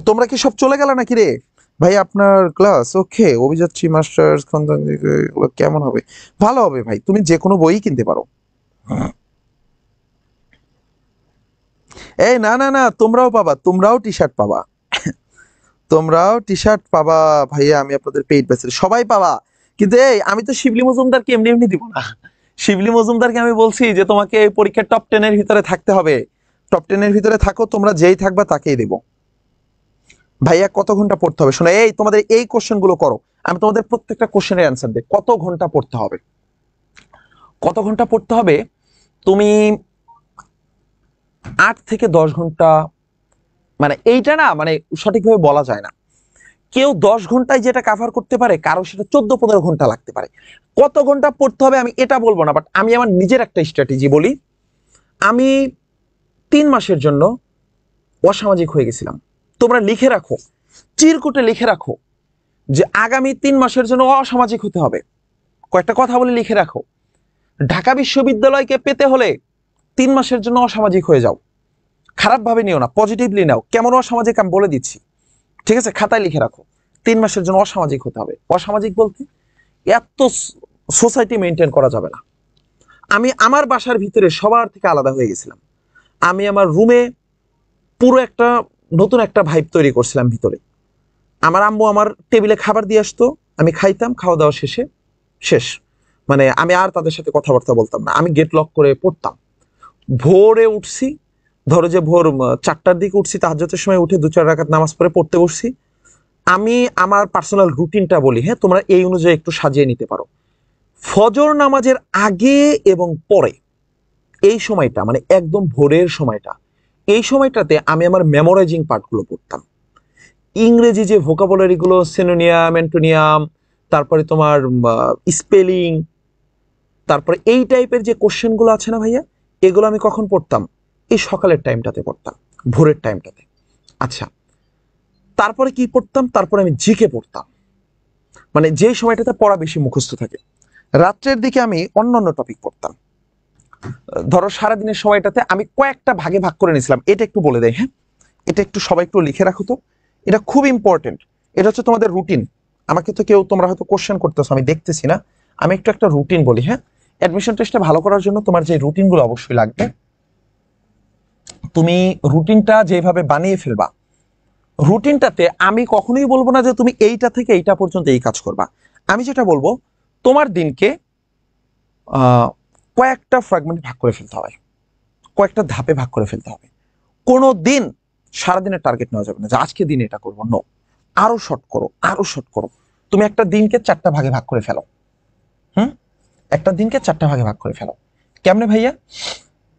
তোমরা কি সব চলে গেল নাকি রে ভাই? আপনার ক্লাস ওকে, অভিযাত্রী মাস্টার্স কেমন হবে? ভালো হবে ভাই, তুমি যে কোনো বই কিনতে পারো। এই না না না, তোমরাও পাবা, তোমরাও টি শার্ট পাবা, তোমরাও টি শার্ট পাবা ভাইয়া। আমি আপনাদের পেইড ব্যাচের সবাই পাবা। কিন্তু এই আমি তো শিবলি মজুমদারকে এমনি এমনি দিব না। শিবলি মজুমদারকে আমি বলছি যে তোমাকে এই পরীক্ষার টপ 10 এর ভিতরে থাকতে হবে, টপ 10 এর ভিতরে থাকো, তোমরা যেই থাকবা তাকেই দেব। ভাইয়া কত ঘন্টা পড়তে হবে? শোনো, এই তোমাদের এই কোশ্চেন গুলো করো, আমি তোমাদের প্রত্যেকটা কোশ্চেনের অ্যান্সার দিই। কত ঘন্টা পড়তে হবে, কত ঘন্টা পড়তে হবে? তুমি 8 থেকে 10 ঘন্টা, মানে এইটা না মানে সঠিকভাবে বলা যায় না। কেউ 10 ঘন্টায় যেটা কাভার করতে পারে, কারো সেটা 14-15 ঘন্টা লাগতে পারে। কত ঘন্টা পড়তে হবে আমি এটা বলবো না, বাট আমি আমার নিজের একটা স্ট্র্যাটেজি বলি। আমি 3 মাসের জন্য অসামাজিক হয়ে গেছিলাম। তোমরা লিখে রাখো, চিরকুটে লিখে রাখো যে আগামী 3 মাসের জন্য অসামাজিক হতে হবে। কয়েকটা কথা বলে লিখে রাখো, ঢাকা বিশ্ববিদ্যালয়কে পেতে হলে 3 মাসের জন্য অসামাজিক হয়ে যাও। খারাপ ভাবে নিও না, পজিটিভলি নাও। কেমন অসামাজিক আমি বলে দিচ্ছি, ঠিক আছে? খাতায় লিখে রাখো, 3 মাসের জন্য অসামাজিক হতে হবে। অসামাজিক বলতে এত সোসাইটি মেনটেন করা যাবে না। আমি আমার বাসার ভিতরে সবার থেকে আলাদা হয়ে গেছিলাম। আমি আমার রুমে পুরো একটা নতুন একটা ভাইব তৈরি করছিলাম ভিতরে। আমার আম্মু আমার টেবিলে খাবার দিয়ে আসতো, আমি খাইতাম, খাওয়া দাওয়া শেষ। মানে আমি আর তাদের সাথে কথাবার্তা বলতাম না, আমি গেট লক করে পড়তাম। ভোরে উঠছি, ধরো যে ভোর 4টার দিকে উঠছি, তাহাজ্জুদের সময় উঠে 2-4 রাকাত নামাজ পড়ে পড়তে বসছি। আমি আমার পার্সোনাল রুটিনটা বলি, হ্যাঁ, তোমরা এই অনুযায়ী একটু সাজিয়ে নিতে পারো। ফজর নামাজের আগে এবং পরে এই সময়টা, মানে একদম ভোরের সময়টা, এই সময়টাতে আমি আমার মেমোরাইজিং পার্টগুলো পড়তাম। ইংরেজি যে ভোকাবুলারিগুলো, সিনোনিয়াম, অ্যান্টোনিয়াম, তারপরে তোমার স্পেলিং, তারপরে এই টাইপের যে কোশ্চেনগুলো আছে না ভাইয়া, এগুলো আমি কখন পড়তাম? এই সকালের টাইমটাতে পড়তাম, ভোরের টাইমটাতে। আচ্ছা, তারপরে কি পড়তাম? তারপরে আমি জিকে পড়তাম, মানে যে সময়টাতে পড়া বেশি মুখস্থ থাকে। রাত্রের দিকে আমি অন্যান্য টপিক পড়তাম। ধরো সারাদিনের সময়টাতে আমি কয়েকটা ভাগে ভাগ করে নিয়েছিলাম। এটা একটু বলে দেয়, হ্যাঁ, এটা একটু সবাই একটু লিখে রাখো তো, এটা খুব ইম্পর্টেন্ট। এটা হচ্ছে তোমাদের রুটিন। আমাকে তো কেউ, তোমরা হয়তো কোশ্চেন করতেছো, আমি দেখতেছি না, আমি একটু একটা রুটিন বলি। হ্যাঁ, অ্যাডমিশন টেস্টটা ভালো করার জন্য তোমার যে রুটিনগুলো অবশ্যই লাগবে, তুমি রুটিনটা যেভাবে বানিয়ে ফেলবা, রুটিনটাতে আমি কখনোই বলবো না যে তুমি এইটা থেকে এইটা পর্যন্ত এই কাজ করবা। আমি যেটা বলবো, তোমার দিনকে কয়েকটা ফ্র্যাগমেন্ট ভাগ করে ফেলতে হবে, কয়েকটা ধাপে ভাগ করে ফেলতে হবে। কোনো দিন সারাদিনের টার্গেট নেওয়া যাবে না যে আজকে দিনে এটা করবো, নো। আরো শর্ট করো, আরো শর্ট করো। তুমি একটা দিনকে 4টা ভাগে ভাগ করে ফেলো। একটা দিনকে 4টা ভাগে ভাগ করে ফেলো। কেমনে ভাইয়া?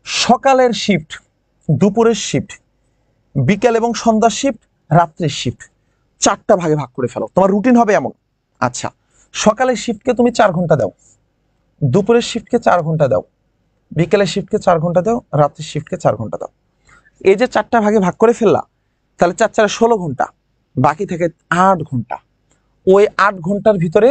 সকালের শিফট, দুপুরের শিফট, বিকেল এবং সন্ধ্যার শিফট, রাত্রের শিফট, 4টা ভাগে ভাগ করে ফেলো। তোমার রুটিন হবে এমন। আচ্ছা, সকালের শিফটকে তুমি 4 ঘন্টা দাও, দুপুরের শিফটকে 4 ঘন্টা দাও, বিকেলের শিফটকে 4 ঘন্টা দাও, রাত্রের শিফটকে 4 ঘন্টা দাও। এই যে 4টা ভাগে ভাগ করে ফেললা, তাহলে 4 4 16 ঘন্টা, বাকি থেকে 8 ঘন্টা। ওই 8 ঘন্টার ভিতরে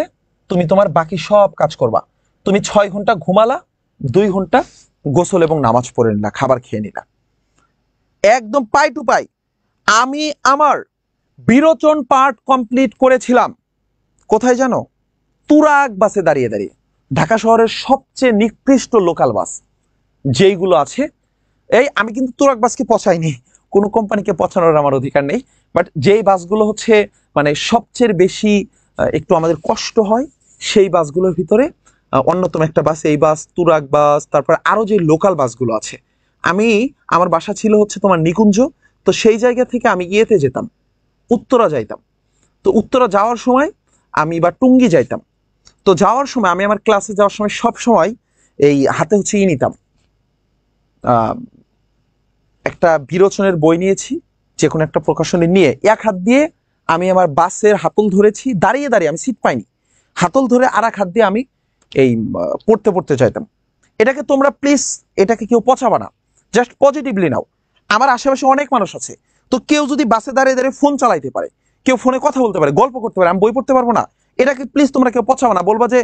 তুমি তোমার বাকি সব কাজ করবা। তুমি 6 ঘন্টা ঘুমালা, 2 ঘন্টা গোসল এবং নামাজ পড়ে নিলা, খাবার খেয়ে নিলা, একদম পাই টু পাই। আমি আমার বিরোচন পার্ট কমপ্লিট করেছিলাম কোথায় জানো? তুরাগ বাসে দাঁড়িয়ে দাঁড়িয়ে। ঢাকা শহরের সবচেয়ে নিকৃষ্ট লোকাল বাস যেইগুলো আছে, এই আমি কিন্তু তুরাগ বাসকে পছাইনি, কোনো কোম্পানিকে পছানোর আমার অধিকার নেই, বাট যেই বাসগুলো হচ্ছে মানে সবচেয়ে বেশি একটু আমাদের কষ্ট হয়, সেই বাসগুলোর ভিতরে অন্যতম একটা বাস এই বাস, তুরাগ বাস, তারপর আরো যে লোকাল বাসগুলো আছে। আমি আমার বাসা ছিল হচ্ছে তোমার নিকুঞ্জ, তো সেই জায়গা থেকে আমি ইয়েতে যেতাম, উত্তরা যাইতাম। তো উত্তরা যাওয়ার সময় আমি বা টুঙ্গি যাইতাম। তো যাওয়ার সময় আমি আমার ক্লাসে যাওয়ার সময় সব সময় এই হাতে হচ্ছে নিতাম, একটা বিরোচনের বই নিয়েছি, যে কোনো একটা প্রকাশনী নিয়ে এক হাত দিয়ে আমি আমার বাসের হাতল ধরেছি, দাঁড়িয়ে দাঁড়িয়ে, আমি সিট পাইনি, হাতল ধরে আর এক হাত দিয়ে আমি এই পড়তে পড়তে চাইতাম। এটাকে তোমরা প্লিজ, এটাকে কেউ পচাবা না, জাস্ট পজিটিভলি নাও। আমার আশেপাশে অনেক মানুষ আছে, তো কেউ যদি বাসে দাঁড়িয়ে দাঁড়িয়ে ফোন চালাইতে পারে, কেউ ফোনে কথা বলতে পারে, গল্প করতে পারে, আমি বই পড়তে পারবো না, এটাকে প্লিজ তোমরা কেউ পচাবা না। বলবা যে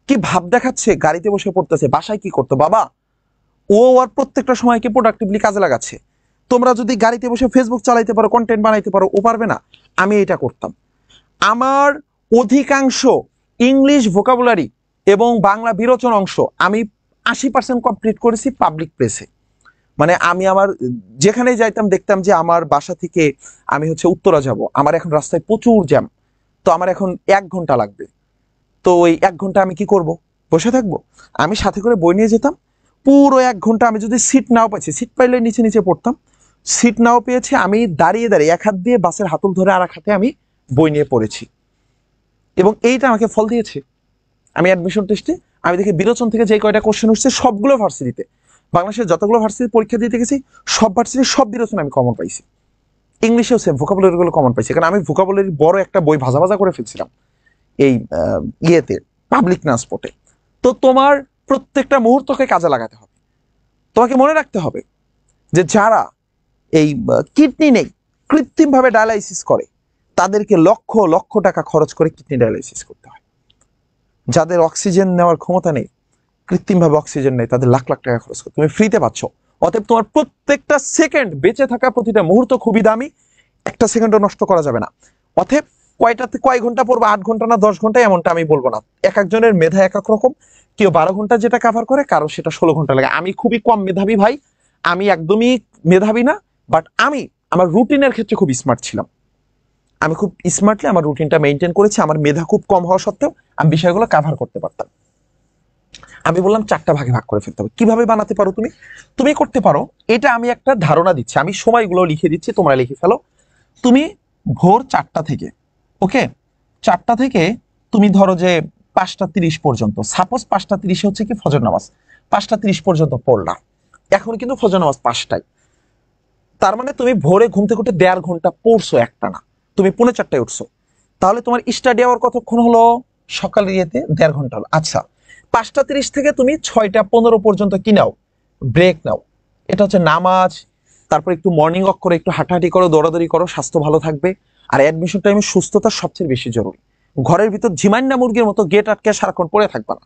কি ভাব দেখাচ্ছে, গাড়িতে বসে পড়তেছে, বাসায় কি করতো বাবা? ও আর প্রত্যেকটা সময়কে প্রোডাক্টিভলি কাজে লাগাচ্ছে। তোমরা যদি গাড়িতে বসে ফেসবুক চালাইতে পারো, কন্টেন্ট বানাইতে পারো, ও পারবে না? আমি এটা করতাম। আমার অধিকাংশ ইংলিশ ভোকাবুলারি এবং বাংলা বিরোচন অংশ আমি 80% কমপ্লিট করেছি পাবলিক প্লেসে। মানে আমি আমার যেখানেই যাইতাম দেখতাম যে আমার বাসা থেকে আমি হচ্ছে উত্তরা যাব, আমার এখন রাস্তায় প্রচুর জ্যাম, তো আমার এখন 1 ঘন্টা লাগবে। তো ওই 1 ঘন্টা আমি কি করব? বসে থাকবো? আমি সাথে করে বই নিয়ে যেতাম। পুরো 1 ঘন্টা আমি যদি সিট নাও পাইছি, সিট পাইলে নিচে নিচে পড়তাম, সিট নাও পেয়েছি, আমি দাঁড়িয়ে দাঁড়িয়ে এক হাত দিয়ে বাসের হাতল ধরে আর এক হাতে আমি বই নিয়ে পড়েছি, এবং এইটা আমাকে ফল দিয়েছে। আমি অ্যাডমিশন টেস্টে আমি দেখি বিরোচন থেকে যে কয়টা কোশ্চেন উঠছে সবগুলো ভার্সিটিতে, বাংলাদেশের যতগুলো ভার্সিটি পরীক্ষা দিতে গেছি সব ভার্সিটি সব বিরোচন আমি কমন পাইছি। ইংলিশেও সেম, ভোকাবুলারিগুলো কমন পাইছি, কারণ আমি ভোকাবুলারি বড় একটা বই ভাজা ভাজা করে ফেলছিলাম এই ইয়েতে, পাবলিক ট্রান্সপোর্টে। তো তোমার প্রত্যেকটা মুহূর্তকে কাজে লাগাতে হবে। তোমাকে মনে রাখতে হবে যে যারা এই কিডনি নেই, কৃত্রিমভাবে ডায়ালাইসিস করে, তাদেরকে লক্ষ লক্ষ টাকা খরচ করে কিডনি ডায়ালাইসিস করতে হয়। যাদের অক্সিজেন নেওয়ার ক্ষমতা নেই, কৃত্রিমভাবে অক্সিজেন নেই, তাদের লাখ লাখ টাকা খরচ করে তুমি ফ্রিতে পাচ্ছ। অতএব তোমার প্রত্যেকটা সেকেন্ড, বেঁচে থাকা প্রতিটা মুহূর্ত খুবই দামি, একটা সেকেন্ডও নষ্ট করা যাবে না। অতএব কয় ঘন্টা পড়বো, 8 ঘন্টা না 10 ঘন্টা, এমনটা আমি বলবো না। এক একজনের মেধা এক এক রকম, কেউ 12 ঘন্টা যেটা কাভার করে, কারো সেটা 16 ঘন্টা লাগে। আমি খুবই কম মেধাবী ভাই, আমি একদমই মেধাবী না, বাট আমি আমার রুটিনের ক্ষেত্রে খুব স্মার্ট ছিলাম। আমি খুব স্মার্টলি আমার রুটিনটা মেনটেন করেছি। আমার মেধা খুব কম হওয়া সত্ত্বেও আমি বিষয়গুলো কাভার করতে পারতাম। আমি বললাম 4টা ভাগে ভাগ করে ফেলতে হবে। কিভাবে বানাতে পারো তুমি? তুমি করতে পারো, এটা আমি একটা ধারণা দিচ্ছি, আমি সময়গুলো লিখে দিচ্ছি, তোমরা লিখে ফেলো। তুমি ভোর 4টা থেকে, ওকে, 4টা থেকে তুমি ধরো যে 5টা 30 পর্যন্ত, সাপোজ 5টা 30 হচ্ছে কি ফজর নামাজ, 5টা 30 পর্যন্ত পড়লা। এখন কিন্তু ফজর নামাজ 5টায়, তার মানে তুমি ভোরে ঘুম থেকে উঠে 1.5 ঘন্টা পড়ছো একটানা, তুমি 3:45 উঠছো, তাহলে তোমার স্টাডি আওয়ার কতক্ষণ হলো? সকালের ইয়েতে 1.5 ঘন্টা হলো। আচ্ছা, 5টা 30 থেকে তুমি 6টা 15 পর্যন্ত কি নাও? ব্রেক নাও। এটা হচ্ছে নামাজ, তারপর একটু মর্নিং ওয়াক করো, একটু হাঁটাহাঁটি করো, দৌড়াদৌড়ি করো, স্বাস্থ্য ভালো থাকবে। আর অ্যাডমিশন টাইমে সুস্থতা সবচেয়ে বেশি জরুরি। ঘরের ভিতর ঝিমান্না মুরগির মতো গেট আটকে সারাক্ষণ পড়ে থাকবা না,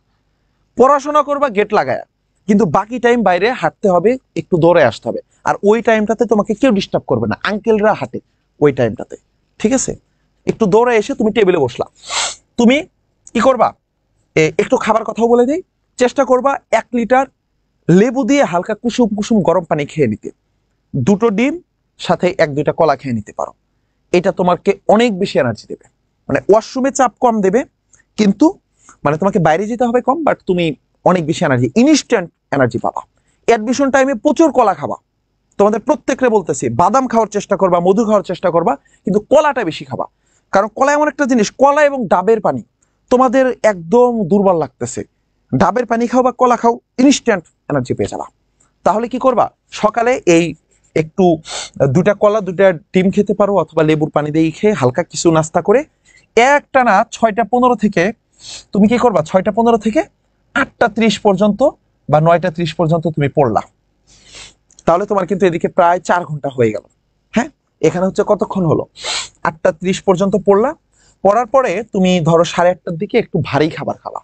পড়াশোনা করবা গেট লাগায়, কিন্তু বাকি টাইম বাইরে হাঁটতে হবে, একটু দৌড়ে আসতে হবে। আর ওই টাইমটাতে তোমাকে কেউ ডিস্টার্ব করবে না, আঙ্কেলরা হাঁটে ওই টাইমটাতে, ঠিক আছে? একটু দৌড়ে এসে তুমি টেবিলে বসলা, তুমি কি করবা? একটু খাবার কথাও বলে দিই, চেষ্টা করবা 1 লিটার লেবু দিয়ে হালকা কুসুম কুসুম গরম পানি খেয়ে নিতে, 2টো ডিম, সাথে 1-2টা কলা খেয়ে নিতে পারো। এটা তোমাকে অনেক বেশি এনার্জি দেবে, মানে ওয়াশরুমে চাপ কম দেবে, কিন্তু মানে তোমাকে বাইরে যেতে হবে কম, বাট তুমি অনেক বেশি এনার্জি, ইনস্ট্যান্ট এনার্জি পাবা। অ্যাডমিশন টাইমে প্রচুর কলা খাবা, তোমাদের প্রত্যেককে বলতেছি, বাদাম খাওয়ার চেষ্টা করবা, মধু খাওয়ার চেষ্টা করবা, কিন্তু কলাটা বেশি খাবা। কারণ কলা এমন একটা জিনিস, কলা এবং ডাবের পানি তোমাদের একদম দুর্বল লাগতেছে, ডাবের পানি খাও বা কলা খাও, ইনস্ট্যান্ট এনার্জি পেয়ে যাবা। তাহলে কি করবা, সকালে এই একটু 2টা কলা 2টা ডিম খেতে পারো, অথবা লেবুর পানি দিয়ে খেয়ে হালকা কিছু নাস্তা করে একটানা 6টা 15 থেকে তুমি কি করবা, 6টা 15 থেকে 8টা 30 পর্যন্ত বা 9টা 30 পর্যন্ত তুমি পড়লা। তাহলে তোমার কিন্তু এদিকে প্রায় 4 ঘন্টা হয়ে গেল। হ্যাঁ, এখানে হচ্ছে কতক্ষণ হলো, 8টা 30 পর্যন্ত পড়লা। পড়ার পরে তুমি ধরো 8:30টার দিকে একটু ভারী খাবার খালা,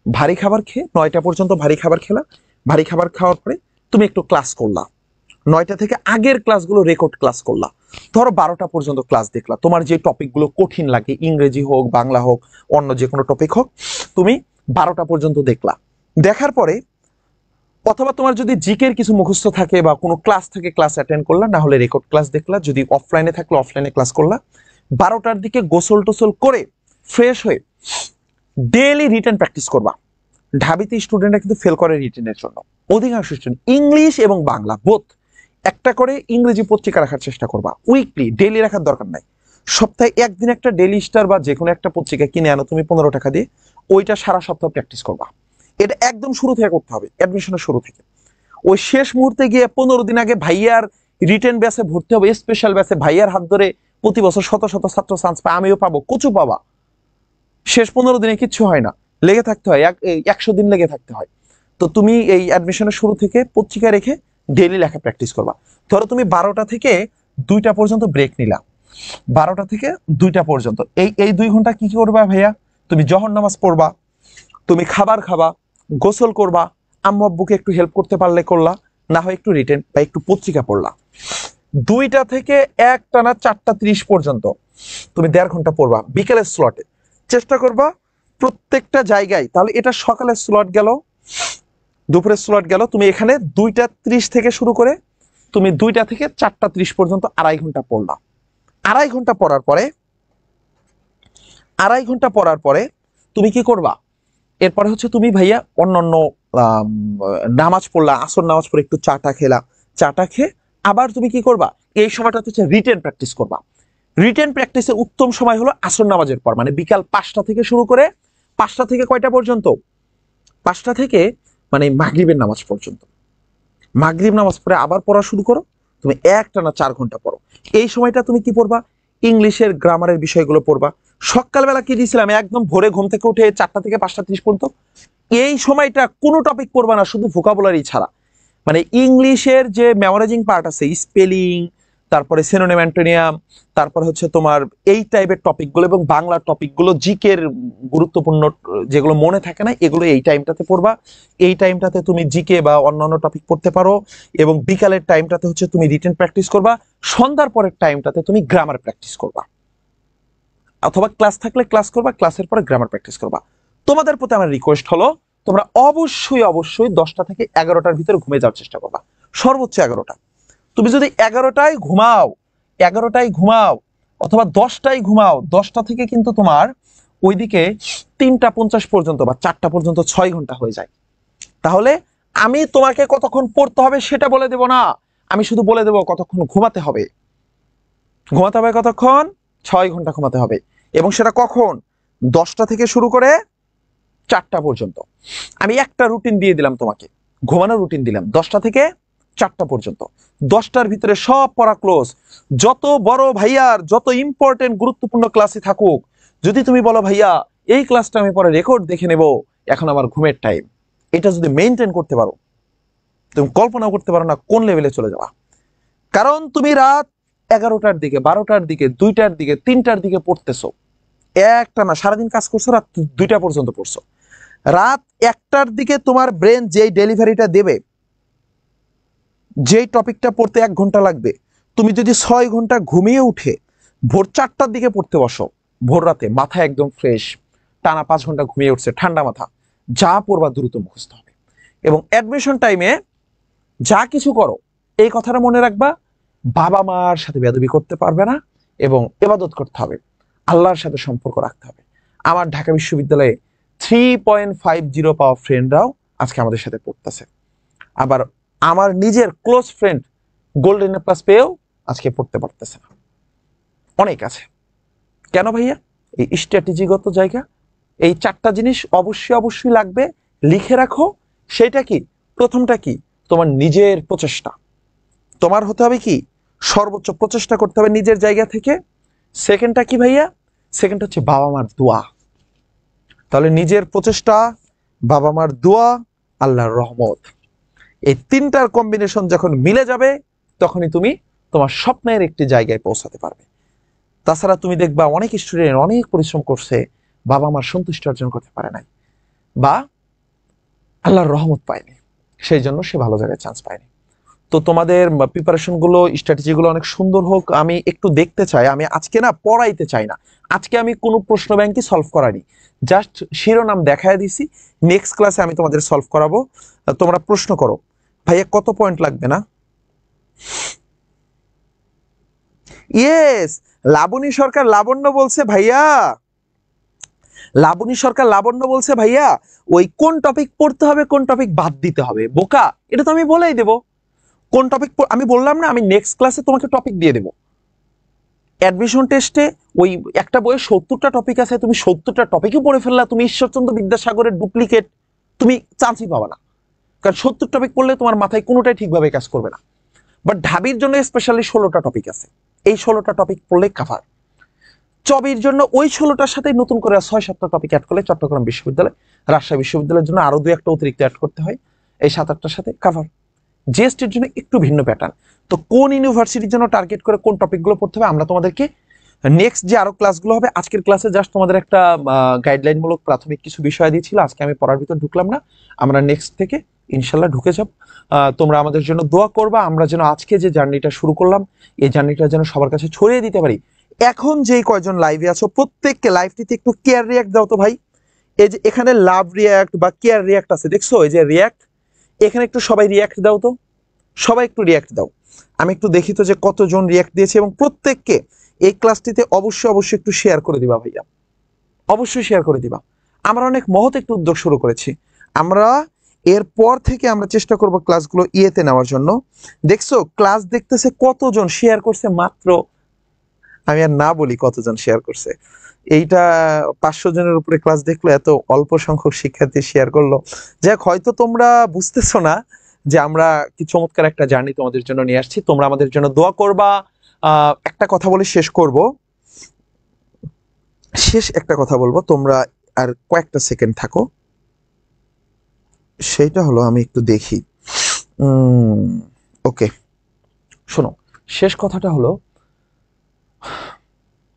ভারী খাবার খেয়ে 9টা পর্যন্ত ভারী খাবার খেলা। ভারী খাবার খাওয়ার পরে তুমি একটু ক্লাস করলা, 9টা থেকে আগের ক্লাসগুলো রেকর্ড ক্লাস করলা। ধরো 12টা পর্যন্ত ক্লাস দেখলা, তোমার যে টপিকগুলো কঠিন লাগে, ইংরেজি হোক, বাংলা হোক, অন্য যে কোনো টপিক হোক, তুমি 12টা পর্যন্ত দেখলা। দেখার পরে অথবা তোমার যদি জিকের কিছু মুখস্থ থাকে বা কোনো ক্লাস থেকে ক্লাস অ্যাটেন্ড করলা, না হলে রেকর্ড ক্লাস দেখলা, যদি অফলাইনে থাকলে অফলাইনে ক্লাস করলা। 12টার দিকে গোসল টোসল করে ফ্রেশ হয়ে ডেইলি রিটেন প্র্যাকটিস করবা। ঢাবিতে স্টুডেন্টরা কিন্তু ফেল করে রিটেনের জন্য, অধিকাংশ স্টুডেন্ট ইংলিশ এবং বাংলা বোথ একটা করে ইংরেজি পত্রিকা রাখার চেষ্টা করবা। উইকলি, ডেইলি রাখার দরকার নাই, সপ্তাহে একদিন একটা ডেইলি স্টার বা যে কোনো একটা পত্রিকা কিনে আনো তুমি 15 টাকা দিয়ে, ওইটা সারা সপ্তাহ প্র্যাকটিস করবা। এটা একদম শুরু থেকে করতে হবে, অ্যাডমিশনের শুরু থেকে। ওই শেষ মুহূর্তে গিয়ে 15 দিন আগে ভাইয়ার রিটেন ব্যাচে ভর্তি হবে, স্পেশাল ব্যাচে ভাইয়ার হাত ধরে প্রতি বছর শত শত ছাত্র চান্স পায়, আমিও পাবো, কচু পাবা। শেষ 15 দিনে কিচ্ছু হয় না, লেগে থাকতে হয়, 100 দিন লেগে থাকতে হয়। তো তুমি এই অ্যাডমিশনের শুরু থেকে পত্রিকা রেখে ডেইলি লেখা প্র্যাকটিস করবা। ধরো তুমি 12টা থেকে 2টা পর্যন্ত ব্রেক নিলা, 12টা থেকে 2টা পর্যন্ত এই 2 ঘন্টা কি করবা ভাইয়া, তুমি জহর নামাজ পড়বা, তুমি খাবার খাবা, গোসল করবা, আম্মু আব্বুকে একটু হেল্প করতে পারলে করলা, না হয় একটু রিটেন বা একটু পত্রিকা পড়লা। 2টা থেকে একটানা 4টা 30 পর্যন্ত তুমি 1.5 ঘন্টা পড়বা বিকেলের স্লটে। চেষ্টা করবা প্রত্যেকটা জায়গায়, তাহলে এটা সকালের স্লট গেল, দুপুরের স্লট গেল, তুমি এখানে 2টা 30 থেকে শুরু করে তুমি 2টা থেকে 4টা 30 পর্যন্ত 2.5 ঘন্টা পড়লা। 2.5 ঘন্টা পড়ার পরে 2.5 ঘন্টা পড়ার পরে তুমি কি করবা, এরপরে হচ্ছে তুমি ভাইয়া অন্যান্য নামাজ পড়লা, আসর নামাজ পড়ে একটু চাটা খেলা, চাটা খেয়ে আবার তুমি কি করবা, এই সময়টা হচ্ছে রিটেন প্র্যাকটিস করবা। রিটেন প্র্যাকটিসের উত্তম সময় হলো আসর নামাজের পর, মানে বিকাল 5টা থেকে শুরু করে 5টা থেকে কয়টা পর্যন্ত, 5টা থেকে মানে মাগরিবের নামাজ পর্যন্ত। মাগরিব নামাজ পড়ে আবার পড়া শুরু করো, তুমি একটানা 4 ঘন্টা পড়ো। এই সময়টা তুমি কি পড়বা, ইংলিশের গ্রামারের বিষয়গুলো পড়বা। সকালবেলা কি দিয়েছিলাম, একদম ভোরে ঘুম থেকে উঠে 4টা থেকে 5টা 30 পর্যন্ত এই সময়টা কোনো টপিক পড়বা না, শুধু ভোকাবুলারি ছাড়া। মানে ইংলিশের যে মেমোরাইজিং পার্ট আছে, স্পেলিং, তারপরে সিনোনিম অ্যান্টোনিয়াম, তারপর হচ্ছে তোমার এই টাইপের টপিকগুলো এবং বাংলা টপিকগুলো, জিকের গুরুত্বপূর্ণ যেগুলো মনে থাকে না, এগুলো এই টাইমটাতে পড়বা। এই টাইমটাতে তুমি জিকে বা অন্যান্য টপিক পড়তে পারো, এবং বিকালের টাইমটাতে হচ্ছে তুমি রিটেন প্র্যাকটিস করবা। সন্ধ্যার পরের টাইমটাতে তুমি গ্রামার প্র্যাকটিস করবা, অথবা ক্লাস থাকলে ক্লাস করবা, ক্লাসের পরে গ্রামার প্র্যাকটিস করবা। তোমাদের প্রতি আমার রিকোয়েস্ট হলো, তোমরা অবশ্যই অবশ্যই 10টা থেকে 11টার ভিতরে ঘুমিয়ে যাওয়ার চেষ্টা করবা, সর্বোচ্চ 11টা। তুমি যদি 11টায় ঘুমাও, 11টায় ঘুমাও অথবা 10টায় ঘুমাও, 10টা থেকে কিন্তু তোমার ওইদিকে 3টা 50 পর্যন্ত বা 4টা পর্যন্ত 6 ঘন্টা হয়ে যায়। তাহলে আমি তোমাকে কতক্ষণ পড়তে হবে সেটা বলে দেব না, আমি শুধু বলে দেব কতক্ষণ ঘুমাতে হবে। ঘুমাতে হবে কতক্ষণ, 6 ঘন্টা ঘুমাতে হবে, এবং সেটা কখন, 10টা থেকে শুরু করে 4টা পর্যন্ত। আমি একটা রুটিন দিয়ে দিলাম তোমাকে, ঘুমানোর রুটিন দিলাম, 10টা থেকে 4টা পর্যন্ত। 10টার ভিতরে সব পড়া ক্লোজ। যত বড় ভাইয়ার যত ইম্পর্টেন্ট গুরুত্বপূর্ণ ক্লাসে থাকুক, যদি তুমি বলো ভাইয়া এই ক্লাসটা আমি পরে রেকর্ড দেখে নেব, এখন আমার ঘুমের টাইম, এটা যদি মেনটেন করতে পারো, তুমি কল্পনাও করতে পারো না কোন লেভেলে চলে যাওয়া। কারণ তুমি রাত 11টার দিকে, 12টার দিকে, 2টার দিকে, 3টার দিকে পড়তেছো, একটা না সারাদিন কাজ করছো, রাত 2টা পর্যন্ত পড়ছো। রাত 1টার দিকে তোমার ব্রেন যেই ডেলিভারিটা দেবে, যেই টপিকটা পড়তে 1 ঘন্টা লাগবে, তুমি যদি 6 ঘন্টা ঘুমিয়ে উঠে ভোর 4টার দিকে পড়তে বসো, ভোর রাতে মাথা একদম ফ্রেশ, টানা 5 ঘন্টা ঘুমিয়ে উঠছে, ঠান্ডা মাথা, যা পড়বা দ্রুত মুখস্থ হবে। এবং অ্যাডমিশন টাইমে যা কিছু করো, এই কথাটা মনে রাখবা, বাবা মার সাথে বেয়াদবি করতে পারবে না, এবং ইবাদত করতে হবে, আল্লাহর সাথে সম্পর্ক রাখতে হবে। আমার ঢাকা বিশ্ববিদ্যালয়ে 3.50 পাওয়া ফ্রেন্ডরাও আজকে আমাদের সাথে পড়তেছে। আবার আমার নিজের ক্লোজ ফ্রেন্ড গোল্ডেন প্লাস পেয়েও আজকে পড়তে পারতেছে না, অনেক আছে। কেন ভাইয়া? এই স্ট্র্যাটেজিগত জায়গা, এই 4টা জিনিস অবশ্যই অবশ্যই লাগবে, লিখে রাখো। সেটা কি? প্রথমটা কি? তোমার নিজের প্রচেষ্টা। তোমার হতে হবে কি, সর্বোচ্চ প্রচেষ্টা করতে হবে নিজের জায়গা থেকে। সেকেন্ডটা কি ভাইয়া? সেকেন্ড হচ্ছে বাবা মার দোয়া। তাহলে নিজের প্রচেষ্টা, বাবা মার দোয়া, আল্লাহর রহমত, এই 3টার কম্বিনেশন যখন মিলে যাবে তখনই তুমি তোমার স্বপ্নের একটি জায়গায় পৌঁছাতে পারবে। তাছাড়া তুমি দেখবা অনেক স্টুডেন্ট অনেক পরিশ্রম করছে, বাবা মার সন্তুষ্টি অর্জন করতে পারে নাই, বা আল্লাহর রহমত পায়নি, সেই জন্য সে ভালো জায়গায় চান্স পায়নি। তো তোমাদের প্রিপারেশন গুলো, স্ট্র্যাটেজি গুলো অনেক সুন্দর হোক, আমি একটু দেখতে চাই। আমি আজকে না পড়াইতে চাই না, আজকে আমি কোনো প্রশ্ন ব্যাংকই সলভ করানি, জাস্ট শিরোনাম দেখায় দিছি। নেক্সট ক্লাসে আমি তোমাদের সলভ করাবো। তোমরা প্রশ্ন করো। ভাইয়া কত পয়েন্ট লাগবে না? ইয়েস, লাবণী সরকার লাবণ্য বলছে ভাইয়া, লাবণী সরকার লাবণ্য বলছে ভাইয়া ওই কোন টপিক পড়তে হবে, কোন টপিক বাদ দিতে হবে। বোকা, এটা তো আমি বলেই দেবো। কোন টপিক আমি বললাম না, আমি নেক্সট ক্লাসে তোমাকে টপিক দিয়ে দেবো। অ্যাডমিশন টেস্টে ওই একটা বইয়ে 70টা টপিক আছে, তুমি 70টা টপিকই পড়ে ফেললা, তুমি ঈশ্বরচন্দ্র বিদ্যাসাগরের ডুপ্লিকেট, তুমি চান্সই পাবা না। কারণ 70 টপিক পড়লে তোমার মাথায় কোনোটাই ঠিকভাবে কাজ করবে না। বাট ঢাবির জন্য স্পেশালি 16টা টপিক আছে, এই 16টা টপিক পড়লে কাভার। চবির জন্য ওই 16টার সাথে নতুন করে 6-7টা টপিক অ্যাড করলে চট্টগ্রাম বিশ্ববিদ্যালয়, রাজশাহী বিশ্ববিদ্যালয়ের জন্য আরো 2-1টা অতিরিক্ত অ্যাড করতে হয়, এই 7-8টার সাথে কাভার। জিএসটির জন্য একটু ভিন্ন প্যাটার্ন। তো কোন ইউনিভার্সিটির জন্য টার্গেট করে কোন টপিকগুলো পড়তে হবে আমরা তোমাদেরকে নেক্সট যে আরো ক্লাসগুলো হবে, আজকের ক্লাসে জাস্ট তোমাদের একটা গাইডলাইন মূলক প্রাথমিক কিছু বিষয় দিয়েছিল, আজকে আমি পড়ার ভিতর ঢুকলাম না, আমরা নেক্সট থেকে ইনশাল্লাহ ঢুকে যাব। তোমরা আমাদের জন্য দোয়া করবা, আমরা যেন আজকে যে জার্নিটা শুরু করলাম এই জার্নিটা যেন সবার কাছে ছড়িয়ে দিতে পারি। এখন যেই কয়জন লাইভে আছো প্রত্যেককে লাইভটিতে একটু কেয়ার রিয়াক্ট দাও তো ভাই। এই যে এখানে লাভ রিয়াক্ট বা কেয়ার রিয়াক্ট আছে, দেখছো এই যে রিয়াক্ট, এখানে একটু সবাই রিয়াক্ট দাও তো, সবাই একটু রিয়াক্ট দাও। আমি একটু দেখি তো যে কতজন রিয়াক্ট দিয়েছে, এবং প্রত্যেককে এই ক্লাসটিতে অবশ্যই অবশ্যই একটু শেয়ার করে দিবা ভাইয়া, অবশ্যই শেয়ার করে দিবা। আমরা অনেক মহৎ একটু উদ্যোগ শুরু করেছি, আমরা এরপর থেকে আমরা চেষ্টা করব ক্লাসগুলো ইয়েতে নেওয়ার জন্য। দেখছো ক্লাস দেখতেছে কতজন, শেয়ার করছে মাত্র, আমি আর না বলি কতজন শেয়ার করছে, এইটা 500 জনের উপরে ক্লাস দেখলো, এত অল্প সংখ্যক শিক্ষার্থী শেয়ার করলো। যাক, হয়তো তোমরা বুঝতেছো না যে আমরা কি চমৎকার একটা জার্নি তোমাদের জন্য নিয়ে আসছি, তোমরা আমাদের জন্য দোয়া করবা। একটা কথা বলে শেষ করব, একটা কথা বলবো, তোমরা আর কয়েকটা সেকেন্ড থাকো। সেইটা হলো আমি একটু দেখি, ওকে শোনো, শেষ কথাটা হলো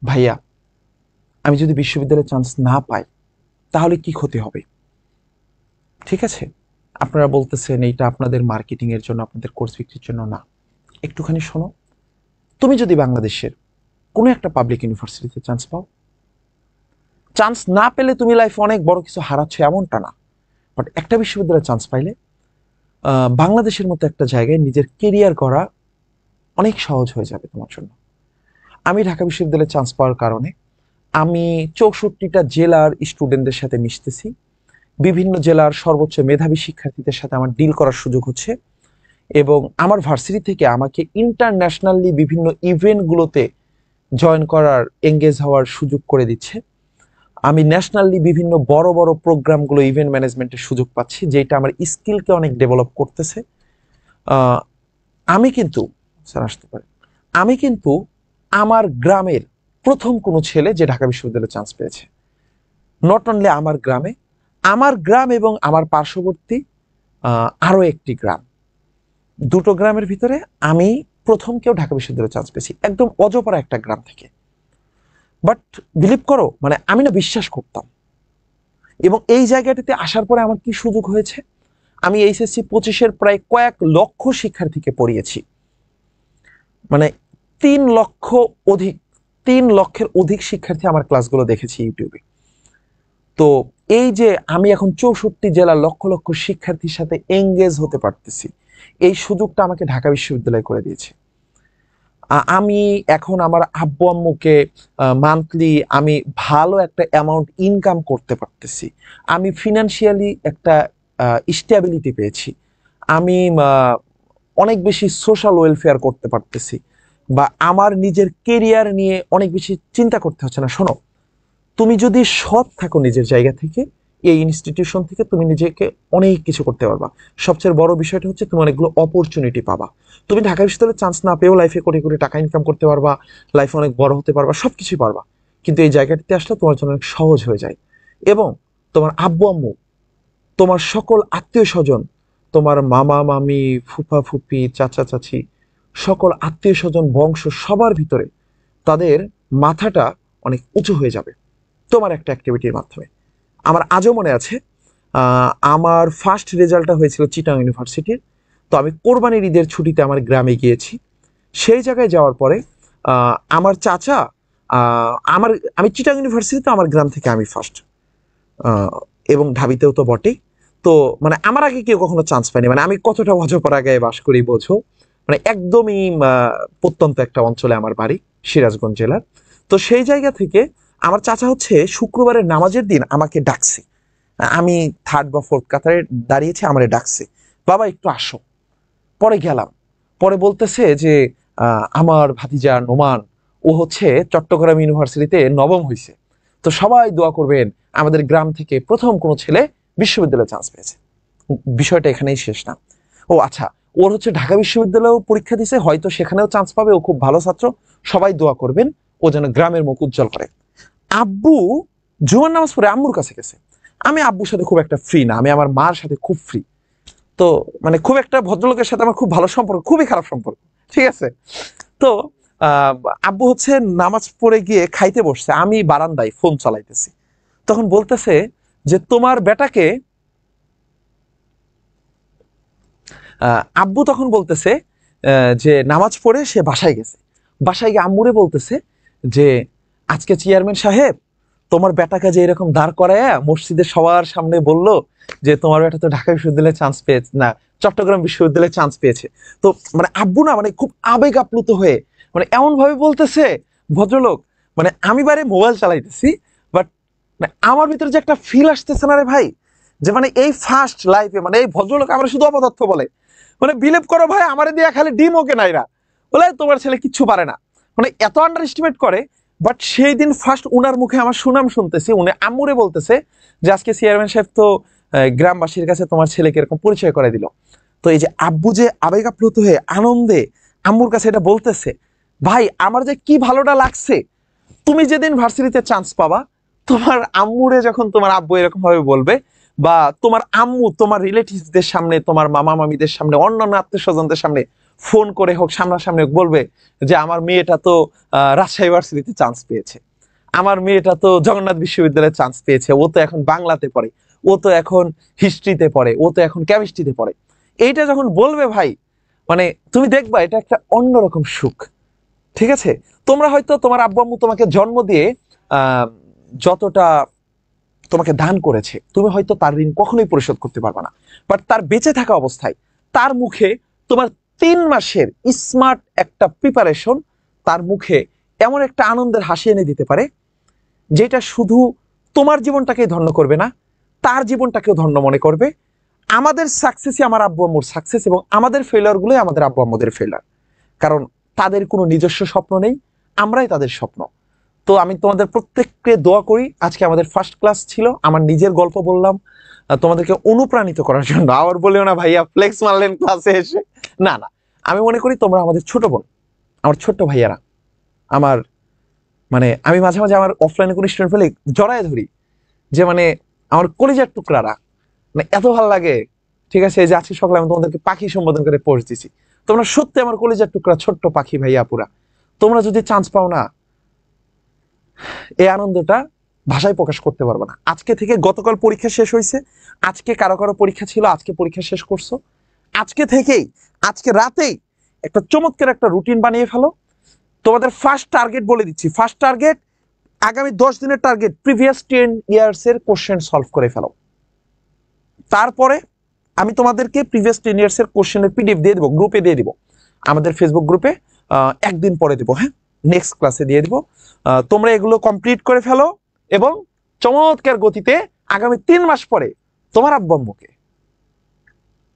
ভাইয়া, আমি যদি বিশ্ববিদ্যালয়ে চান্স না পাই তাহলে কি ক্ষতি হবে? ঠিক আছে, আপনারা বলতেছেন এইটা আপনাদের মার্কেটিং এর জন্য, আপনাদের কোর্স বিক্রির জন্য না। একটুখানি শোনো, তুমি যদি বাংলাদেশের কোনো একটা পাবলিক ইউনিভার্সিটিতে চান্স পাও, চান্স না পেলে তুমি লাইফে অনেক বড় কিছু হারাচ্ছ এমনটা না, বাট একটা বিশ্ববিদ্যালয়ে চান্স পাইলে বাংলাদেশের মতো একটা জায়গায় নিজের কেরিয়ার করা অনেক সহজ হয়ে যাবে তোমার জন্য। আমি ঢাকা বিশ্ববিদ্যালয়ে চান্স পাওয়ার কারণে আমি 64টা জেলার স্টুডেন্টদের সাথে মিশতেছি, বিভিন্ন জেলার সর্বোচ্চ মেধাবী শিক্ষার্থীদের সাথে আমার ডিল করার সুযোগ হচ্ছে, এবং আমার ভার্সিটি থেকে আমাকে ইন্টারন্যাশনালি বিভিন্ন ইভেন্টগুলোতে জয়েন করার, এঙ্গেজ হওয়ার সুযোগ করে দিচ্ছে। আমি ন্যাশনালি বিভিন্ন বড় বড় প্রোগ্রামগুলো, ইভেন্ট ম্যানেজমেন্টের সুযোগ পাচ্ছি, যেটা আমার স্কিলকে অনেক ডেভেলপ করতেছে। আমি কিন্তু স্যার আসতে পারে, আমি কিন্তু আমার গ্রামের প্রথম কোনো ছেলে যে ঢাকা বিশ্ববিদ্যালয়ে চান্স পেয়েছে। নট অনলি আমার গ্রামে, আমার গ্রাম এবং আমার পার্শ্ববর্তী আরো একটি গ্রাম, দুটো গ্রামের ভিতরে আমি প্রথম কেউ ঢাকা বিশ্ববিদ্যালয়ে চান্স পেয়েছি, একদম অজপাড়া একটা গ্রাম থেকে। বাট বিলিভ করো, মানে আমি না বিশ্বাস করতাম, এবং এই জায়গাটিতে আসার পরে আমার কি সুযোগ হয়েছে, আমি এইচএসসি 25-এর প্রায় কয়েক লক্ষ শিক্ষার্থীকে পড়িয়েছি, মানে 3 লক্ষের অধিক শিক্ষার্থী আমার ক্লাসগুলো দেখেছি ইউটিউবে। তো এই যে আমি এখন 64 জেলার লক্ষ লক্ষ শিক্ষার্থীর সাথে এঙ্গেজ হতে পারতেছি, এই সুযোগটা আমাকে ঢাকা বিশ্ববিদ্যালয় করে দিয়েছে। আমি এখন আমার আব্বু আম্মুকে মান্থলি আমি ভালো একটা অ্যামাউন্ট ইনকাম করতে পারতেছি, আমি ফিনান্সিয়ালি একটা স্টেবিলিটি পেয়েছি, আমি অনেক বেশি সোশ্যাল ওয়েলফেয়ার করতে পারতেছি, বা আমার নিজের কেরিয়ার নিয়ে অনেক বেশি চিন্তা করতে হচ্ছে না। শোনো, তুমি যদি সৎ থাকো নিজের জায়গা থেকে, এই ইনস্টিটিউশন থেকে তুমি নিজেকে অনেক কিছু করতে পারবা। সবচেয়ে বড় বিষয়টা হচ্ছে তুমি অনেকগুলো অপরচুনিটি পাবা। তুমি ঢাকা বিশ্ববিদ্যালয়ে চান্স না পেয়েও লাইফে কোটি কোটি টাকা ইনকাম করতে পারবা, লাইফে অনেক বড় হতে পারবা, সবকিছুই পারবা। কিন্তু এই জায়গাটিতে আসলে তোমার জন্য অনেক সহজ হয়ে যায়। এবং তোমার আব্বু আম্মু, তোমার সকল আত্মীয় স্বজন, তোমার মামা মামি, ফুফা ফুফি, চাচা চাচি, সকল আত্মীয় স্বজন, বংশ, সবার ভিতরে তাদের মাথাটা অনেক উঁচু হয়ে যাবে তোমার একটা অ্যাক্টিভিটির মাধ্যমে। আমার আজও মনে আছে, আমার ফার্স্ট রেজাল্টটা হয়েছিল চিটাং ইউনিভার্সিটির। তো আমি কোরবানির ঈদের ছুটিতে আমার গ্রামে গিয়েছি। সেই জায়গায় যাওয়ার পরে আমার চাচা, আমার আমি চিটাং ইউনিভার্সিটিতে আমার গ্রাম থেকে আমি ফার্স্ট, এবং ঢাবিতেও তো বটেই। তো মানে আমার আগে কেউ কখনো চান্স পায়নি। মানে আমি কতটা অজপর গায়ে বাস করি বোঝো। মানে একদমই প্রত্যন্ত একটা অঞ্চলে আমার বাড়ি, সিরাজগঞ্জ জেলার। তো সেই জায়গা থেকে আমার চাচা হচ্ছে শুক্রবারের নামাজের দিন আমাকে ডাকছে। আমি থার্ড বা ফোর্থ কাতারে দাঁড়িয়েছি, আমারে ডাকছে, বাবা একটু আসো। পরে গেলাম। পরে বলতেছে যে আমার ভাতিজা নোমান, ও হচ্ছে চট্টগ্রাম ইউনিভার্সিটিতে নবম হয়েছে, তো সবাই দোয়া করবেন, আমাদের গ্রাম থেকে প্রথম কোনো ছেলে বিশ্ববিদ্যালয়ে চান্স পেয়েছে। বিষয়টা এখানেই শেষ না। ও আচ্ছা, ওর হচ্ছে ঢাকা বিশ্ববিদ্যালয়েও পরীক্ষা দিছে, হয়তো সেখানেও চান্স পাবে, ও খুব ভালো ছাত্র, সবাই দোয়া করবেন ও যেন গ্রামের মুখ উজ্জ্বল করে। আব্বু জুমার নামাজ পড়ে আম্মুর কাছে গেছে। আমি আব্বুর সাথে খুব একটা ফ্রি না, আমি আমার মার সাথে খুব ফ্রি। তো মানে খুব একটা ভদ্রলোকের সাথে আমার খুব ভালো সম্পর্ক, খুবই খারাপ সম্পর্ক, ঠিক আছে। তো আহ, আব্বু হচ্ছে নামাজ পড়ে গিয়ে খাইতে বসছে, আমি বারান্দায় ফোন চালাইতেছি। তখন বলতেছে যে তোমার বেটাকে, আব্বু তখন বলতেছে যে নামাজ পড়ে সে বাসায় গেছে। বাসায় গিয়ে আম্মুরে বলতেছে যে আজকে চেয়ারম্যান সাহেব তোমার বেটাকে যে এরকম দাঁড় করায় মসজিদের সবার সামনে বলল যে তোমার বেটা তো ঢাকা বিশ্ববিদ্যালয়ে চান্স পেয়েছে, না চট্টগ্রাম বিশ্ববিদ্যালয়ে চান্স পেয়েছে। তো মানে আব্বু না মানে খুব আবেগ আপ্লুত হয়ে মানে এমন ভাবে বলতেছে ভদ্রলোক, মানে আমি বাইরে মোবাইল চালাইতেছি, বাট আমার ভিতরে যে একটা ফিল আসতেছে না রে ভাই, যে মানে এই ফার্স্ট লাইফে মানে এই ভদ্রলোক আমার শুধু অপদার্থ বলে, মানে বিলিভ করো ভাই আমারে দিয়ে খালি ডিম ওকে নাইরা বলে তোমার ছেলে কিচ্ছু পারে না, মানে এত আন্ডার এস্টিমেট করে। বাট সেই দিন ফার্স্ট উনার মুখে আমার সুনাম শুনতেছি, উনি আম্মুরে বলতেছে যে আজকে চেয়ারম্যান সাহেব তো গ্রামবাসীর কাছে তোমার ছেলেকে এরকম পরিচয় করে দিল। তো এই যে আব্বু যে আবেগ আপ্লুত হয়ে আনন্দে আম্মুর কাছে এটা বলতেছে, ভাই আমার যে কি ভালোটা লাগছে। তুমি যেদিন ভার্সিটিতে চান্স পাবা, তোমার আম্মুরে যখন তোমার আব্বু এরকম ভাবে বলবে, বা তোমার আম্মু তোমার রিলেটিভসদের সামনে, তোমার মামা মামিদের সামনে, অন্যান্য আত্মীয় স্বজনদের সামনে ফোন করে হোক, সামনাসামনি হোক, বলবে যে আমার মেয়েটা তো রাজশাহী ইউনিভার্সিটিতে চান্স পেয়েছে, আমার মেয়েটা তো জগন্নাথ বিশ্ববিদ্যালয়ে চান্স পেয়েছে, ও তো এখন বাংলাতে পড়ে, ও তো এখন হিস্ট্রিতে পড়ে, ও তো এখন কেমিস্ট্রিতে পড়ে। এইটা যখন বলবে ভাই, মানে তুমি দেখবা এটা একটা অন্যরকম সুখ। ঠিক আছে, তোমরা হয়তো তোমার আব্বু আম্মু তোমাকে জন্ম দিয়ে আহ যতটা তোমাকে দান করেছে, তুমি হয়তো তার ঋণ কখনোই পরিশোধ করতে পারবে না। বাট তার বেঁচে থাকা অবস্থায় তার মুখে তোমার 3 মাসের স্মার্ট একটা প্রিপারেশন তার মুখে এমন একটা আনন্দের হাসি এনে দিতে পারে, যেটা শুধু তোমার জীবনটাকেই ধন্য করবে না, তার জীবনটাকেও ধন্য মনে করবে। আমাদের সাকসেসই আমার আব্বু আম্মুর সাকসেস, এবং আমাদের ফেলিওর গুলোই আমাদের আব্বু আম্মুদের ফেলিওর। কারণ তাদের কোনো নিজস্ব স্বপ্ন নেই, আমরাই তাদের স্বপ্ন। তো আমি তোমাদের প্রত্যেককে দোয়া করি, আজকে আমাদের ফার্স্ট ক্লাস ছিল, আমার নিজের গল্প বললাম তোমাদেরকে অনুপ্রাণিত করার জন্য। আবার বলিও না ভাইয়া ফ্লেক্স মারলেন ক্লাসে এসে, না না, আমি মনে করি তোমরা আমাদের ছোট বোন, আমার ছোট্ট ভাইয়ারা, আমার মানে আমি মাঝে মাঝে আমার অফলাইনে কোনো স্টুডেন্ট পেলে জড়ায় ধরি, যে মানে আমার কলিজার টুকরারা, মানে এত ভালো লাগে। ঠিক আছে, এই যে আজকে সকালে আমি তোমাদেরকে পাখি সম্বোধন করে পোস্ট দিছি, তোমরা সত্যি আমার কলিজার টুকরা ছোট্ট পাখি ভাইয়া পুরা। তোমরা যদি চান্স পাও না, এই আনন্দটা ভাষায় প্রকাশ করতে পারবে না। আজকে থেকে, গতকাল পরীক্ষা শেষ হয়েছে, আজকে কারো কারো পরীক্ষা ছিল, আজকে পরীক্ষা শেষ করছো, আজকে থেকেই, আজকে রাতেই একটা চমৎকার একটা রুটিন বানিয়ে ফেলো। তোমাদের ফার্স্ট টার্গেট বলে দিচ্ছি, ফার্স্ট টার্গেট আগামী 10 দিনের টার্গেট, প্রিভিয়াস 10 ইয়ার্স এর কোশ্চেন সলভ করে ফেলো। তারপরে আমি তোমাদেরকে প্রিভিয়াস 10 ইয়ার্স এর কোশ্চেনের পিডিএফ দিয়ে দেবো, গ্রুপে দিয়ে দিব, আমাদের ফেসবুক গ্রুপে একদিন পরে দেবো, হ্যাঁ নেক্সট ক্লাসে দিয়ে দিব। তোমরা এগুলো কমপ্লিট করে ফেলো, এবং চমৎকার গতিতে আগামী 3 মাস পরে তোমার আব্বু আম্মুকে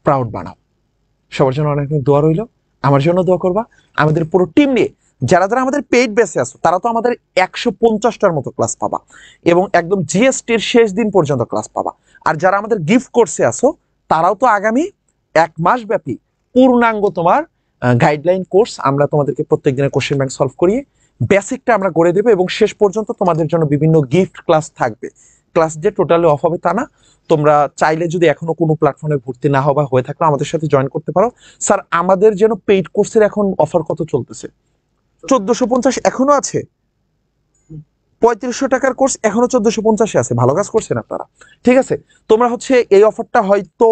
প্রাউড বানাও। সবার জন্য অনেক অনেক দোয়া রইল, আমার জন্য দোয়া করবা, আমাদের পুরো টিম নিয়ে যারা যারা আমাদের পেইড বেসে আছো তারা তো আমাদের 150টার মতো ক্লাস পাবা এবং একদম জিএসটির শেষ দিন পর্যন্ত ক্লাস পাবা। আর যারা আমাদের গিফট কোর্সে আছো তারাও তো আগামী 1 মাস ব্যাপী পূর্ণাঙ্গ তোমার গাইডলাইন কোর্স আমরা তোমাদেরকে প্রত্যেক দিনের কোশ্চেন ব্যাংক সলভ করিয়ে বেসিকটা আমরা করে দেবো এবং শেষ পর্যন্ত তোমাদের জন্য বিভিন্ন গিফট ক্লাস থাকবে। ক্লাস যে টোটালি অফ হবে তা না, তোমরা চাইলে যদি এখনো কোনো প্ল্যাটফর্মে ভর্তি না হওয়া হয়ে থাকলে আমাদের সাথে জয়েন করতে পারো। স্যার আমাদের যেন পেইড কোর্সের এখন অফার কত চলতেছে? 1450 এখনো আছে। 3500 টাকার কোর্স এখনো 1450 আছে। ভালো কাজ করছেন আপনারা। ঠিক আছে, তোমরা হচ্ছে এই অফারটা হয়তো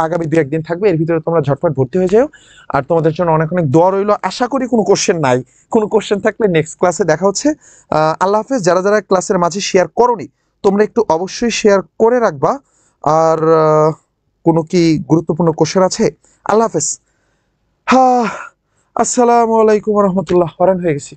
আগামী 2-1 দিন থাকবে, এর ভিতরে তোমরা ঝটপট ভর্তি হয়ে যাও। আর তোমাদের জন্য অনেক অনেক দোয়া রইলো। আশা করি কোনো কোশ্চেন নাই। কোনো কোশ্চেন থাকলে নেক্সট ক্লাসে দেখা হচ্ছে। আল্লাহ হাফেজ। যারা যারা ক্লাসের মাঝে শেয়ার করোনি তোমরা একটু অবশ্যই শেয়ার করে রাখবা। আর কোনো কি গুরুত্বপূর্ণ কোশ্চেন আছে? আল্লাহ হাফেজ। আসসালামু আলাইকুম রহমতুল্লাহ। হরান হয়ে গেছি।